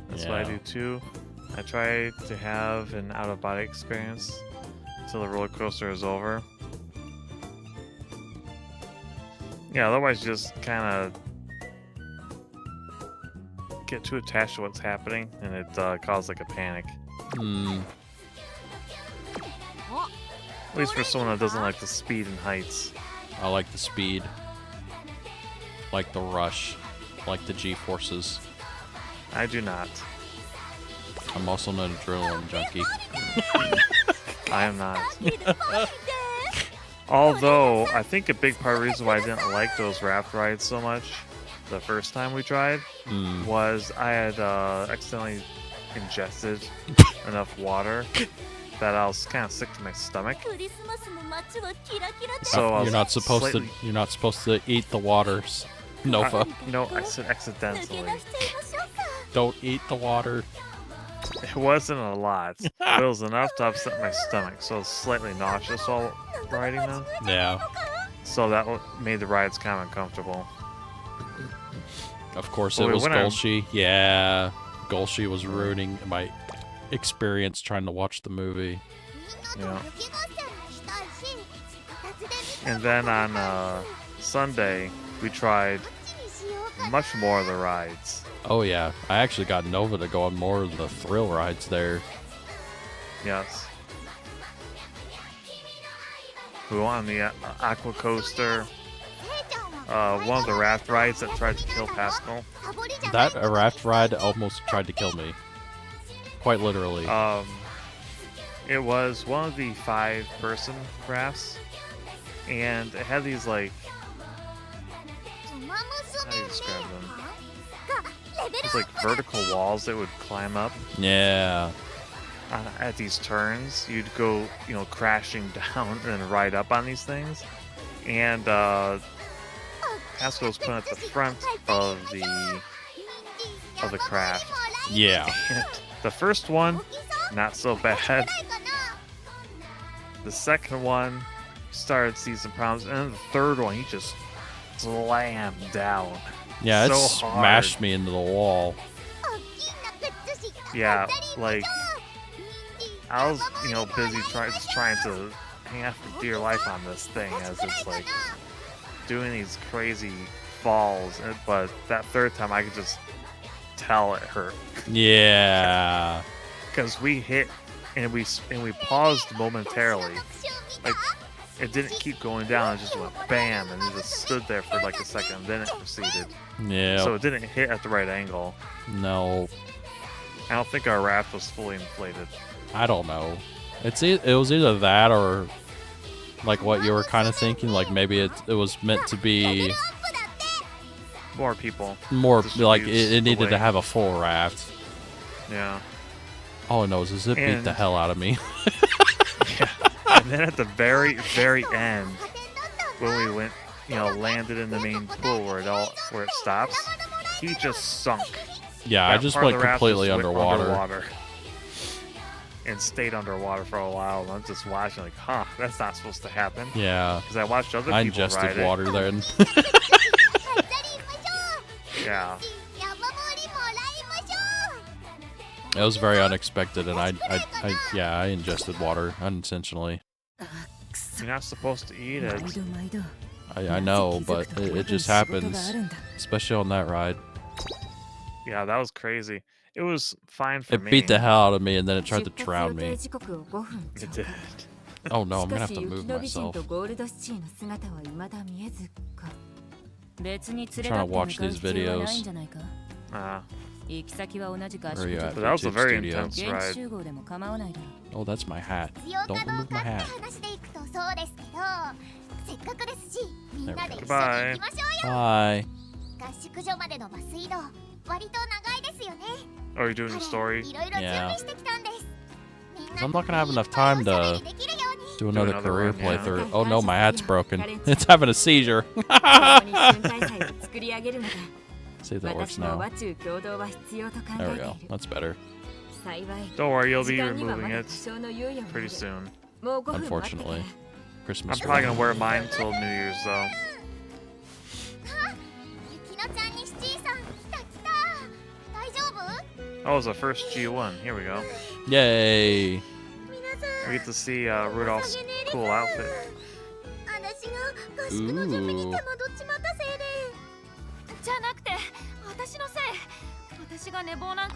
That's what I do too. I try to have an out-of-body experience until the roller coaster is over. Yeah, otherwise you just kind of get too attached to what's happening, and it causes like a panic. At least for someone that doesn't like the speed and heights. I like the speed. Like the rush. Like the G-forces. I do not. I'm also not an adrenaline junkie. I am not. Although, I think a big part of the reason why I didn't like those raft rides so much the first time we tried was I had accidentally ingested enough water that I was kind of sick to my stomach. So you're not supposed to. You're not supposed to eat the waters, Nova. No, I said accidentally. Don't eat the water. It wasn't a lot, but it was enough to upset my stomach, so I was slightly nauseous while riding them. Yeah. So that made the rides kind of uncomfortable. Of course, Well, it we was went on- Golshi. Yeah, Golshi was ruining my experience trying to watch the movie. Yeah. And then on Sunday, we tried much more of the rides. Oh yeah, I actually got Nova to go on more of the thrill rides there. Yes. We went on the Aqua Coaster. One of the raft rides that tried to kill Pascal. That raft ride almost tried to kill me. Quite literally. It was one of the 5-person rafts, and it had these like, how do you describe them? It's like vertical walls that would climb up. Yeah. At these turns, you'd go, crashing down and then ride up on these things. And Pascal was put at the front of the craft. Yeah. And the first one, not so bad. The second one started to see some problems, and then the third one, he just slammed down. Yeah, it so smashed hard. me into the wall. Yeah, like I was, busy trying to hang out for dear life on this thing as it's like doing these crazy falls, but that third time I could just tell it hurt Yeah. because we hit and we paused momentarily. Like it didn't keep going down; it just went bam, and it just stood there for like a second, and then it proceeded. Yeah. So it didn't hit at the right angle. No, I don't think our raft was fully inflated. I don't know. It was either that or like what you were kind of thinking. Like maybe it was meant to be More people. more Just like use it the needed to way. have a full raft. Yeah. All it knows is it beat the And- hell out of me. And then at the very, very end, when we went, landed in the main pool where it stops, he just sunk. Yeah, I That just part of went the raft completely just went underwater. And stayed underwater for a while. And I'm just watching like, that's not supposed to happen. Yeah, Because I watched other I people ingested ride it. water then. Yeah. It was very unexpected, and I ingested water unintentionally. You're not supposed to eat it. I know, but it just happens, especially on that ride. Yeah, that was crazy. It was fine for It me. beat the hell out of me, and then it tried to drown me. It did. Oh no, I'm gonna have to move myself. Trying to watch these videos. Where are you at? But that was a YouTube very Studio. intense ride. Oh, that's my hat. Don't remove my hat. There we go. Goodbye. Bye. Oh, you're doing the story? Yeah. 'Cause I'm not gonna have enough time to do another another career one, yeah. playthrough. Oh no, my hat's broken. It's having a seizure. See if that works now. There we go. That's better. Don't worry, you'll be removing it pretty soon. Unfortunately. Christmas. I'm probably gonna wear mine till New Year's though. Oh, it's the first G1. Here we go. Yay. We get to see Rudolph's cool outfit. Ooh.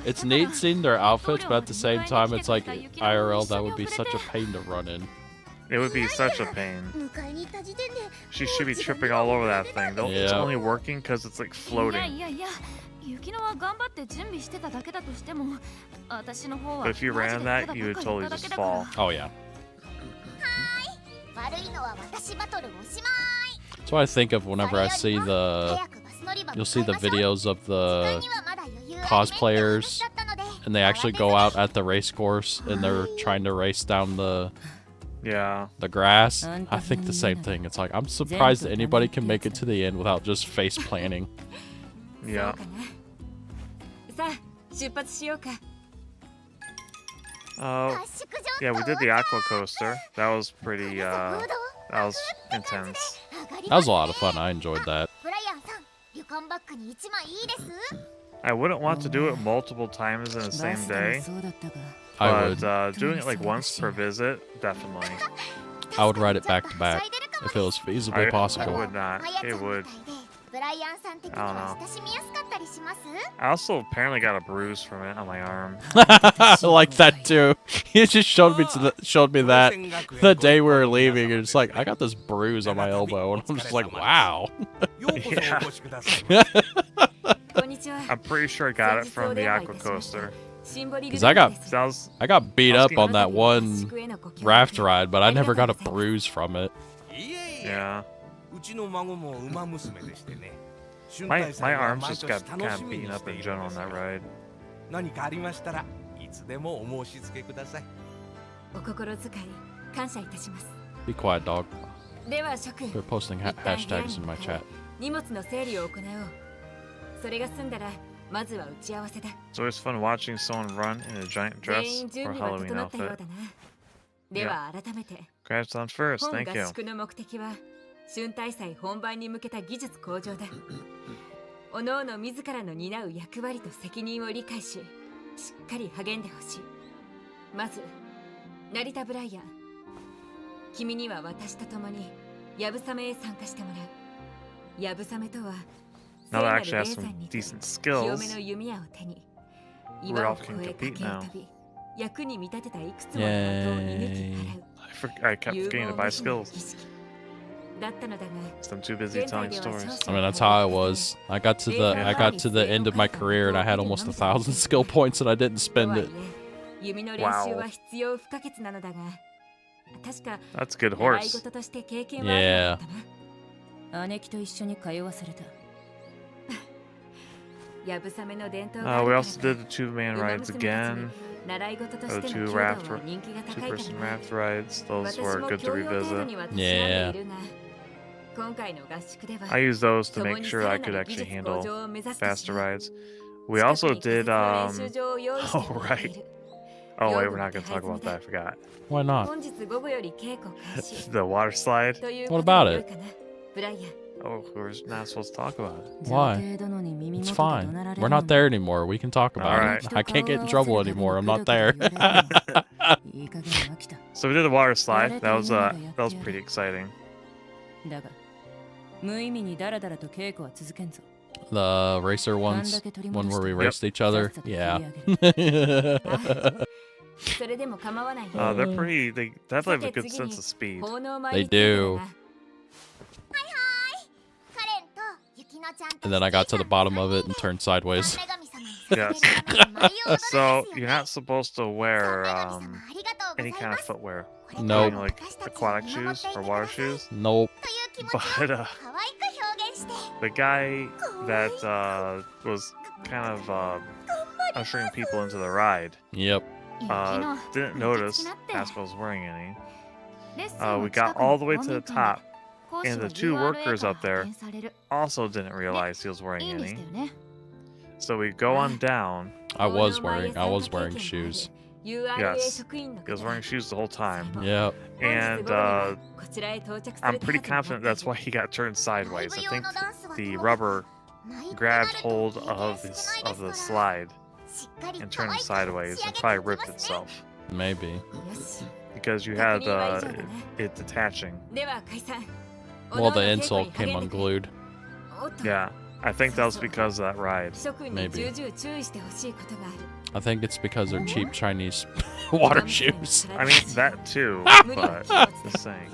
It's neat seeing their outfits, but at the same time, it's like IRL. That would be such a pain to run in. It would be such a pain. She should be tripping all over that thing. It's Yeah. only working because it's like floating. But if you ran that, you would totally just fall. Oh yeah. That's what I think of whenever I see you'll see the videos of the cosplayers, and they actually go out at the race course and they're trying to race down the grass. I think the same thing. It's like, I'm surprised that anybody can make it to the end without just face planting. Yeah. Yeah, we did the aqua coaster. That was pretty, that was intense. That was a lot of fun. I enjoyed that. I wouldn't want to do it multiple times in the same day, I would. but doing it like once per visit, definitely. I would ride it back to back if it was feasibly I possible. would not. It would. I don't know. I also apparently got a bruise from it on my arm. I like that too. He just showed me that the day we were leaving, and it's like, I got this bruise on my elbow, and I'm just like, wow. I'm pretty sure I got it from the aqua coaster. Because I got beat up on that one raft ride, but I never got a bruise from it. Yeah. My arms just got kind of beaten up in general on that ride. Be quiet, dog. They're posting hashtags in my chat. It's always fun watching someone run in a giant dress or Halloween outfit. Yeah. Congrats on first, thank you. 春大祭本番に向けた技術向上だ。おのおの自らの担う役割と責任を理解し、しっかり励んでほしい。まず、成田ブライアン。君には私と共にやぶさめへ参加してもらう。やぶさめとは、 Now that actually has some decent skills. 清めの弓矢を手に、 Ralph 岩を can 越え compete 駆けを now. 飛び、役に見立てたいくつもの的を射抜き払う。I kept forgetting to buy skills. だったのだが、 'Cause I'm too busy telling stories. I mean, that's how I was. I got to the end of my career, and I had almost 1,000 skill points, and I didn't spend it. 弓の練習は必要不可欠なのだが、確か That's a good 習い horse. 事として経験はあるのだったな。姉貴と一緒に通わされた。やぶさめの伝統 We also did the two-man rides again. 習い事と The しての two 弓道も人気が高いから two-person な。 raft rides. Those 私 were も good to 教養程度 revisit. にはたしなんでいるが、今回の合宿では I used those to 共 make に sure さ I ら could なる技 actually 術向 handle 上を目指すと faster し rides. We also 近くに did 仮設の練習場を用意して oh もらってい right. る。 Oh wait, we're not gonna talk about that. I forgot. Why not? 本日午後より稽古開始 The water slide. という What こと about でよ it? いかな、ブライアン。 Oh, we're not supposed to talk about it. Why? It's fine. We're not there anymore. We can talk about Alright. it. I can't get in trouble anymore. I'm not there. So we did the water slide. That was pretty exciting. だが無意味にダラダラと稽古は続けんぞ。 The racer ones, one where we raced each other. Yeah. それでも構わないよ。 They're pretty. They have like a good sense of speed. 奉納前 They についてだ do. な。 And then I got to the bottom of it and turned sideways. Yes. So you're not supposed to wear any kind of footwear. Nope. Like aquatic shoes or water shoes. Nope. But the guy that was kind of ushering people into the ride Yep. didn't notice Pascal was wearing any. We got all the way to the top, and the two workers up there also didn't realize he was wearing any. So we go on down. I was wearing shoes. Yes. He was wearing shoes the whole time. Yep. And I'm pretty confident that's why he got turned sideways. I think the rubber grabbed hold of the slide and turned him sideways and probably ripped itself Maybe. because you had it detaching. Well, the insole came unglued. Yeah. I think that was because of that ride. Maybe. I think it's because they're cheap Chinese water shoes. I mean, that too, but just saying.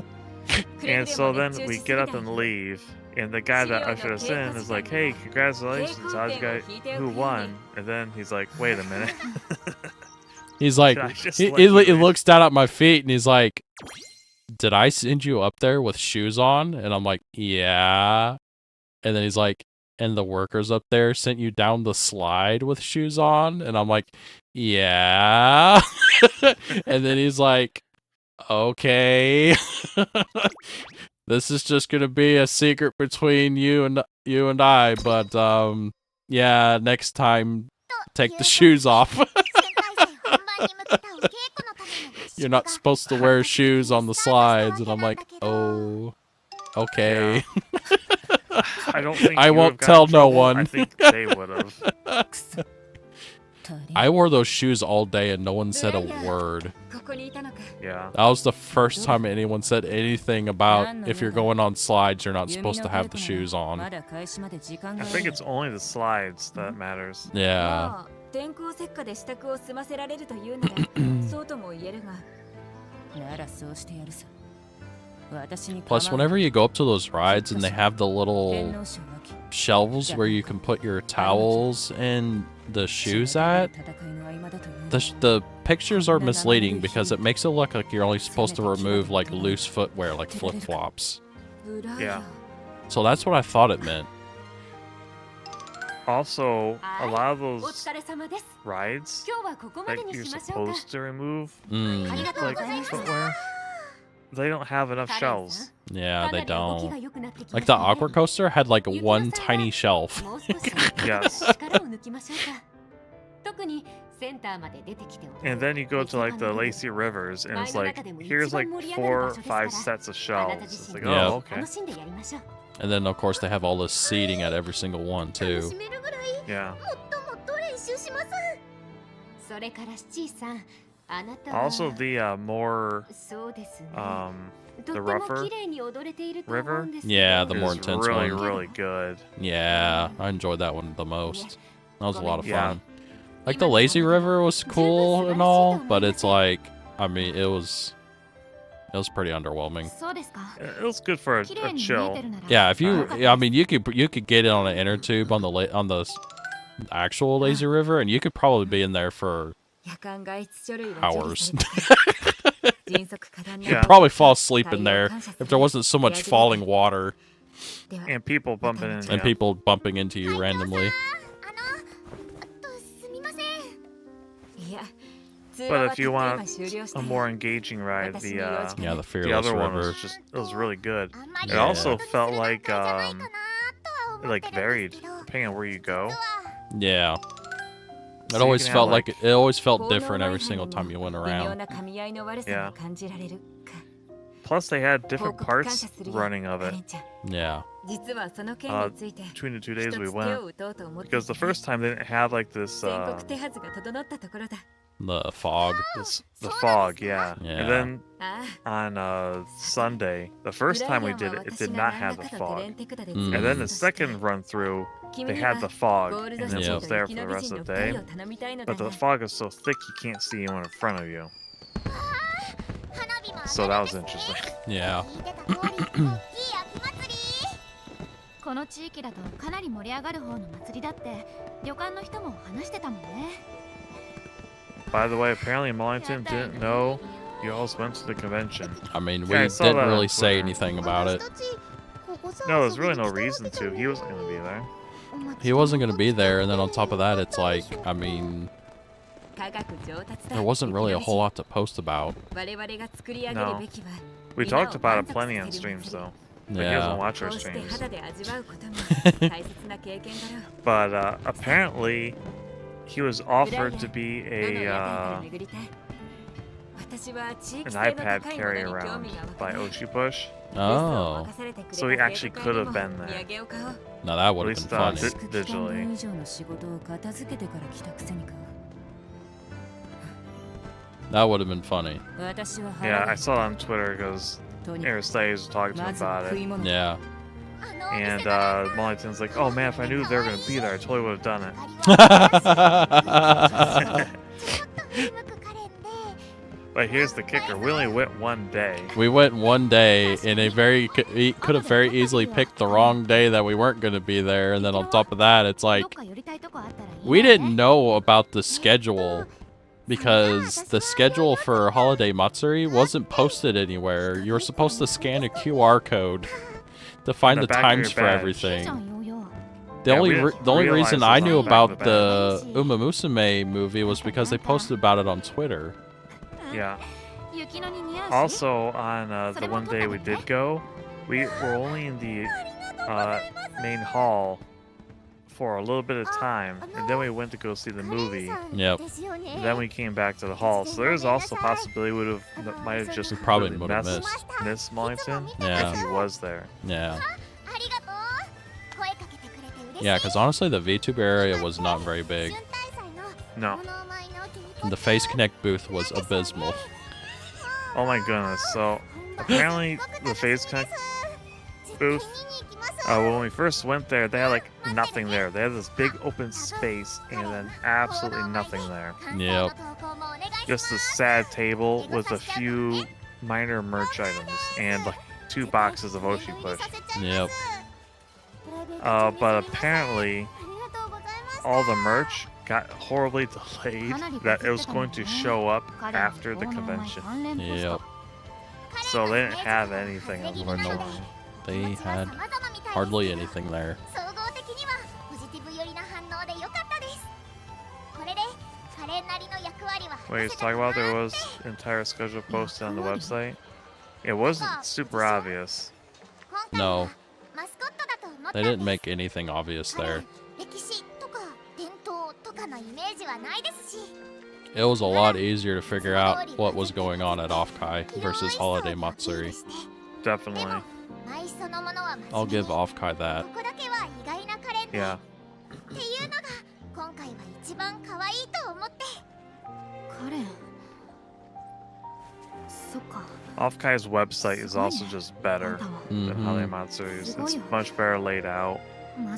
And so then we get up and leave, and the guy that ushered us in is like, "Hey, congratulations, how'd you guys, who won?" And then he's like, "Wait a minute." He's like, Should I just he let you in? looks down at my feet and he's like, "Did I send you up there with shoes on?" And I'm like, "Yeah." And then he's like, "And the workers up there sent you down the slide with shoes on?" And I'm like, "Yeah." And then he's like, "Okay." This is just gonna be a secret between you and I, but yeah, next time take the shoes off. You're not supposed to wear shoes on the slides. And I'm like, "Oh, okay." I don't think I you won't would've gotten tell in no trouble. one. I think they would have. I wore those shoes all day and no one said a word. Yeah. That was the first time anyone said anything about if you're going on slides, you're not supposed to have the shoes on. I think it's only the slides that matters. Yeah. Plus, whenever you go up to those rides and they have the little shelves where you can put your towels and the shoes at, the pictures are misleading because it makes it look like you're only supposed to remove like loose footwear, like flip-flops. Yeah. So that's what I thought it meant. Also, a lot of those rides that you're supposed to remove, like footwear, they don't have enough shelves. Yeah, they don't. Like the Aqua Coaster had like one tiny shelf. Yes. And then you go to like the Lazy Rivers, and it's like, here's like 4 or 5 sets of shelves. It's like, Yeah. oh, okay. And then of course they have all this seating at every single one too. Yeah. Also, the more the rougher river, Yeah, the more is intense really, one. really good. Yeah, I enjoyed that one the most. That was a lot of Yeah. fun. Like the Lazy River was cool and all, but it's like, I mean, it was pretty underwhelming. It was good for a chill. Yeah, if you, I mean, you could get it on an inner tube on the actual Lazy River, and you could probably be in there for hours. Yeah. Probably fall asleep in there if there wasn't so much falling water And people bumping into and you. people bumping into you randomly. But if you want a more engaging ride, the Yeah, the the Fearless other one River. was it was really good. It Yeah. also felt like varied depending on where you go. Yeah. So It you always can felt have, like it always felt different every single time you went around. Yeah. Plus, they had different parts running of it Yeah. between the 2 days we went. Because the first time they didn't have like this The fog. the fog, yeah. Yeah. And then on Sunday, the first time we did it, it did not have the fog. Mm. And then the second run through, they had the fog, and it Yeah. was there for the rest of the day. But the fog is so thick you can't see anyone in front of you. So that was interesting. Yeah. この地域だとかなり盛り上がる方の祭りだって旅館の人も話してたもんね。 By the way, apparently Mollington didn't know you also went to the convention. I mean, we Yeah, I saw didn't that on really say Twitter. anything about it. No, there's really no reason to. He wasn't going to be there. He wasn't going to be there, and then on top of that, it's like, I mean, there wasn't really a whole lot to post about. No. We talked about it plenty on streams, though. But he doesn't Yeah. watch our streams. But apparently, he was offered to be an iPad carry around by Oshipush. Oh, So he actually could have been there. now that At would have least been funny. digitally. That would have been funny. Yeah, I saw it on Twitter because Aristides was talking about it. Yeah. And Mollington's like, oh man, if I knew they were going to be there, I totally would have done it. But here's the kicker. We only went one day. We went one day in a we could have very easily picked the wrong day that we weren't going to be there. And then on top of that, it's like, we didn't know about the schedule because the schedule for Holiday Matsuri wasn't posted anywhere. You were supposed to scan a QR code to find the times for everything. The only reason I knew about the Umamusume movie was because they posted about it on Twitter. Yeah. Also, on the one day we did go, we were only in the main hall for a little bit of time, and then we went to go see the movie. Yep. And then we came back to the hall. So there's also a possibility might have just probably would have missed Mollington if he was there. Yeah. Yeah, because honestly, the VTuber area was not very big. No. And the Face Connect booth was abysmal. Oh my goodness. So apparently the Face Connect booth, when we first went there, they had like nothing there. They had this big open space and then absolutely nothing there. Yep. Just a sad table with a few minor merch items and like 2 boxes of Oshi Push. Yep. But apparently all the merch got horribly delayed that it was going to show up after the convention. Yep. So they didn't have anything. Or no, they had hardly anything there. Wait, he's talking about there was entire schedule posted on the website? It wasn't super obvious. No. They didn't make anything obvious there. It was a lot easier to figure out what was going on at Offkai versus Holiday Matsuri. Definitely. I'll give Offkai that. Yeah. Offkai's website is also just better than Holiday Matsuri's. It's much better laid out.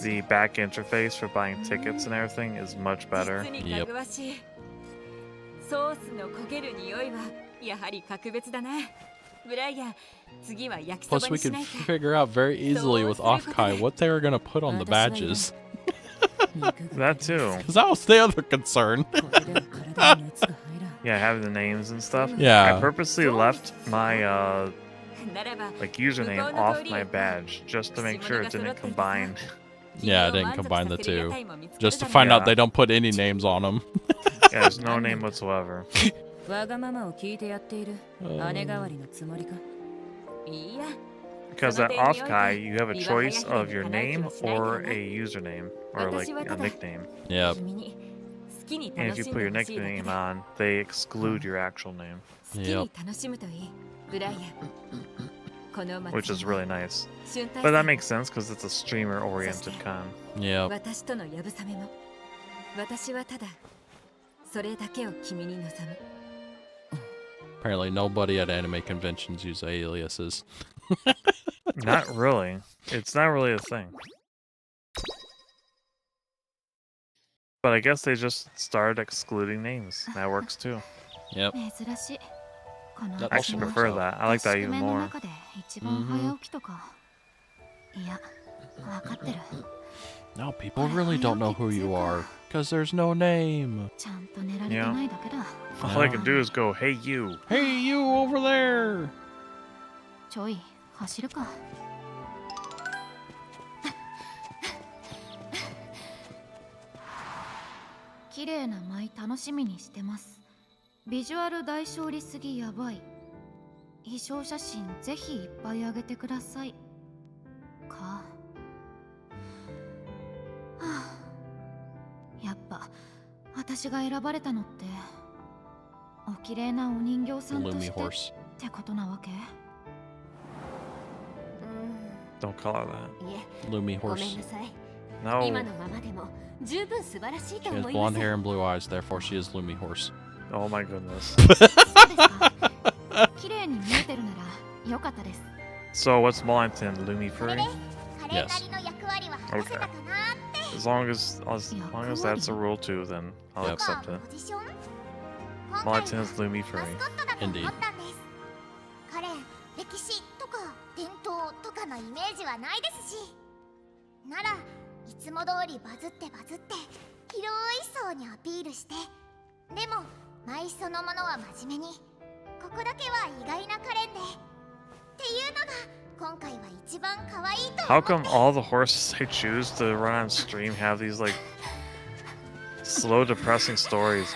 The back interface for buying tickets and everything is much better. Yep. Plus, we could figure out very easily with Offkai what they were going to put on the badges. That too. Because that was the other concern. Yeah, having the names and stuff. Yeah. I purposely left my username off my badge just to make sure it didn't combine. Yeah, I didn't combine the two. Just to find out they don't put any names on them. Yeah, there's no name whatsoever. Because at Offkai, you have a choice of your name or a username, or like a nickname. Yep. And if you put your nickname on, they exclude your actual name. Yep. Which is really nice. But that makes sense because it's a streamer-oriented con. Yep. Apparently nobody at anime conventions use aliases. Not really. It's not really a thing. But I guess they just started excluding names. That works too. Yep. I actually prefer that. I like that even more. No, people really don't know who you are because there's no name. Yeah. All I can do is go, hey you. Hey you over there. Lumi horse. Don't call her that. Lumi horse. No. She has blonde hair and blue eyes, therefore she is Lumi horse. Oh my goodness. So what's Mollington? Lumi furry? Yes. Okay. As long as that's a rule too, then I'll Yep. accept it. Martin is Lumi for me. Indeed. カレン、歴史とか伝統とかのイメージはないですし、ならいつも通りバズって広い層にアピールして、でも舞そのものは真面目に、ここだけは意外なカレンでっていうのが今回は一番可愛いと How come all the horses I choose to run on stream have these like slow, depressing stories?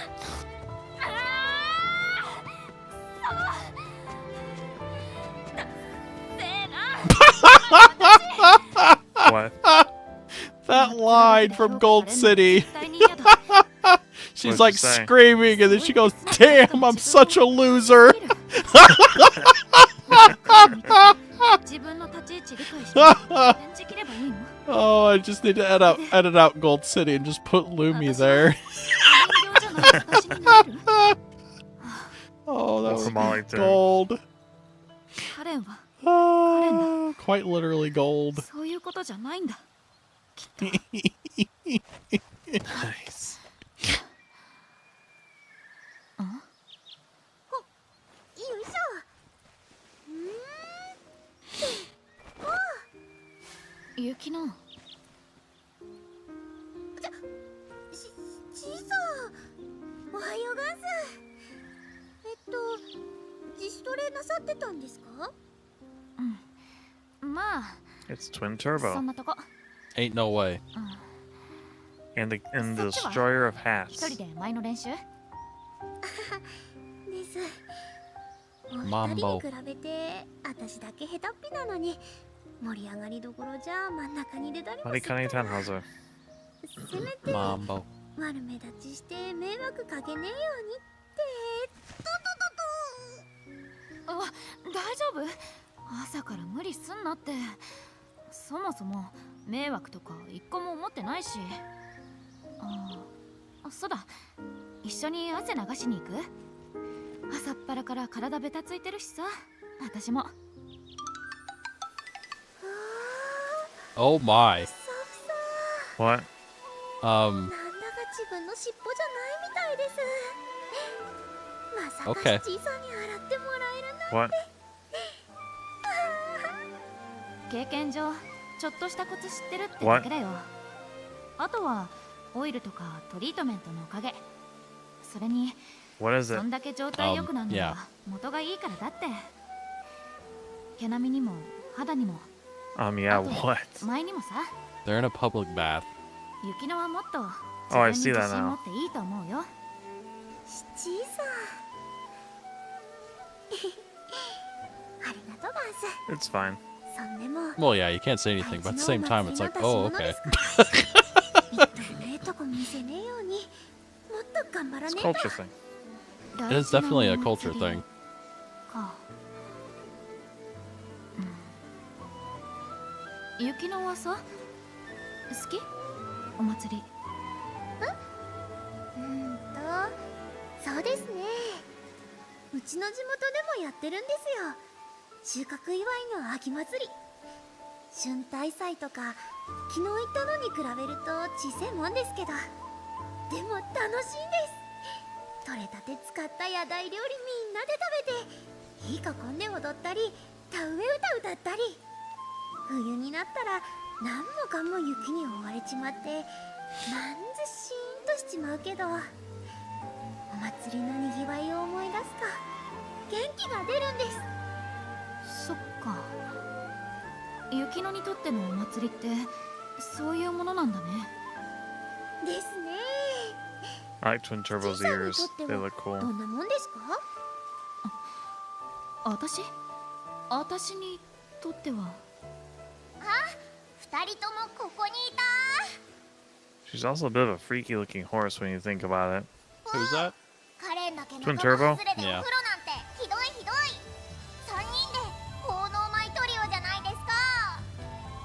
What? That line from Gold City. She's What'd like she say? screaming, and then she goes, "Damn, I'm such a loser." Oh, I just need to edit out Gold City and just put Lumi there. Oh, that was Molly too. gold. Oh, quite literally gold. Nice. よいしょ。雪のちいさん、おはようがんす。自主トレなさってたんですか？まあ It's Twin そ Turbo んなとこ Ain't no way. and the Destroyer of 一 Hats. 人で前の練習です。お二マンボ人に比べて私だけ下手っぴなのに盛り上がりどころじゃ真ん中に出たりもする Honey Cunny Tannhauser. せめて Mambo. 悪目立ちして迷惑かけねえようにってあ、大丈夫？朝から無理すんなって。そもそも迷惑とか一個も思ってないし。そうだ、一緒に汗流しに行く？朝っぱらから体ベタついてるしさ、私も。 Oh my. ふさふさ What? なんだか自分の尻尾じゃないみたいです。まさか Okay. 七井さんに洗ってもらえるなんて。 What? 経験上ちょっとしたコツ知ってるってだけだよ。あとはオイルとかトリートメントのおかげ。それに What is そ it? んだけ状態良くなるの yeah. は元がいいからだって。毛並みにも肌にも Yeah, あと what? 前にもさ、 They're in a public bath. 雪乃はもっと Oh, I 自 see 分に that 自信 now. 持っていいと思うよ。七井さんありがとうガンス。 It's fine. そんでも Well, yeah, you can't say anything, but at the same time, it's like, oh, okay. みっともねえとこ見せねえようにもっと頑張ら It's ね a えと。 culture thing. It is definitely a culture thing. か。雪乃はさ、好き？お祭り。そうですね。うちの地元でもやってるんですよ。収穫祝いの秋祭り。春大祭とか昨日行ったのに比べると小さいもんですけど、でも楽しいんです。取れたて使った屋台料理みんなで食べて、火囲んで踊ったり田植え歌歌ったり、冬になったら何もかも雪に覆われちまってなんずしーんとしちまうけど、お祭りのにぎわいを思い出すと元気が出るんです。そっか。雪乃にとってのお祭りってそういうものなんだね。ですね。 I like Twin Turbo's ears. They look ど cool. んなもんですか？私にとっては。二人ともここにいた。 She's also a bit of a freaky looking horse when you think about it. Who's that? カレンだけ Twin 仲間 Turbo? 外れでお風呂 Yeah. なんてひどいひどい。三人で奉納米トリオじゃないですか。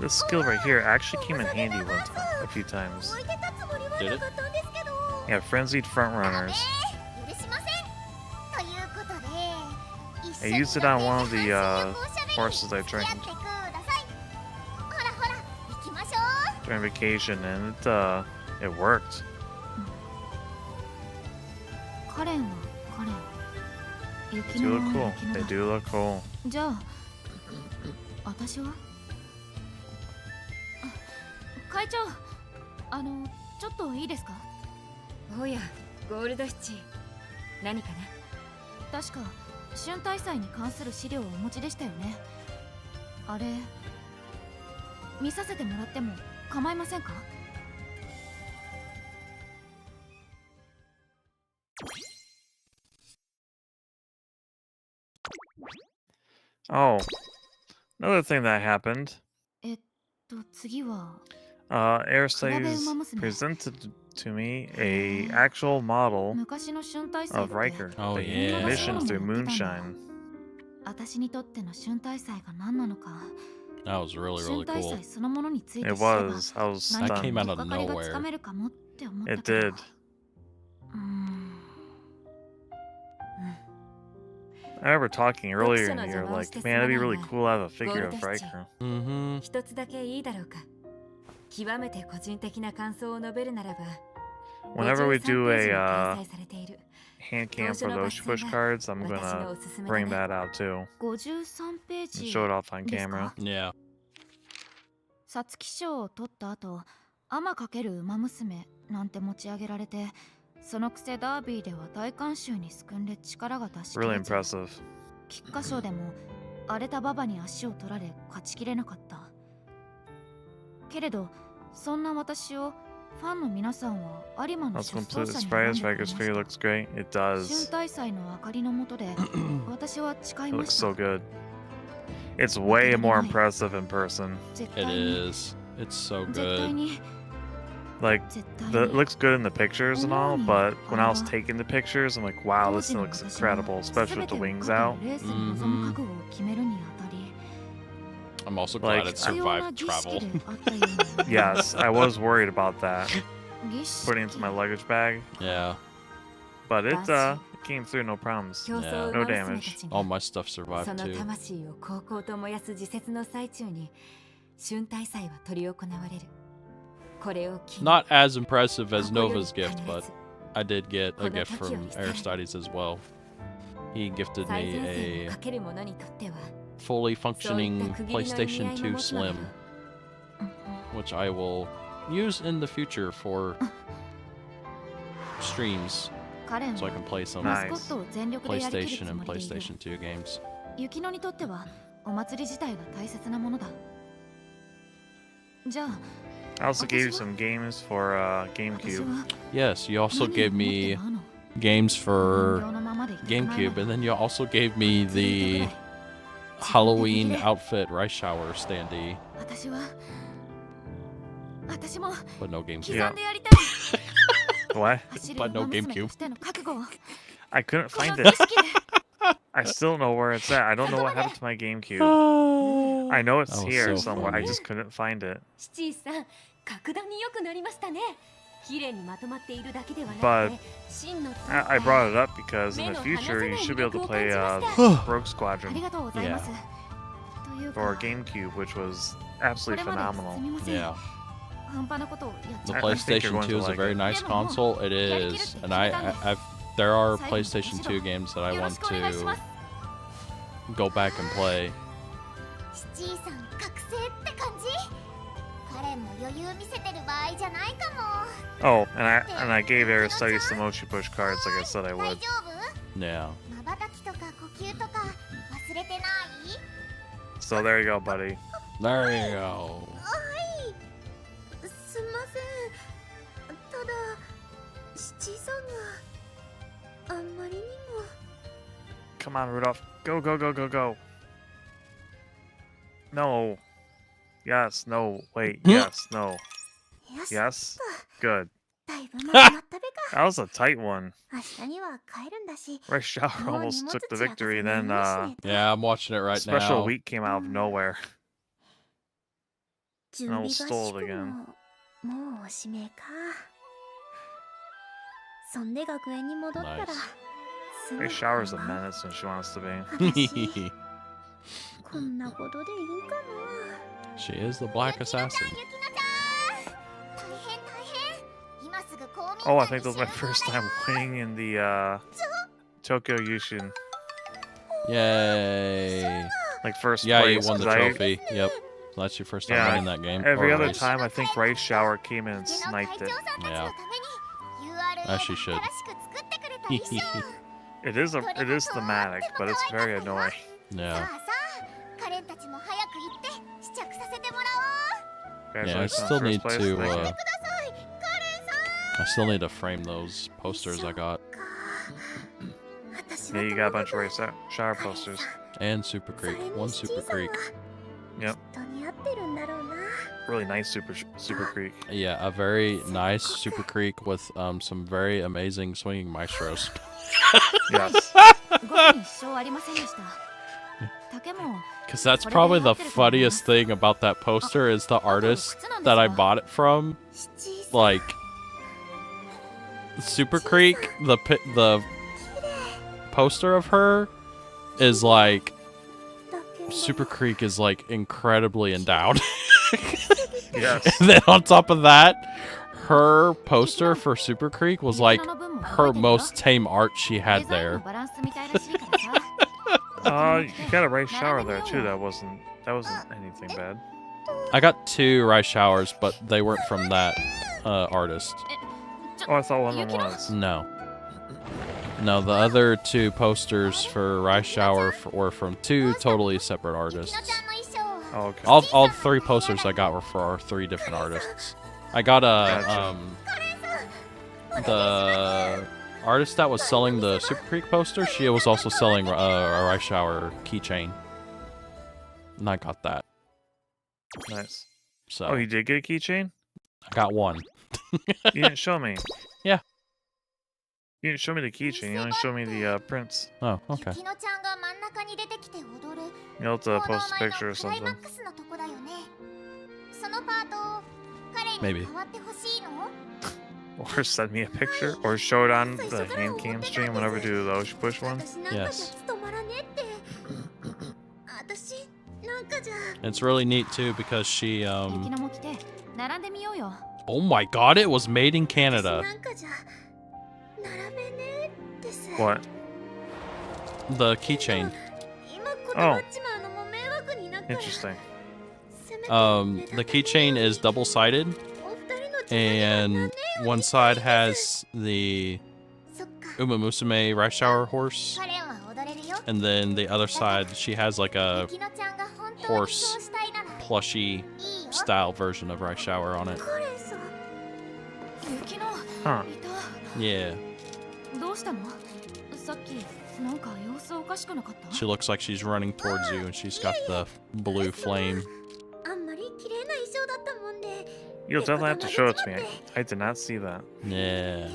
This skill right here actually came in handy a few times. 置いてたつもりはなかったんですけど。 Yeah, frenzied front runners. 許しません。ということで、 I used it on one of the horses I trained. 付き合ってください。ほらほら、during vacation, and it worked. カレンはカレン。 They 雪 do の look は cool. 雪の They だ。 do look cool. じゃあ私は会長、ちょっといいですか？おや、ゴールドシチ。何かな？確か春大祭に関する資料をお持ちでしたよね。あれ見させてもらっても構いませんか？ Oh, another thing that happened. 次は Air Studies presented to me a actual model 昔の春大祭っ of て Riker Oh, that yeah. commissioned through Moonshine. 私にとっての春大祭が何なのか。 That was really, 春 really 大 cool. 祭そのものについて It 知れば was. I was 何か That came stunned. out の of かかりがつか nowhere. めるかもって思った It けど。 did. うん。 I remember talking earlier in the year, like, man, it'd be really cool to have a figure of Gold Riker. Mm-hmm. 一つだけいいだろうか。極めて個人的な感想を述べるならば、 Whenever we do 53ページ a に掲載されている hand cam for those push cards, I'm 私の gonna おすすめ bring だ that out too 53ペー and ジ show it off on ですか？ camera. Yeah. 皐月賞を取った後、天×馬娘なんて持ち上げられて、そのくせダービーでは大観衆にすくんで力が出し切 Really れちゃう。 impressive. 菊花賞でも荒れた馬場に足を取られ勝ちきれなかった。けれどそんな私をファンの皆さんは有馬 I の was 出走 completely 者に選ん surprised. でくれ Riker's まし figure た。 looks great. It 春 does. 大祭の明かりの下で私は誓い It ま looks した。 so good. It's way more impressive in person. 絶 It 対に is. It's so 絶対 good. に Like, 絶対 it に looks good in the pictures and all, but when I was taking the pictures, I'm like, wow, this thing looks incredible, especially with the wings out. レースに臨む覚悟を決めるにあたり I'm also glad Like, it 必要な survived 儀式 travel. であったように思います。 Yes, I was worried about that, 儀式 putting it into my luggage bag, Yeah. but it came through no problems. 競争 Yeah. 馬 No 娘た damage. ち All が my stuff そ survived の too. 魂を高校と燃やす自節の最中に春大祭は執り行われる。これを機に Not as impressive as ここより Nova's gift, 必 but ず I did get a gift この時を from 来たい。 Aristides as well. He gifted 最 me 前線を a かける者にとっては fully そうい functioning った区切りの意味合 PlayStation い 2 の持つのだ Slim, which I will use in the future for streams カレン so I は can play some マスコットを全力でやりきる PlayStation つ and もりでいる。 PlayStation 2 games. 雪乃にとってはお祭り自体が大切なものだ。じゃあ I also gave you some games for 私 GameCube. は Yes, you also 何を gave 持って me まうの？ games 人 for 形のままでいてくれない GameCube, and then you also gave me ずい the ぶくらい Halloween outfit rice shower standee, 私は私も but no 刻 GameCube. んで Yeah. やりたい。 What? 走る But no 馬娘 GameCube. としての覚悟を I couldn't この find 儀 it. 式で I still don't know where it's at. I don't know what happened to my GameCube. I know it's That was here so somewhere. I funny. just couldn't find it. シチーさん格段に良くなりましたね。綺麗にまとまっているだけではな But くて芯の I brought it up because in the future you should be able to play Rogue あ Squadron りがとうございます。という for か GameCube, which was こ absolutely れまでphenomenal. すみません。 Yeah, 半端なことをやっ the ちゃ I っ think you're PlayStation going 2 is to a like very it. nice console. It is, and I've there are PlayStation 2 games that た。 I よろ want しくお願いしま to す。 go back and play. シチーさん覚醒って感じ。彼も余裕見せてる場合じゃないかも。 Oh, and I gave Aristides some Mochi Push cards like I said I 大 would. 丈夫？ Yeah. 瞬きとか呼吸とか忘れてない？ So there you go, buddy. There you go. はいすんません。ただ七さんがあんまりにも Come on, Rudolph. Go, go, go, go, go. No. Yes, no, wait, yes, no. よし Yes? Good. だいぶまとまったべか。 That was a tight one. 明日には帰るんだし Rice Shower もう荷 almost 物 took the 散らか victory, せない then ようにしねえと。 Yeah, I'm watching it right special now. week came out of nowhere. 準備合 I'll 宿 stall も it again. もうおしめか。そんで学園に戻ったら Nice. すぐ Rice Shower's a かな。 menace when she wants to be. 私こんなことでいいんかな。 She is the Black ゆきのちゃん Assassin. ゆきのちゃん Oh, I think that was my first time winning in the Tokyo Yushin. Yay. Like first Yeah, you place. won the 'cause trophy. Yep. So that's your first time Yeah, winning that game. every or other race. time I think Rice Shower came in and sniped it. Yeah. As she should. It is thematic, but it's very annoying. Yeah. Yeah, I Congratulations still on first need place. to Thank you. I still need to frame those posters I got. Yeah, you got a bunch of Rice Shower posters. And Super Creek. One Super Creek. Yep. Really nice Super Creek. Yeah, a very nice Super Creek with some very amazing swinging maestros. Yes. Because that's probably the funniest thing about that poster is the artist that I bought it from. Like, Super Creek, the poster of her is like, Super Creek is like incredibly endowed. Yes. And then on top of that, her poster for Super Creek was like her most tame art she had there. You got a Rice Shower there too. That wasn't anything bad. I got 2 rice showers, but they weren't from that artist. Oh, I thought one of them was. No. No, the other 2 posters for rice shower were from 2 totally separate artists. Oh, okay. All 3 posters I got were for 3 different artists. I got Gotcha. the artist that was selling the Super Creek poster, she was also selling a rice shower keychain. And I got that. Nice. So Oh, you did get a keychain? I got 1. You didn't show me. Yeah. You didn't show me the keychain. You only showed me the prints. Oh, okay. You'll have to post a picture or something. Maybe. Or send me a picture. Or show it on the hand cam stream whenever we do the Oshi Push one. Yes. It's really neat too because she oh my god, it was made in Canada. What? The keychain. Oh. Interesting. The keychain is double-sided, and one side has the Umamusume rice shower horse, and then the other side she has like a horse plushy style version of rice shower on it. Huh. Yeah. She looks like she's running towards you, and she's got the blue flame. You'll definitely have to show it to me. I did not see that. Yeah.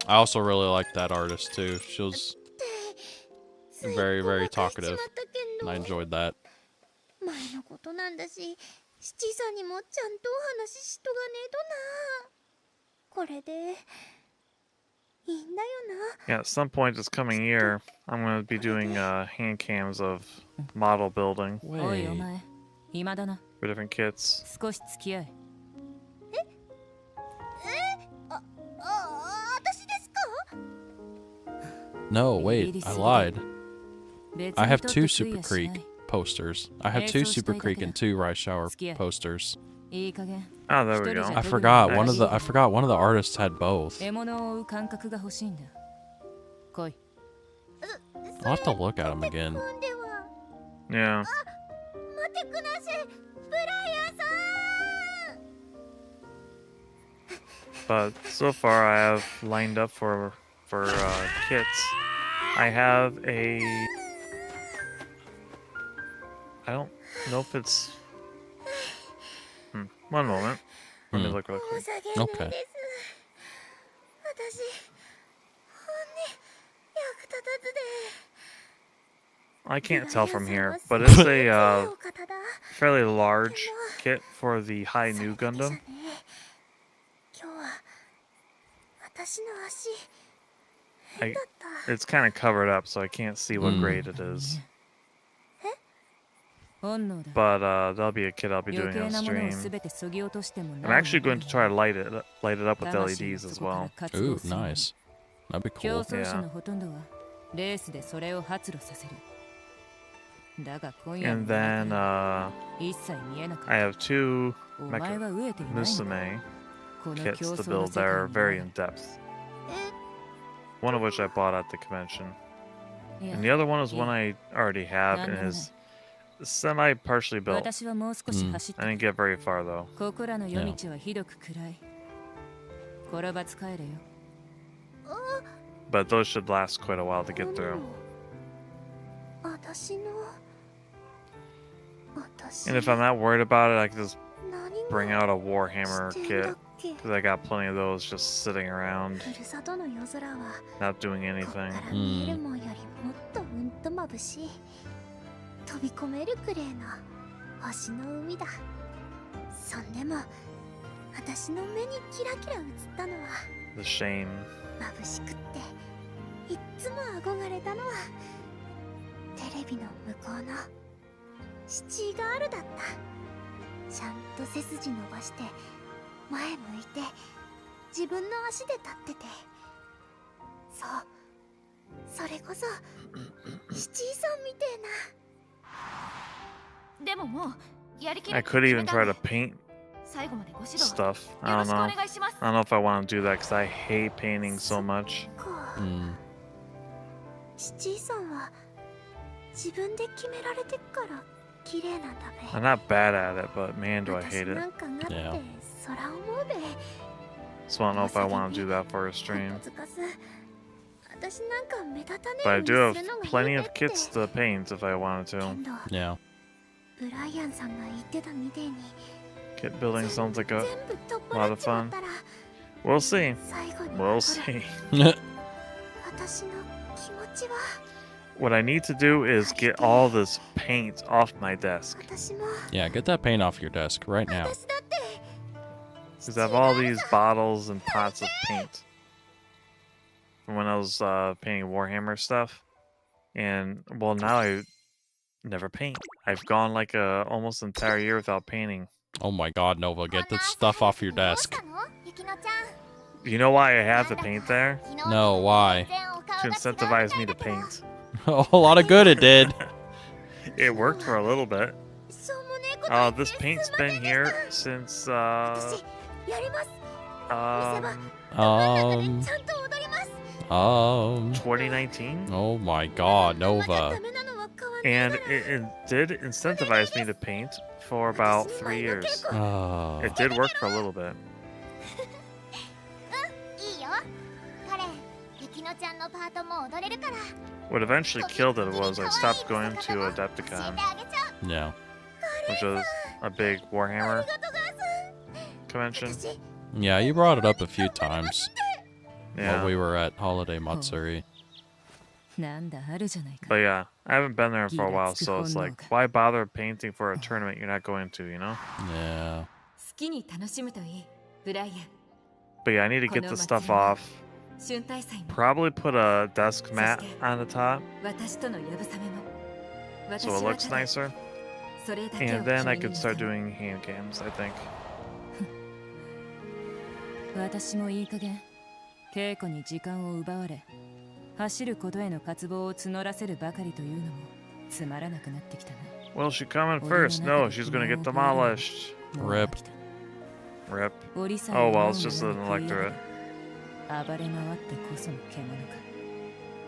I also really like that artist too. She was very, very talkative, and I enjoyed that. Yeah, at some point this coming year, I'm going to be doing hand cams of model building Wait. for different kits. No, wait, I lied. I have 2 Super Creek posters. I have 2 Super Creek and 2 rice shower posters. Oh, there we go. I forgot Nice. one of the artists had both. I'll have to look at them again. Yeah. But so far I have lined up for kits. I have a... I don't know if it's... One moment. Let me look real quick. Okay. I can't tell from here, but it's a fairly large kit for the High New Gundam. It's kind of covered up, so I can't see what grade it is. But that'll be a kit I'll be doing on stream. I'm actually going to try to light it up with LEDs as well. Ooh, nice. That'd be cool. Yeah. And then I have two Umamusume kits to build that are very in depth. One of which I bought at the convention. And the other one is one I already have and is semi-partially built. I didn't get very far though. But those should last quite a while to get through. And if I'm not worried about it, I can just bring out a Warhammer kit. Because I got plenty of those just sitting around, not doing anything. 飛び込めるくれいな星の海だ。そんでも私の目にキラキラ映ったのは The shame. 眩しくっていっつも憧れたのはテレビの向こうのシティガールだった。ちゃんと背筋伸ばして前向いて自分の足で立ってて、そうそれこそシティさんみてえな。 I could even try to paint stuff. I don't know. I don't know if I want to do that because I hate painting so much. I'm not bad at it, but man, do I hate it. Yeah. So I don't know if I want to do that for a stream. But I do have plenty of kits to paint if I wanted to. Yeah. Kit building sounds like a lot of fun. We'll see. We'll see. What I need to do is get all this paint off my desk. Yeah, get that paint off your desk right now. Because I have all these bottles and pots of paint from when I was painting Warhammer stuff. And, well, now I never paint. I've gone like almost an entire year without painting. Oh my god, Nova, get this stuff off your desk. You know why I have the paint there? No, why? To incentivize me to paint. A lot of good it did. It worked for a little bit. This paint's been here since 2019. Oh my god, Nova. And it did incentivize me to paint for about 3 years. It did work for a little bit. What eventually killed it was I stopped going to Adepticon. Yeah. Which was a big Warhammer convention. Yeah, you brought it up a few times. Yeah. While we were at Holiday Matsuri. But yeah, I haven't been there for a while, so it's like, why bother painting for a tournament you're not going to, you know? Yeah. But yeah, I need to get this stuff off. Probably put a desk mat on the top so it looks nicer. And then I could start doing hand cams, I think. 私もいい加減稽古に時間を奪われ走ることへの渇望を募らせるばかりというのもつまらなくなってきたな。 Will she come in first? No, she's gonna get demolished. Rip. Rip. Oh well, it's just an electorate. 暴れ回ってこその獣か。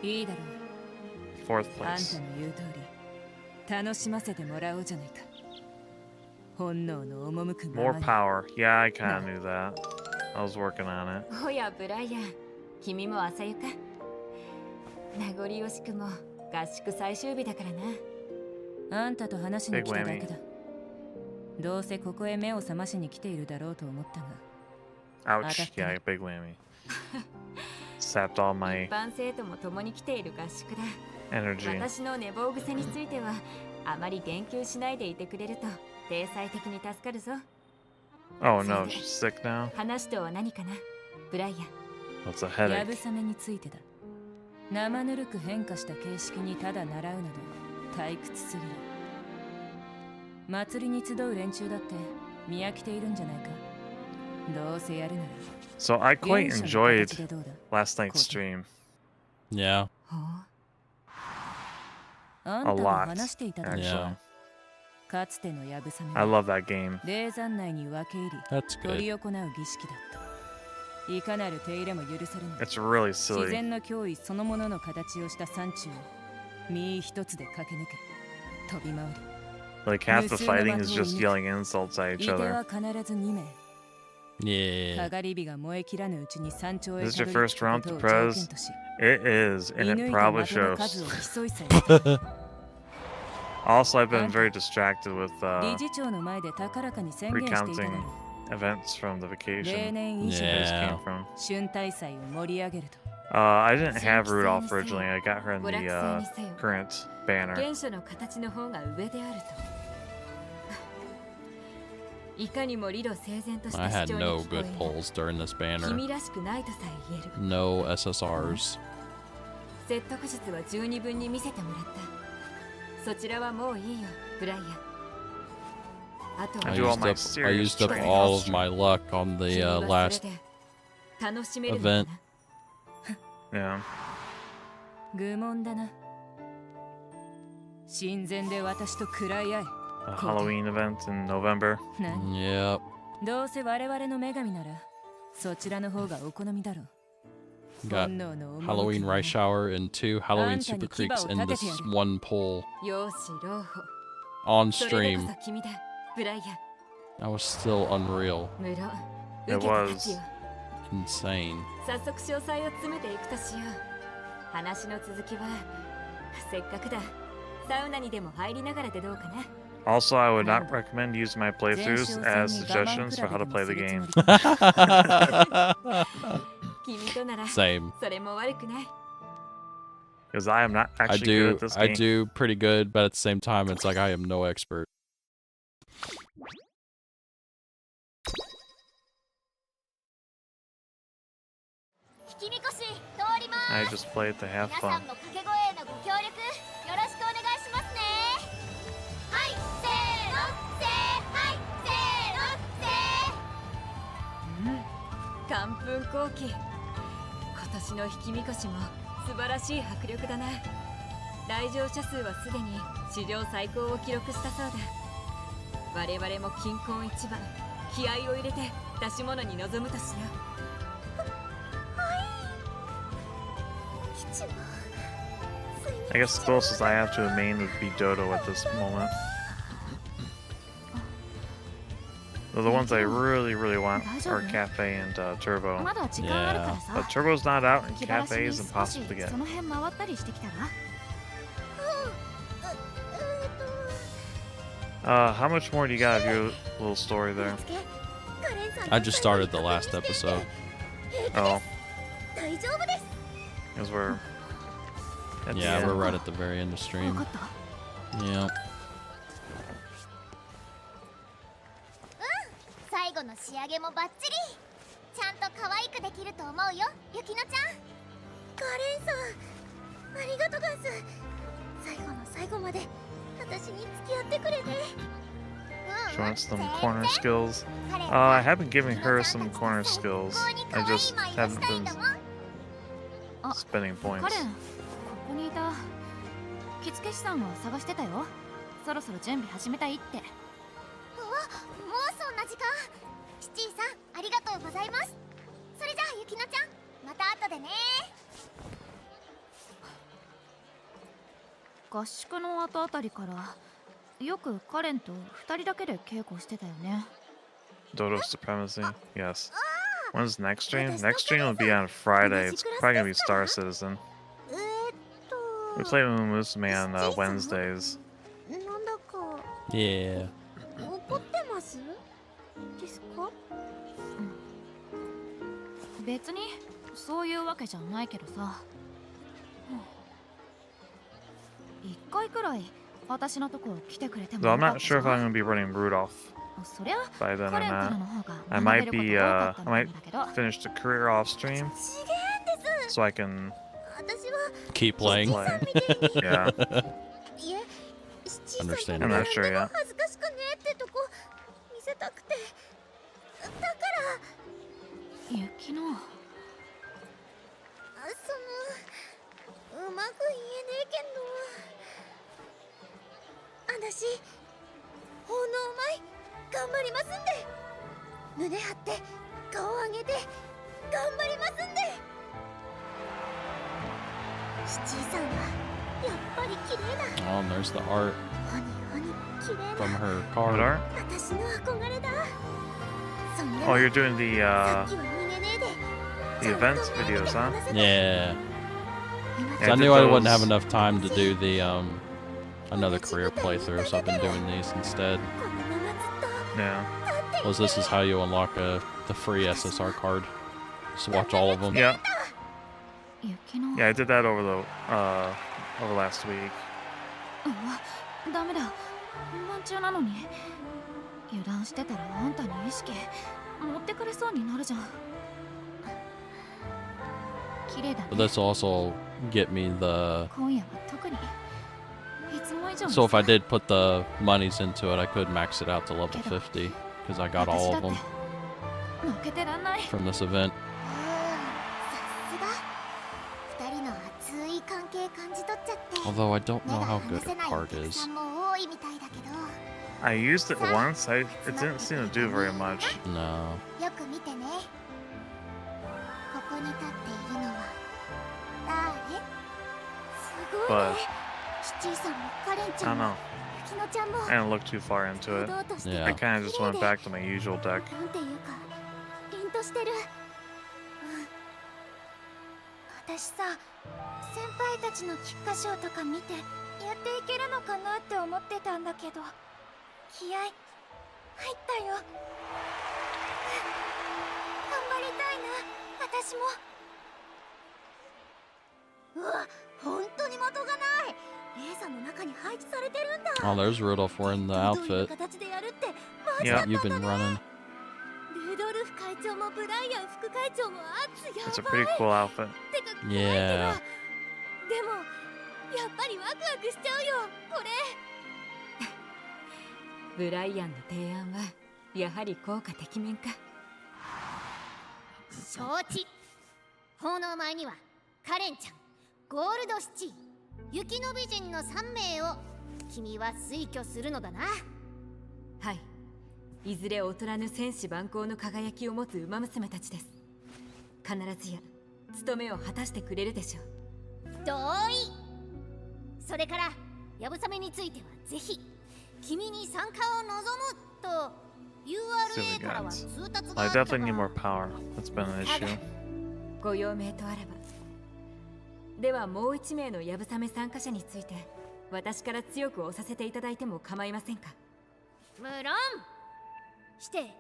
いいだろう。 Fourth あん place. たの言う通り楽しませてもらおうじゃないか。本能の赴くまま More に。 power. Yeah, I kinda knew that. I was working on it. おやブライアン、君も朝ゆか。名残惜しくも合宿最終日だからな。あんたと話しに来ただけだ。どうせここへ目を覚ましに来ているだろうと思ったが。 Ouch. Yeah, big whammy. Sapped all my 一般生徒も共に来ている合宿だ。 energy. 私の寝坊癖についてはあまり言及しないでいてくれると体裁的に助かるぞ。 Oh no, she's sick now? 話とは何かな、ブライアン。 What's a や headache? ぶさめについてだ。生ぬるく変化した形式にただ習うなど退屈すぎる。祭りに集う連中だって見飽きているんじゃないか。どうせやるなら So I quite 原初の enjoyed 形でどうだ。 last night's stream. Yeah. あん A たが lot, 話していただろう。 actually. Yeah. かつてのやぶさめ I は love that game. 霊山内に分け入り That's 執り good. 行う儀式だった。いかなる手入れも許されない。 It's really 自 silly. 然の脅威そのものの形をした山中を身一つで駆け抜け飛び回り、 Like half the fighting is just yelling insults at い each て other. は必ず2名。 Yeah. かがり火が燃え切らぬうちに山頂へ This is た your どり first 着く round こと to を条 Prez? 件とし、 It is, 射 and 抜 it いた probably 的の数を shows. 競いさえ。 Also, I've been very distracted with 理事長の前で高らかに宣言していただろ recounting う。 events from the 例 vacation 年以上 I just Yeah. came from. 春大祭を盛り上げると。 I didn't have Rudolph originally. I got her in the current banner. 原初の形の方が上であると。いかにも理路整然とし I た had 主張に no 聞こえ good る。 pulls during this banner. 君らしくないとさえ言える。 No SSRs. 説得術は十二分に見せてもらった。そちらはもういいよ、ブライアン。あと I は do all my used up serious all of training. my luck on 君 the はそれ last で楽しめるのか event. な。 Yeah. 愚問だな。神前で私と喰らい合え。 A Halloween event in November. 何 Yep. どうせ我々の女神ならそちらの方がお好みだろう。 Got 本能の Halloween 赴 Rice く Shower and 2 Halloween Anta Super ni kiba Creeks o in this tatete yaru. one poll 容姿老舗。 on それでこ stream. そ君だ、ブライアン。 I was still unreal. 無論。 It 受けて was. 立つよ。 Insane. 早速詳細を詰めていくとしよう。話の続きはせっかくだ。サウナにでも入りながらでどうかな。 Also, I would not recommend using my playthroughs as suggestions for how to play the game. 君となら Same. それも悪くない。 Because I am not I actually good do at this I game. do pretty good, but at the same time it's like I am no expert. 引きみこし通りま I す。 just play it to have 皆さ fun. んも掛け声へのご協力よろしくお願いしますね。はい、せーの、はい、せーの、完封後期。今年の引きみこしも素晴らしい迫力だな。来場者数はすでに史上最高を記録したそうだ。我々も金婚一番気合を入れて出し物に臨むとしよう。 I guess the closest I have to a main would be Dodo at this moment. Though the ones I really want are Cafe and Turbo. まだ時間あるからさ But Turbo's not out and 気晴らし Cafe に is 少し impossible to get. その辺回ったりしてきたら How much more do you got of your little story there? I just started the last episode. Oh, 大丈夫です。 because we're at the Yeah, we're end. right at the very end of 分 stream. かった Yeah. 最後の仕上げもバッチリ。ちゃんと可愛くできると思うよ、ゆきのちゃん。カレンさん、ありがとガンス。最後の最後まで私に付き合ってくれて。 She wants some corner skills. I have been giving her some corner skills. I just haven't been spending カ points. レンここにいた着付け師さんを探してたよ。そろそろ準備始めたいって。うわ、もうそんな時間。シチーさん、ありがとうございます。それじゃあゆきのちゃん、また後でね。合宿の後あたりからよくカレンと2人だけで稽古してたよね。 Dodo Supremacy? Yes. When's next stream? Next stream will be on Friday. It's probably gonna be Star Citizen. We play Umamusume on Wednesdays. なんだか Yeah. 怒ってますですか？別にそういうわけじゃないけどさ。一回くらい私のとこ来てくれても Though よ I'm かっ not た sure if さ。 I'm gonna be running Rudolph そりゃ by then カ or レンから not. の方が I 学べ might ること be が多かった I んだ might けど。 finish the career off stream 次元です。 so I can 私は Keep playing. play. みたいに Yeah. いえ、シチーさん Understandable. と I'm not sure 何でも yet. 恥ずかしくねたくて、だから雪のうまく言えねえけんの。あたし奉納前頑張りますんで、胸張って顔上げて頑張りますんで。シチーさんはやっぱり綺麗だ。 Oh, and there's the art ほにほに綺麗 from だ。 her What card. are? 私の憧れだ。そんで Oh, も you're doing the さっきは逃げねえで the events videos, huh? Yeah. 今 'Cause I I did knew I wouldn't have those. enough time to do the another career playthrough, so I've been doing these instead. このままずっと Yeah. Was this is how you unlock the free SSR card? Just watch all of them. Yeah. 雪の Yeah, I did that over last week. うわ、ダメだ。本番中なのに油断してたらあんたに意識持ってかれそうになるじゃん。綺麗だ But ね。 this will also get me the. 今夜は特にいつも以上に So if I did put the monies into it, I could max it out to level 50 because I got all of them 負けてらんない。 from this event. さすが二人の熱い関係感じ取っちゃって Although I don't 目 know が how 離 good せ a ないお card 客 is. さんも多いみたいだけど、 I used it once. It didn't seem to do very much. No. よく見てね。ここに立っているのは誰？すごい But ね。シチーさんもカレンち I ゃ don't んも know. ユキノちゃんも I didn't look too far into 堂 it. 々として Yeah. I kind of just went 綺麗 back to my usual deck. なんていうか凛としてる。私さ、先輩たちの菊花賞とか見てやっていけるのかなって思ってたんだけど、気合入ったよ。頑張りたいな、私も。うわ、本当に的がない。レーザーの中に配置されてるんだ。 Oh, there's Rudolph wearing the どういう outfit 形でやるってマジ Yeah. だったん you've だ been ね。 running. ルドルフ会長もブライアン副会長も熱や It's a ば pretty い。 cool outfit. てか怖いけど、 Yeah. でもやっぱりワクワクしちゃうよこれ。ブライアンの提案はやはり効果てきめんか。承知。奉納前にはカレンちゃん、ゴールドシチー、雪の美人の3名を君は推挙するのだな。はい、いずれ劣らぬ戦士万行の輝きを持つ馬娘たちです。必ずや務めを果たしてくれるでしょう。同意。それからやぶさめについてはぜひ君に参加を望むと URA からは通達が I あった definitely need more が、 power. That's been an issue. ご用命とあれば。ではもう1名のやぶさめ参加者について私から強く押させていただいても構いませんか。無論して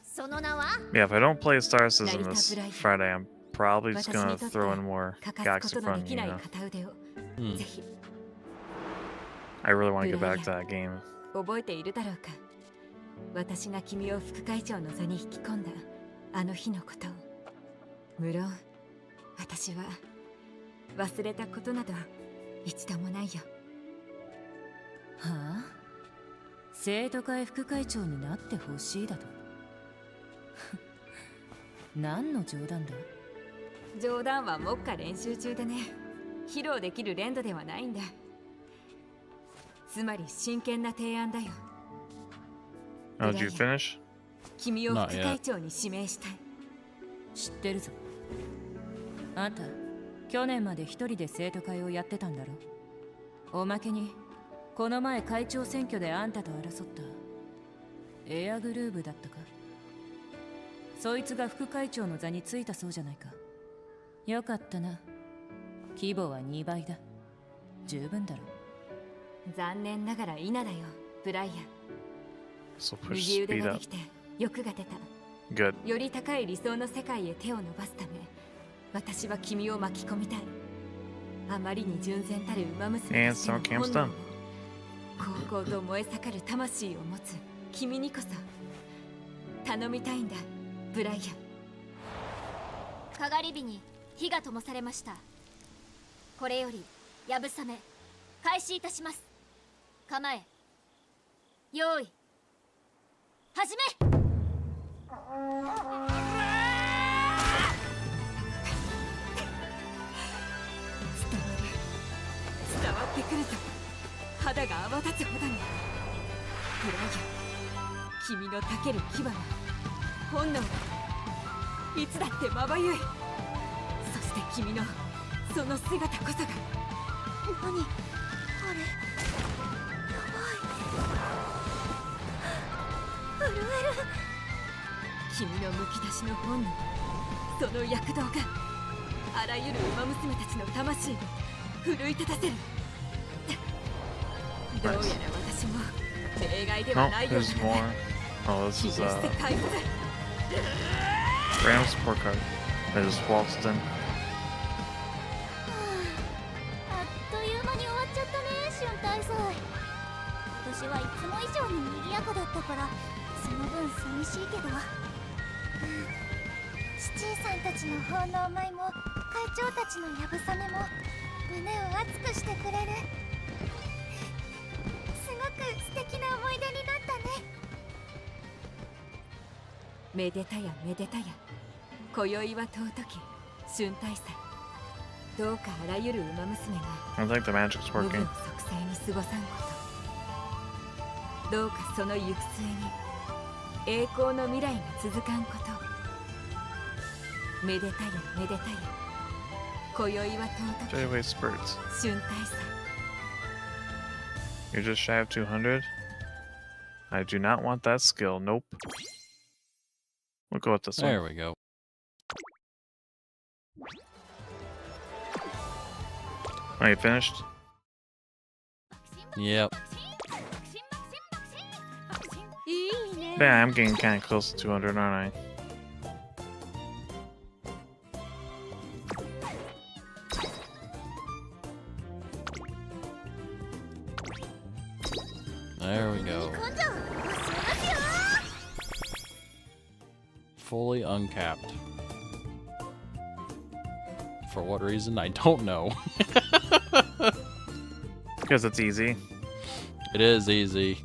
その名は Yeah, if I don't play Star System this Friday, I'm probably just 私 gonna にとって throw in more 欠かす Gax ことので Front, き you ない know. 片腕を、 Hmm. ぜひ I really want to get back to that game. 覚えているだろうか。私が君を副会長の座に引き込んだあの日のことを。無論私は忘れたことなど一度もないよ。はあ、生徒会副会長になってほしいだと。何の冗談だ。冗談は目下練習中でね、披露できる連動ではないんだ。つまり真剣な提案だよ。 Oh, did you finish? 君を副会長に指名したい。知ってるぞ。あんた去年まで一人で生徒会をやってたんだろ。おまけにこの前会長選挙であんたと争ったエアグルーヴだったか。そいつが副会長の座についたそうじゃないか。よかったな。規模は2倍だ。十分だろ。残念ながら稲だよ、ブライアン。 So push 右腕 speed がで up. きて欲が出た。 Good. より高い理想の世界へ手を伸ばすため、私は君を巻き込みたい。あまりに純然たる馬娘 And としての summer camp's 本能を done. 高校と燃え盛る魂を持つ君にこそ頼みたいんだ、ブライアン。かがり火に火が灯されました。これよりやぶさめ開始いたします。構え、用意、始め。伝わってくるぞ。肌が泡立つほどに。ブライアン、君のたける牙は本能だ。いつだってまばゆい。そして君のその姿こそが。何あれ、震える。君のむき出しの本能、その躍動があらゆる馬娘たちの魂を奮い立たせる。どうやら私も例外では Oh, ないよう there's だ more. な。 Oh, this 気 is にして怪物。 random support card. I just waltzed in. あっという間に終わっちゃったね、春大祭。今年はいつも以上に賑やかだったから、その分寂しいけど。シチーさんたちの奉納舞も会長たちのやぶさめも胸を熱くしてくれる。すごく素敵な思い出になったね。めでたやめでたや、今宵は尊き春大祭。どうかあらゆる馬娘が I think the magic's 無 working. 病息災に過ごさんこと。どうかその行く末に栄光の未来が続かんこと。めでたやめでたや、今宵は尊き J-Way spurts. 春大祭。 You're just shy of 200? I do not want that skill. Nope. We'll go with this one. There we go. Are you finished? Yep. いいね。 Yeah, I'm getting kind of close to 200, aren't I? There we go. Fully uncapped. For what reason? I don't know. Because it's easy. It is easy.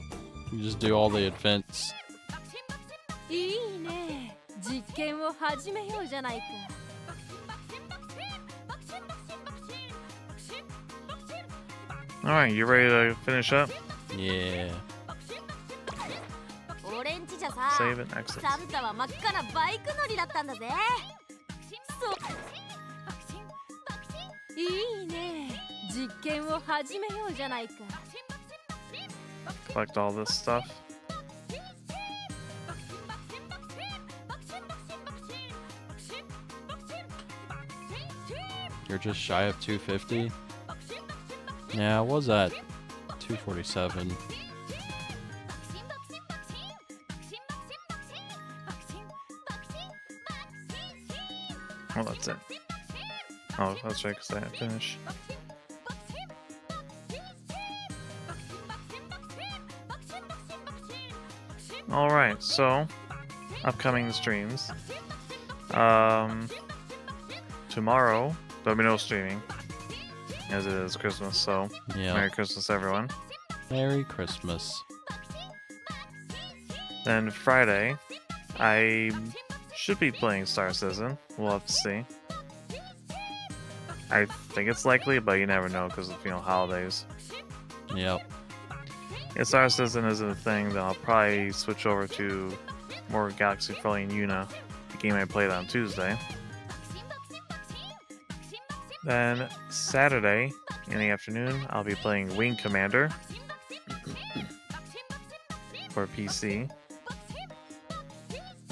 You just do all the events. いいね。実験を始めようじゃないか。 Alright, you ready to finish up? Yeah. 俺んちじゃさ、 Save and exit. サンタは真っ赤なバイク乗りだったんだぜ。いいね。実験を始めようじゃないか。 Collect all this stuff. You're just shy of 250? Yeah, I was at 247. Oh, that's it. Oh, that's right, because I didn't finish. Alright, so upcoming streams. Tomorrow there'll be no streaming, as it is Christmas, so Yeah. Merry Christmas everyone. Merry Christmas. Then Friday, I should be playing Star Citizen. We'll have to see. I think it's likely, but you never know because of, holidays. Yep. If Star Citizen isn't a thing, then I'll probably switch over to more Galaxy Failing Yuna, the game I played on Tuesday. Then Saturday in the afternoon, I'll be playing Wing Commander for PC.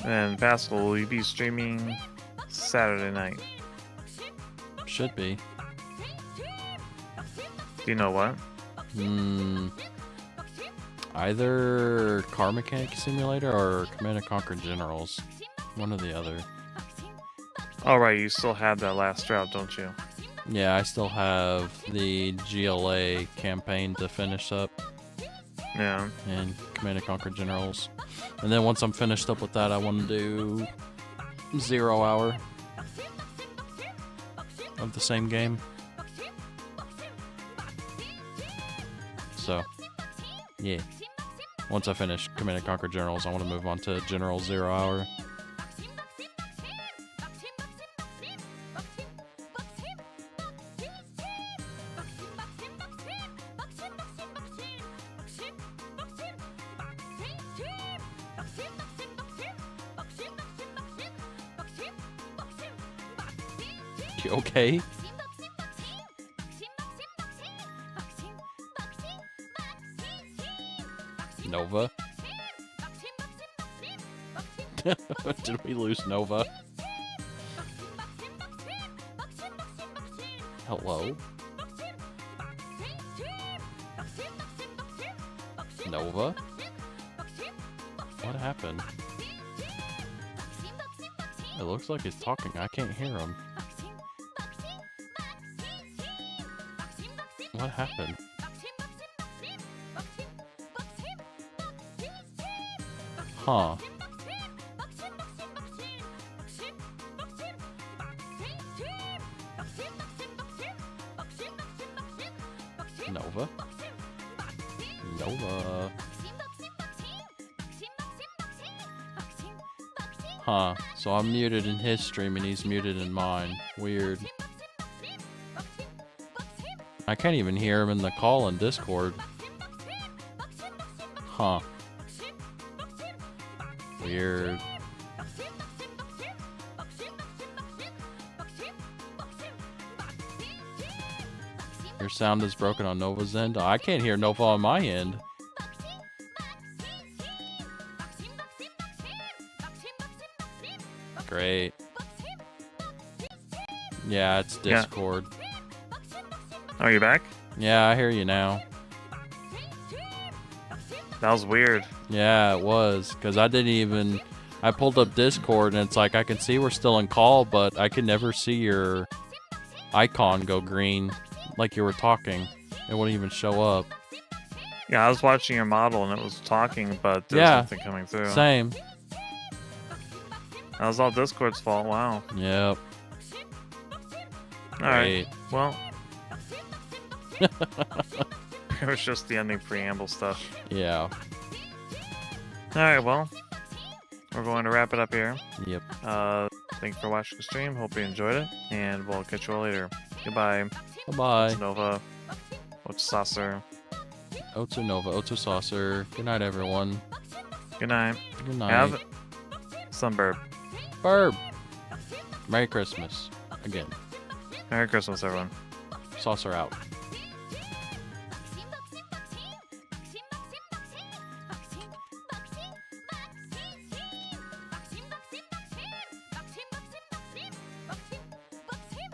And Pascal will be streaming Saturday night. Should be. Do you know what? Either Car Mechanic Simulator or Command & Conquer Generals. One or the other. Oh right, you still have that last route, don't you? Yeah, I still have the GLA campaign to finish up. Yeah. And Command & Conquer Generals. And then once I'm finished up with that, I want to do 0 hour of the same game. So, yeah. Once I finish Command and Conquer Generals, I want to move on to General 0 Hour. You okay? Nova? Did we lose Nova? Hello? Nova? What happened? It looks like he's talking. I can't hear him. What happened? Huh. Nova? Nova. Huh. So I'm muted in his stream and he's muted in mine. Weird. I can't even hear him in the call in Discord. Huh. Weird. Your sound is broken on Nova's end. I can't hear Nova on my end. Great. Yeah, it's Discord. Are you back? Yeah, I hear you now. That was weird. Yeah, it was. Because I didn't even... I pulled up Discord and it's like, I can see we're still in call, but I can never see your icon go green like you were talking. It wouldn't even show up. Yeah, I was watching your model and it was talking, but there was nothing coming through. Same. That was all Discord's fault. Wow. Yep. Alright. Well. It was just the ending preamble stuff. Yeah. Alright, well. We're going to wrap it up here. Yep. Thank you for watching the stream. Hope you enjoyed it. And we'll catch you all later. Goodbye. Bye-bye. Nova. What's Saucer? Otsu Nova, Otsu Saucer. Good night, everyone. Good night. Good night. Have some burp. Burp. Merry Christmas. Again. Merry Christmas, everyone. Saucer out.